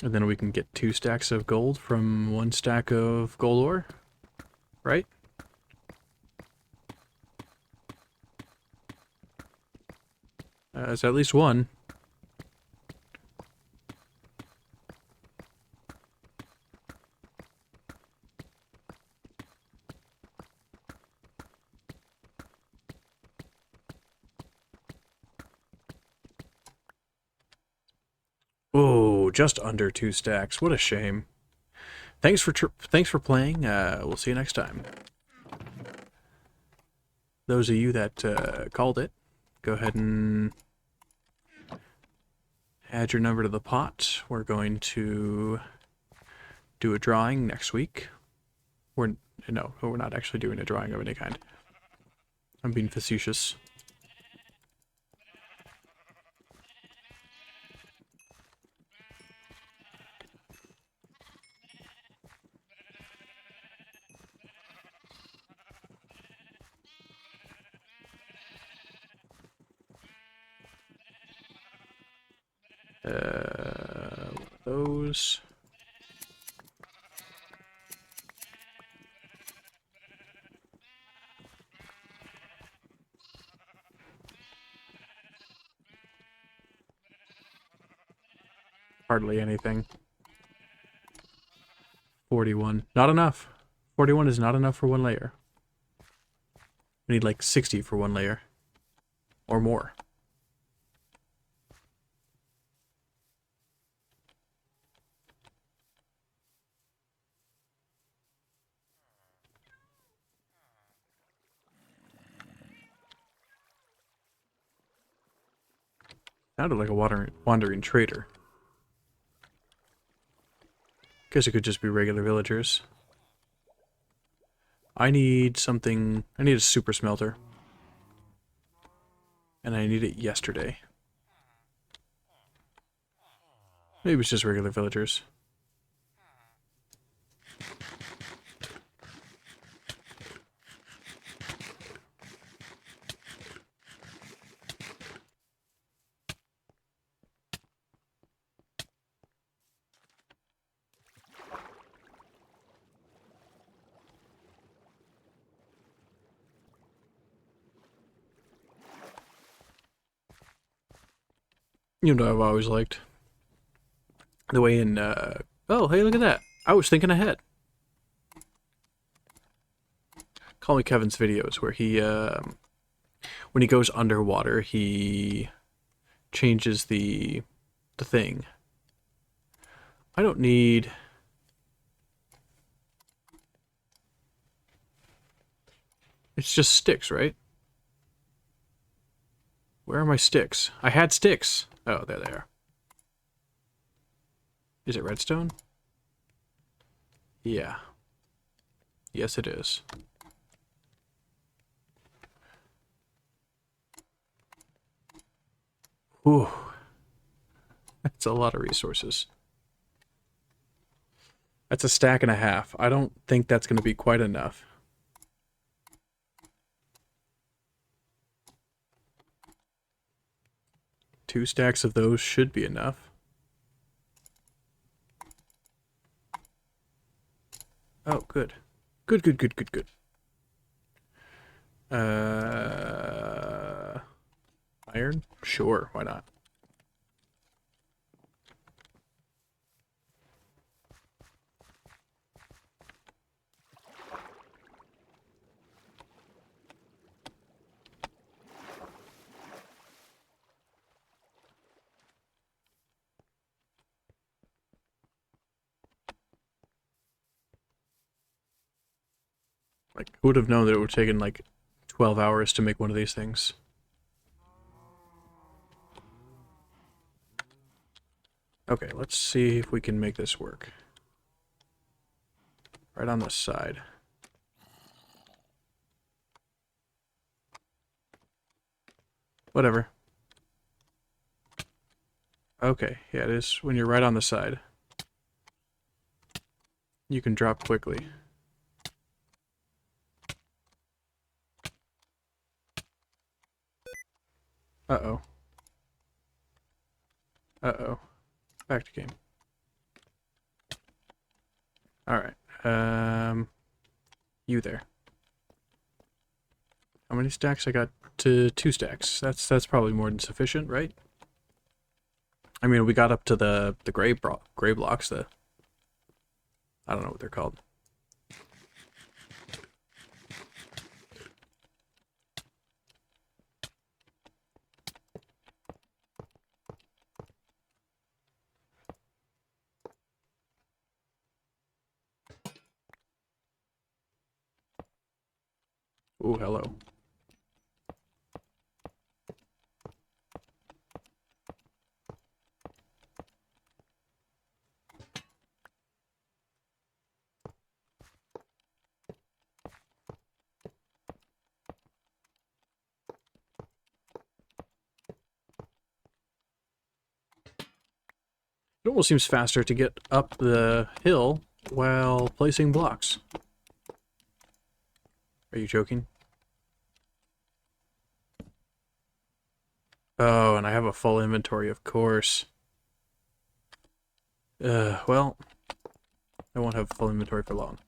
Speaker 1: And then we can get 2 stacks of gold from 1 stack of gold ore, right? It's at least 1. Oh, just under 2 stacks. What a shame. Thanks for playing. We'll see you next time. Those of you that called it, go ahead and add your number to the pot. We're going to do a drawing next week. No, we're not actually doing a drawing of any kind. I'm being facetious. Those. Hardly anything. 41. Not enough. 41 is not enough for 1 layer. We need like 60 for 1 layer. Or more. Sounded like a wandering trader. Guess it could just be regular villagers. I need something... I need a super smelter. And I need it yesterday. Maybe it's just regular villagers. You know what I've always liked? The way in, oh, hey, look at that. I was thinking ahead. Call Me Kevin's videos where he, when he goes underwater, he changes the thing. I don't need... It's just sticks, right? Where are my sticks? I had sticks. Oh, there they are. Is it redstone? Yeah. Yes, it is. Ooh. That's a lot of resources. That's a stack and a half. I don't think that's going to be quite enough. Two stacks of those should be enough. Oh, good. Good, good, good, good, good. Iron? Sure, why not? Like, who would have known that it would have taken, like, 12 hours to make one of these things? Okay, let's see if we can make this work. Right on this side. Whatever. Okay, yeah, it is when you're right on the side. You can drop quickly. Uh-oh. Uh-oh. Back to game. Alright. You there. How many stacks? I got to 2 stacks. That's probably more than sufficient, right? I mean, we got up to the gray blocks, the... I don't know what they're called. Ooh, hello. It almost seems faster to get up the hill while placing blocks. Are you joking? Oh, and I have a full inventory, of course. Well, I won't have a full inventory for long.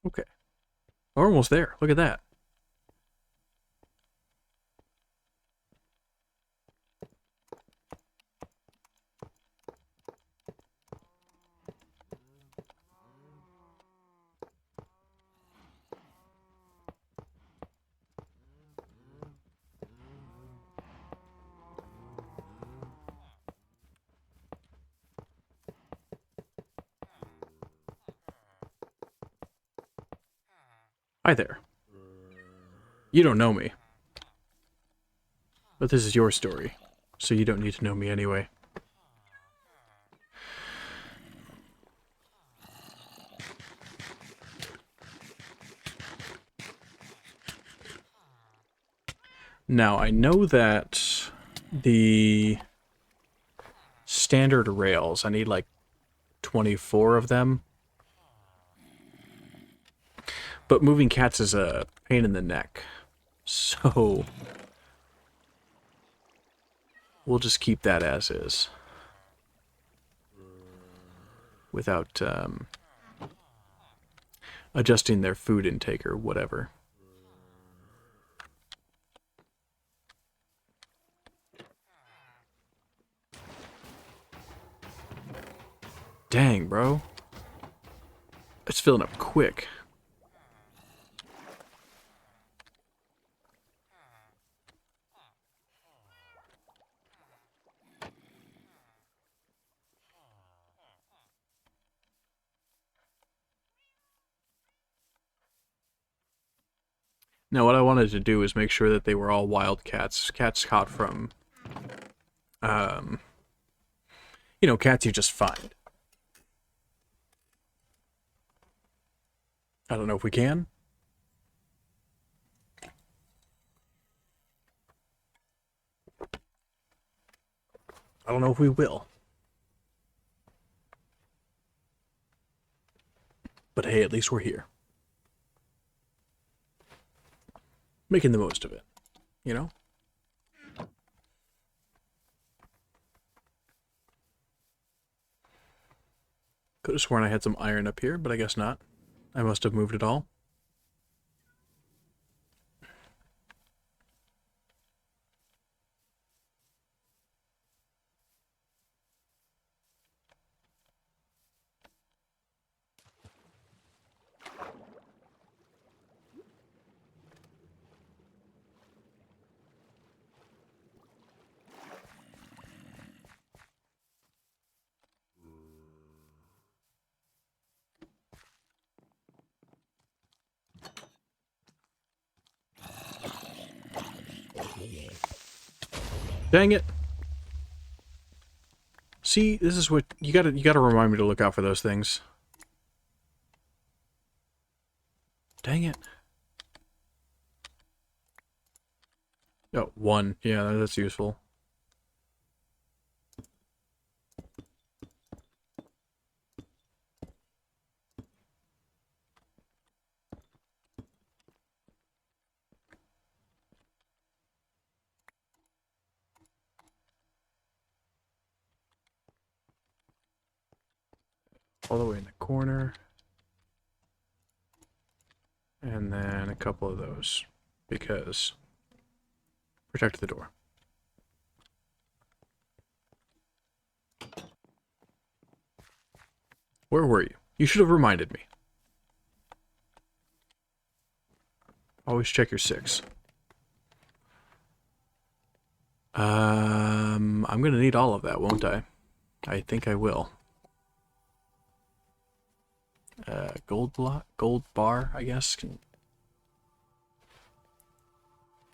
Speaker 1: Okay. We're almost there. Look at that. Hi there. You don't know me. But this is your story, so you don't need to know me anyway. Now, I know that the standard rails, I need like 24 of them. But moving cats is a pain in the neck. So we'll just keep that as is. Without adjusting their food intake or whatever. Dang, bro. It's filling up quick. Now, what I wanted to do is make sure that they were all wild cats. Cats caught from, you know, cats you just find. I don't know if we can. I don't know if we will. But hey, at least we're here. Making the most of it, you know? Could have sworn I had some iron up here, but I guess not. I must have moved it all. Dang it. See, this is what you gotta remind me to look out for those things. Dang it. Oh, one. Yeah, that's useful. All the way in the corner. And then a couple of those. Because protect the door. Where were you? You should have reminded me. Always check your 6. I'm gonna need all of that, won't I? I think I will. Gold bar, I guess. Can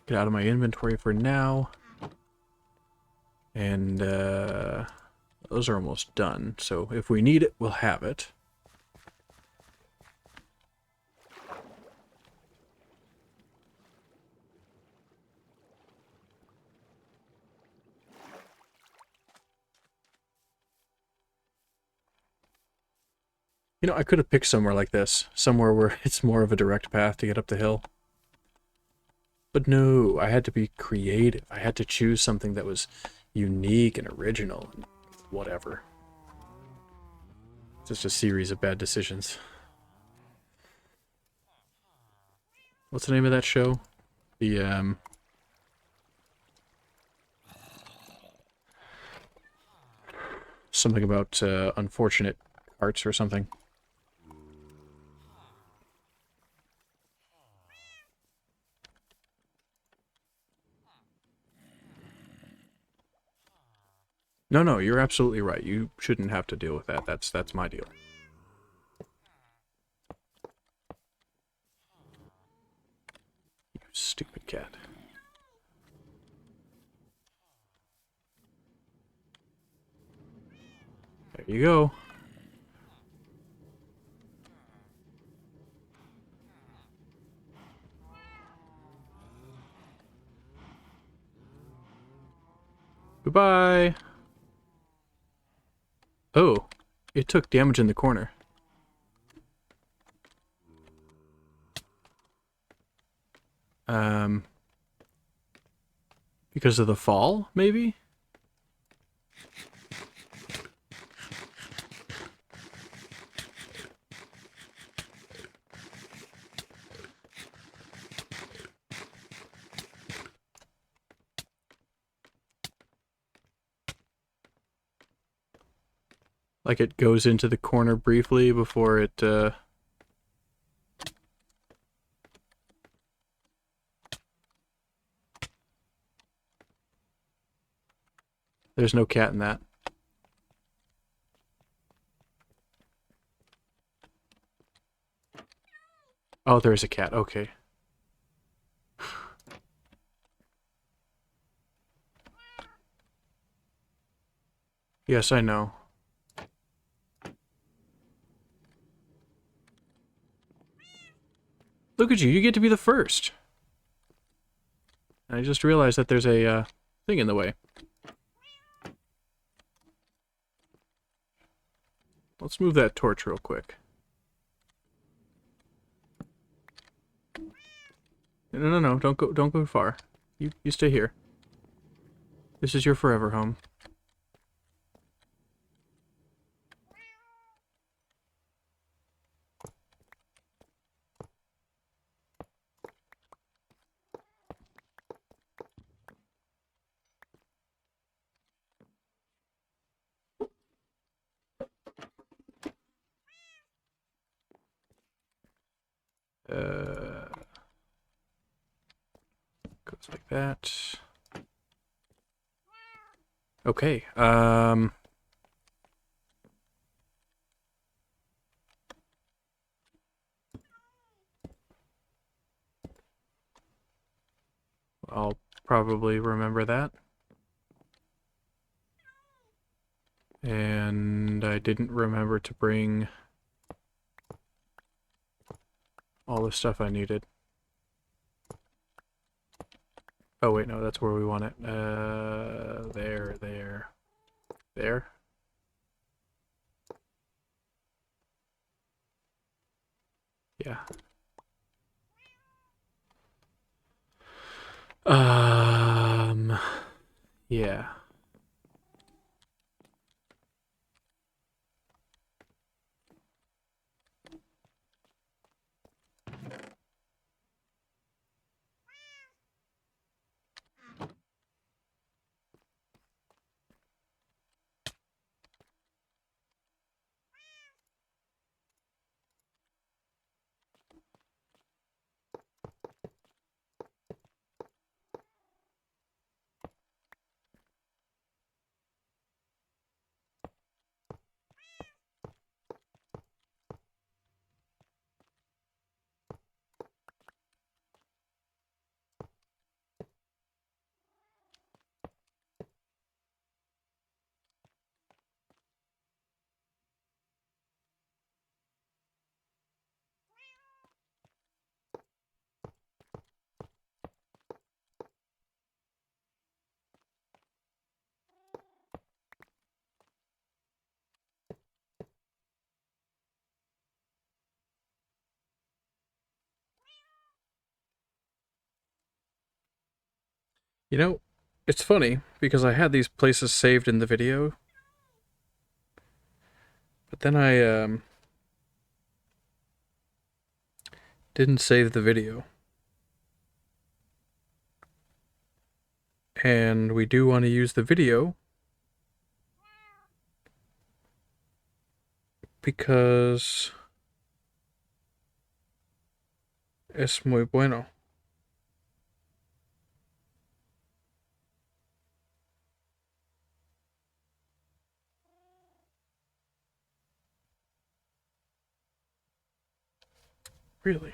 Speaker 1: get out of my inventory for now. And those are almost done. So if we need it, we'll have it. You know, I could have picked somewhere like this. Somewhere where it's more of a direct path to get up the hill. But no, I had to be creative. I had to choose something that was unique and original and whatever. Just a series of bad decisions. What's the name of that show? The, something about unfortunate arts or something. No, you're absolutely right. You shouldn't have to deal with that. That's my deal. You stupid cat. There you go. Goodbye. Oh, it took damage in the corner. Because of the fall, maybe? Like it goes into the corner briefly before it, There's no cat in that. Oh, there's a cat. Okay. Yes, I know. Look at you. You get to be the first. I just realized that there's a thing in the way. Let's move that torch real quick. No. Don't go far. You stay here. This is your forever home. Goes like that. Okay, I'll probably remember that. And I didn't remember to bring all the stuff I needed. Oh wait, no, that's where we want it. There. Yeah. Yeah. You know, it's funny, because I had these places saved in the video, but then I, didn't save the video. And we do want to use the video because es muy bueno. Really?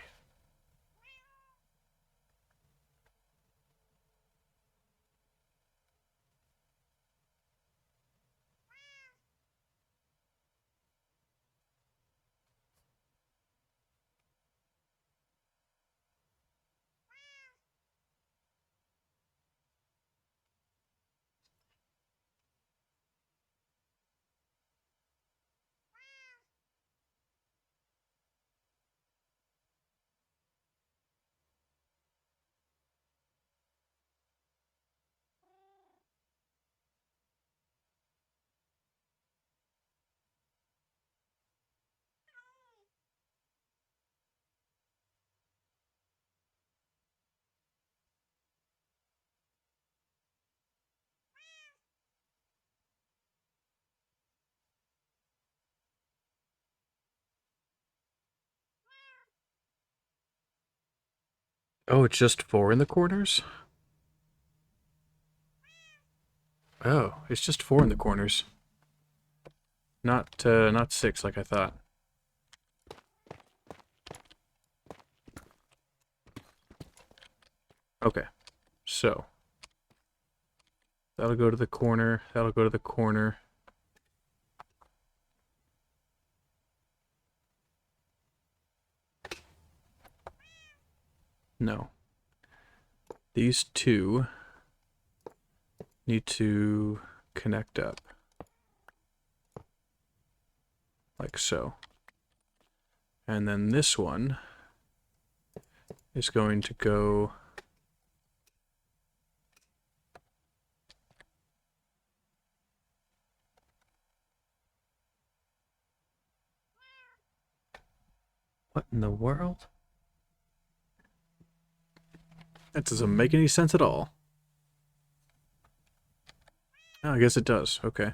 Speaker 1: Oh, it's just 4 in the corners? Oh, it's just 4 in the corners. Not 6 like I thought. Okay, so that'll go to the corner, that'll go to the corner. No. These two need to connect up. Like so. And then this one is going to go what in the world? That doesn't make any sense at all. Oh, I guess it does. Okay.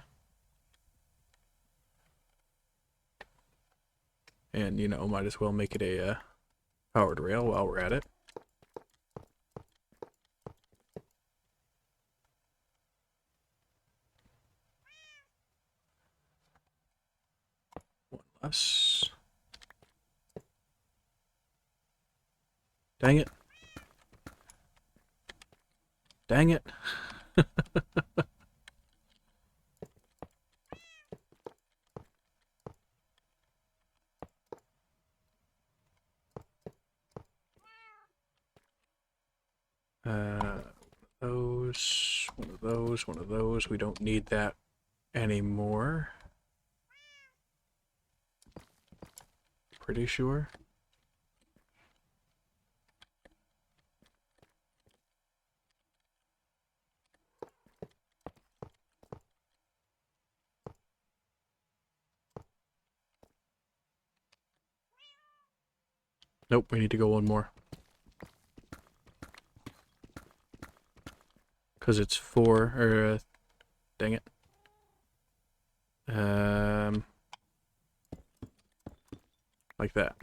Speaker 1: And, you know, might as well make it a powered rail while we're at it. One less. Dang it. Dang it. Those, one of those, one of those. We don't need that anymore. Pretty sure. Nope, we need to go one more. Because it's 4, or, dang it. Like that.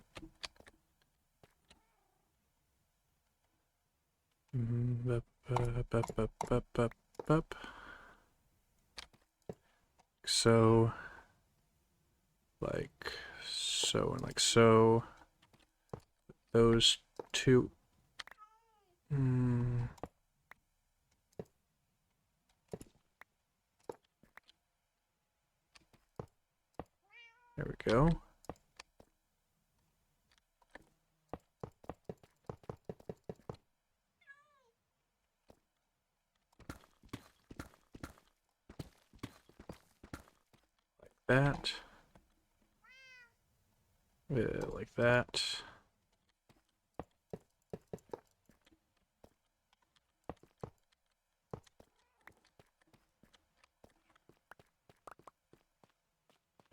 Speaker 1: So, like so, and like so. Those two. There we go. That. Like that.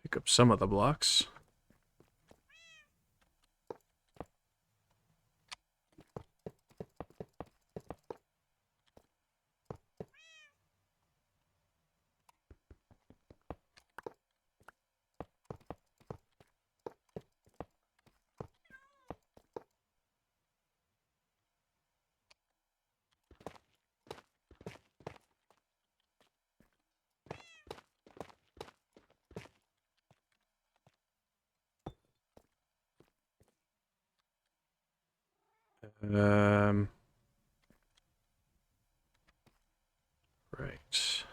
Speaker 1: Pick up some of the blocks. Right.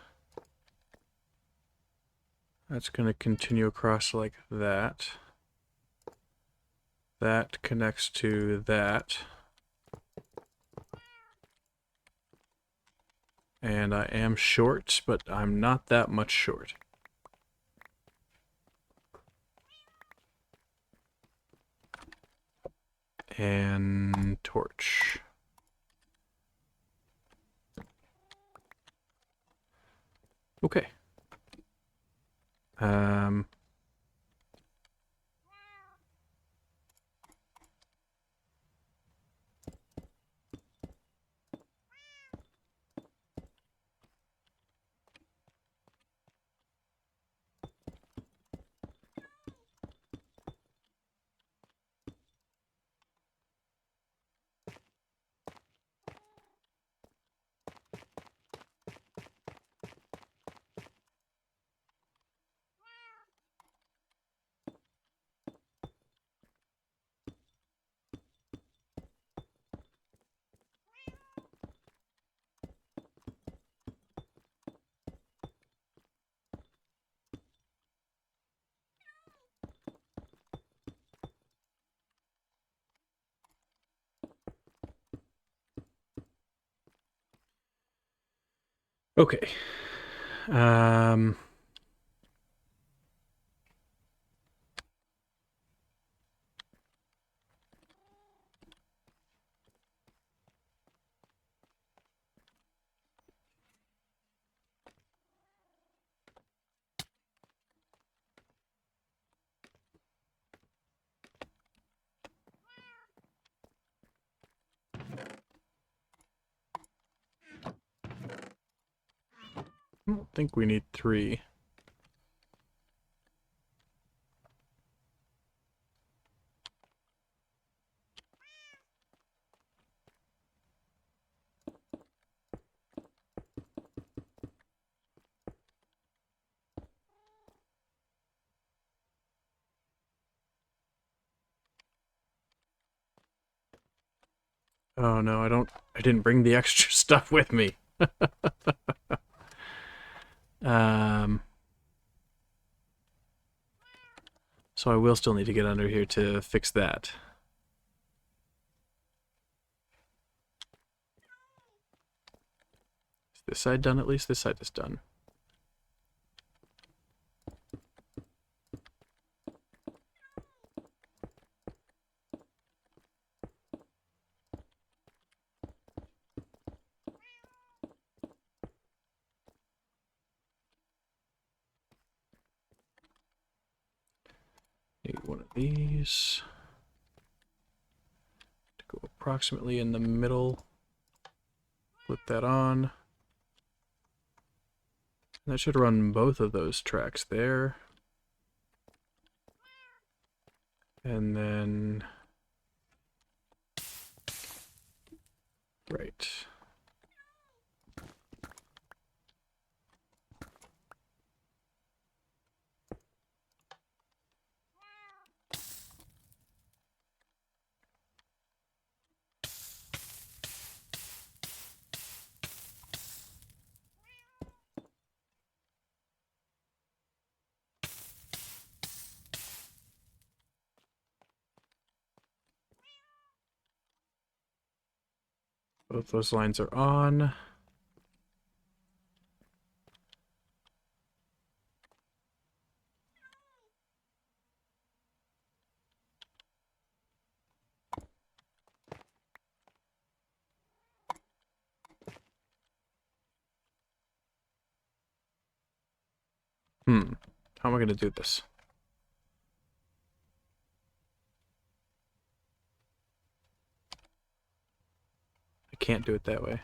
Speaker 1: That's going to continue across like that. That connects to that. And I am short, but I'm not that much short. And torch. Okay. Okay. Um, I don't think we need 3. Oh no, I didn't bring the extra stuff with me. um, so I will still need to get under here to fix that. Is this side done at least? This side is done. Need one of these to go approximately in the middle. Flip that on. That should run both of those tracks there. And then... Right. Both those lines are on. How am I going to do this? I can't do it that way.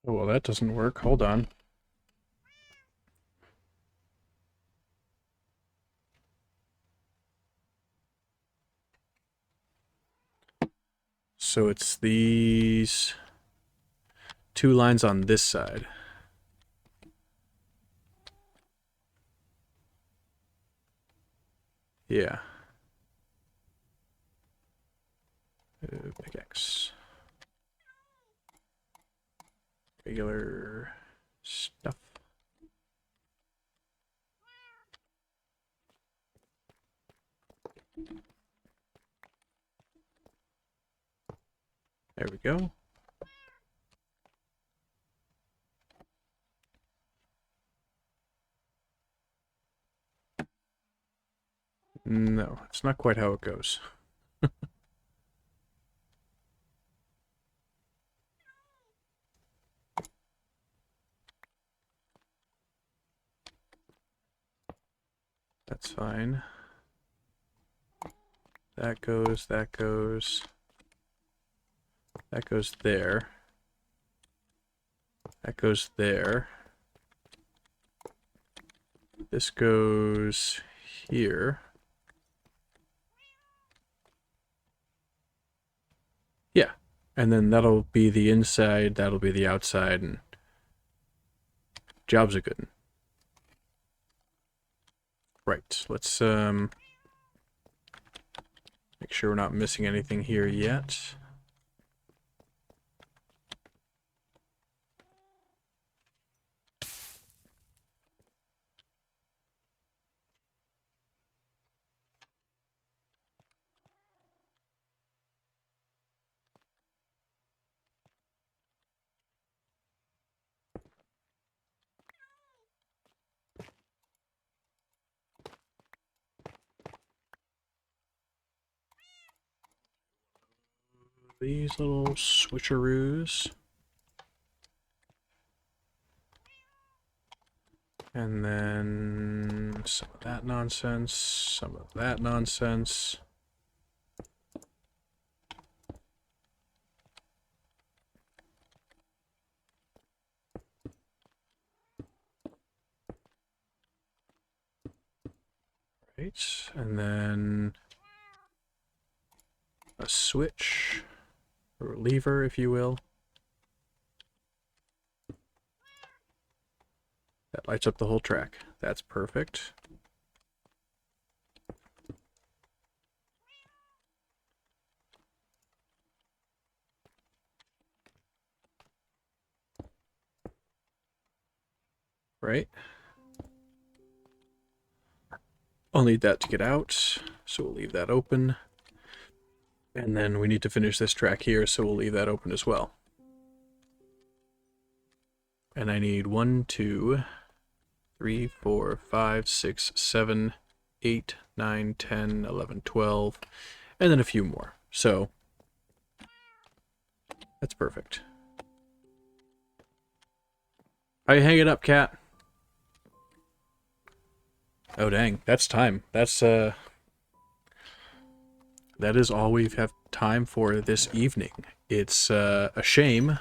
Speaker 1: Oh, well, that doesn't work. Hold on. So it's these two lines on this side. Yeah. Pickaxe. Regular stuff. There we go. No, it's not quite how it goes. That's fine. That goes, that goes. That goes there. That goes there. This goes here. Yeah. And then that'll be the inside, that'll be the outside, and jobs are good. Right. Let's make sure we're not missing anything here yet. These little switcheroos. And then some of that nonsense, some of that nonsense. Right, and then a switch, or a lever, if you will. That lights up the whole track. That's perfect. Right. I'll need that to get out, so we'll leave that open. And then we need to finish this track here, so we'll leave that open as well. And I need 1, 2, 3, 4, 5, 6, 7, 8, 9, 10, 11, 12, and then a few more. So that's perfect. How you hanging up, cat? Oh dang, that's time. That is all we have time for this evening. It's a shame.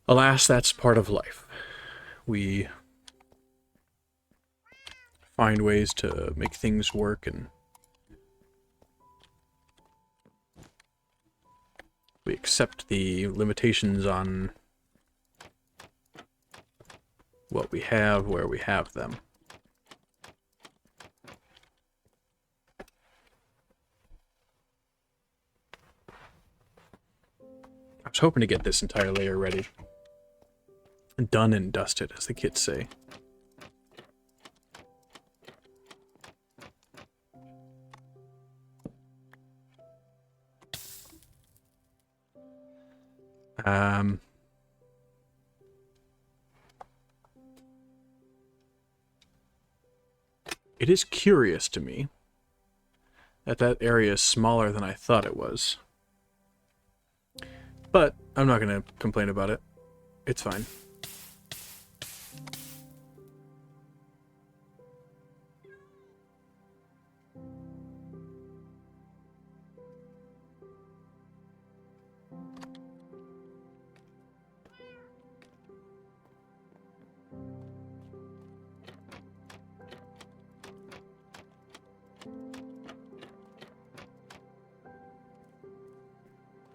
Speaker 1: Alas, that's part of life. We find ways to make things work, and we accept the limitations on what we have, where we have them. I was hoping to get this entire layer ready. Done and dusted, as the kids say. It is curious to me that that area is smaller than I thought it was. But I'm not going to complain about it. It's fine.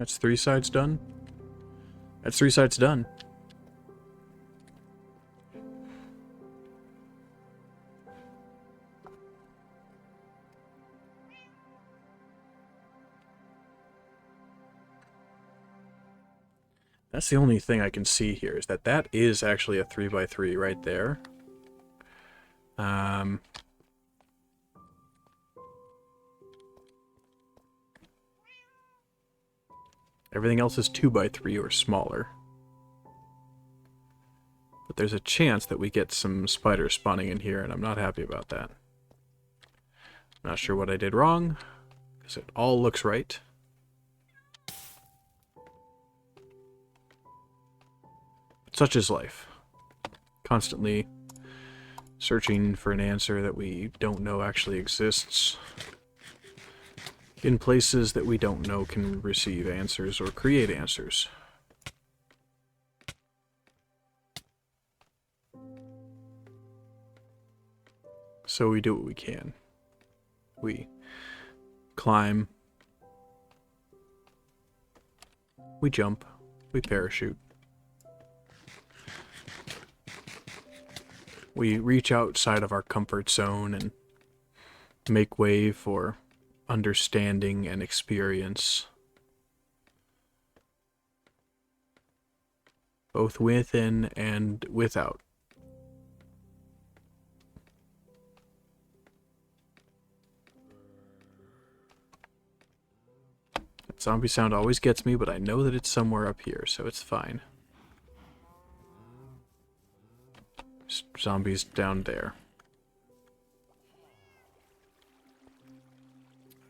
Speaker 1: That's 3 sides done. That's 3 sides done. That's the only thing I can see here, is that that is actually a 3x3 right there. Everything else is 2x3 or smaller. But there's a chance that we get some spiders spawning in here, and I'm not happy about that. I'm not sure what I did wrong, because it all looks right. But such is life. Constantly searching for an answer that we don't know actually exists. In places that we don't know can receive answers or create answers. So we do what we can. We climb. We jump. We parachute. We reach outside of our comfort zone and make way for understanding and experience, both within and without. That zombie sound always gets me, but I know that it's somewhere up here, so it's fine. Zombies down there.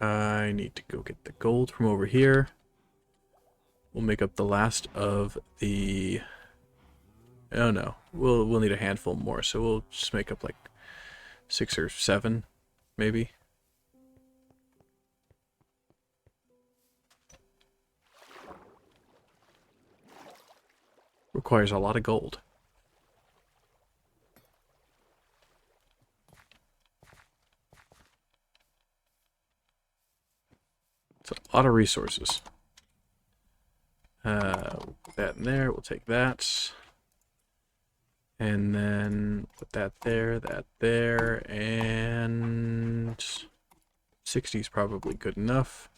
Speaker 1: I need to go get the gold from over here. We'll make up the last of the... Oh no, we'll need a handful more, so we'll just make up like 6 or 7, maybe. Requires a lot of gold. It's a lot of resources. We'll put that in there, we'll take that. And then put that there, and 60 is probably good enough.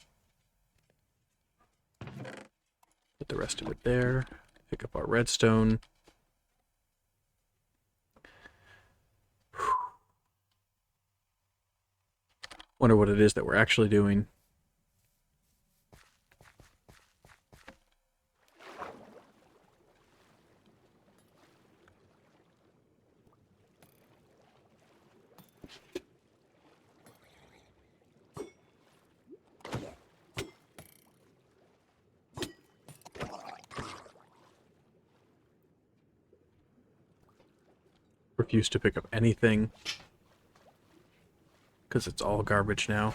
Speaker 1: Put the rest of it there. Pick up our redstone. Wonder what it is that we're actually doing. Refuse to pick up anything, because it's all garbage now.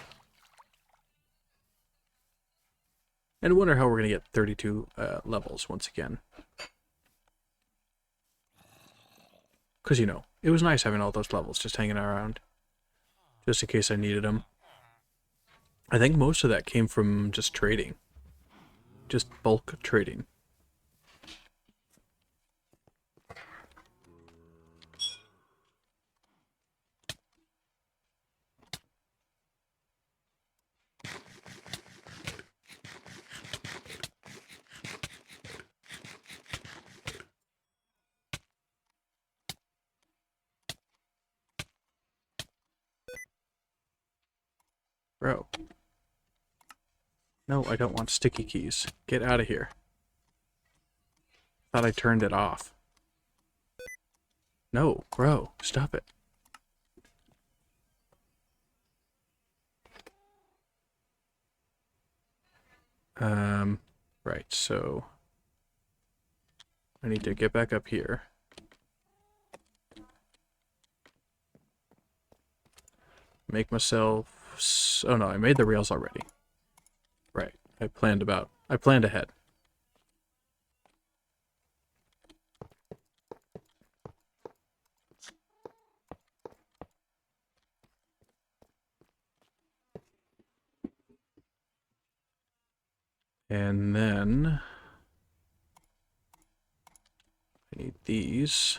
Speaker 1: And wonder how we're going to get 32 levels once again. Because, you know, it was nice having all those levels just hanging around. Just in case I needed them. I think most of that came from just trading. Just bulk trading. Bro. No, I don't want sticky keys. Get out of here. Thought I turned it off. No, bro, stop it. Right, so I need to get back up here. Make myself... Oh no, I made the rails already. Right, I planned ahead. And then I need these.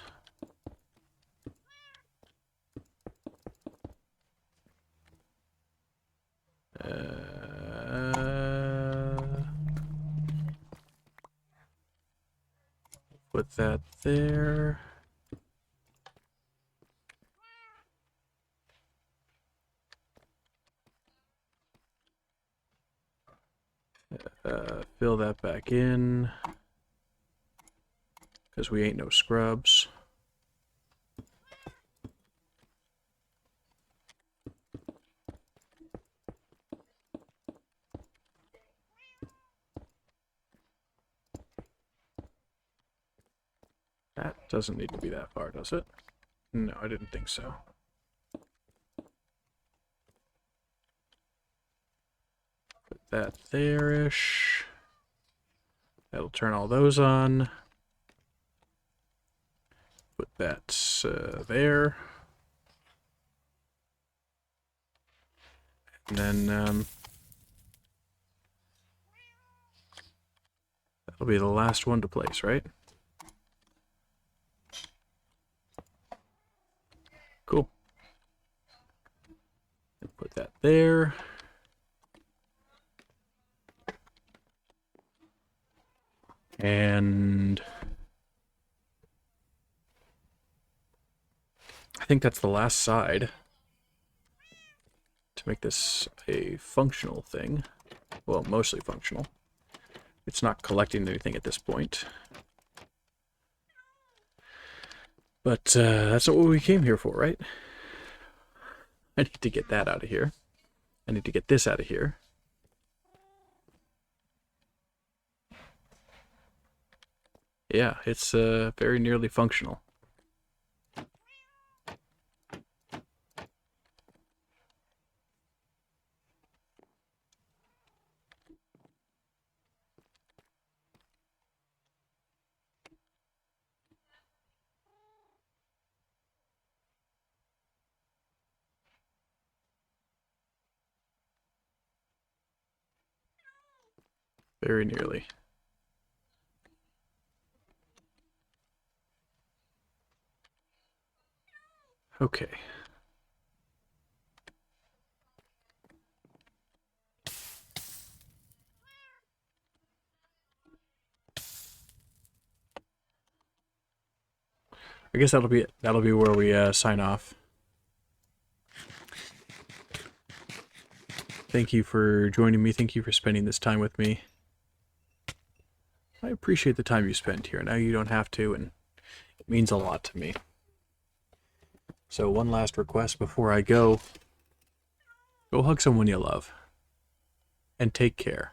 Speaker 1: Put that there. Fill that back in, because we ain't no scrubs. That doesn't need to be that far, does it? No, I didn't think so. Put that there-ish. That'll turn all those on. Put that there. And then that'll be the last one to place, right? Cool. Put that there. And I think that's the last side to make this a functional thing. Well, mostly functional. It's not collecting anything at this point. But that's not what we came here for, right? I need to get that out of here. I need to get this out of here. Yeah, it's very nearly functional. Very nearly. Okay. I guess that'll be it. That'll be where we sign off. Thank you for joining me. Thank you for spending this time with me. I appreciate the time you spent here. Now you don't have to, and it means a lot to me. So one last request before I go. Go hug someone you love. And take care.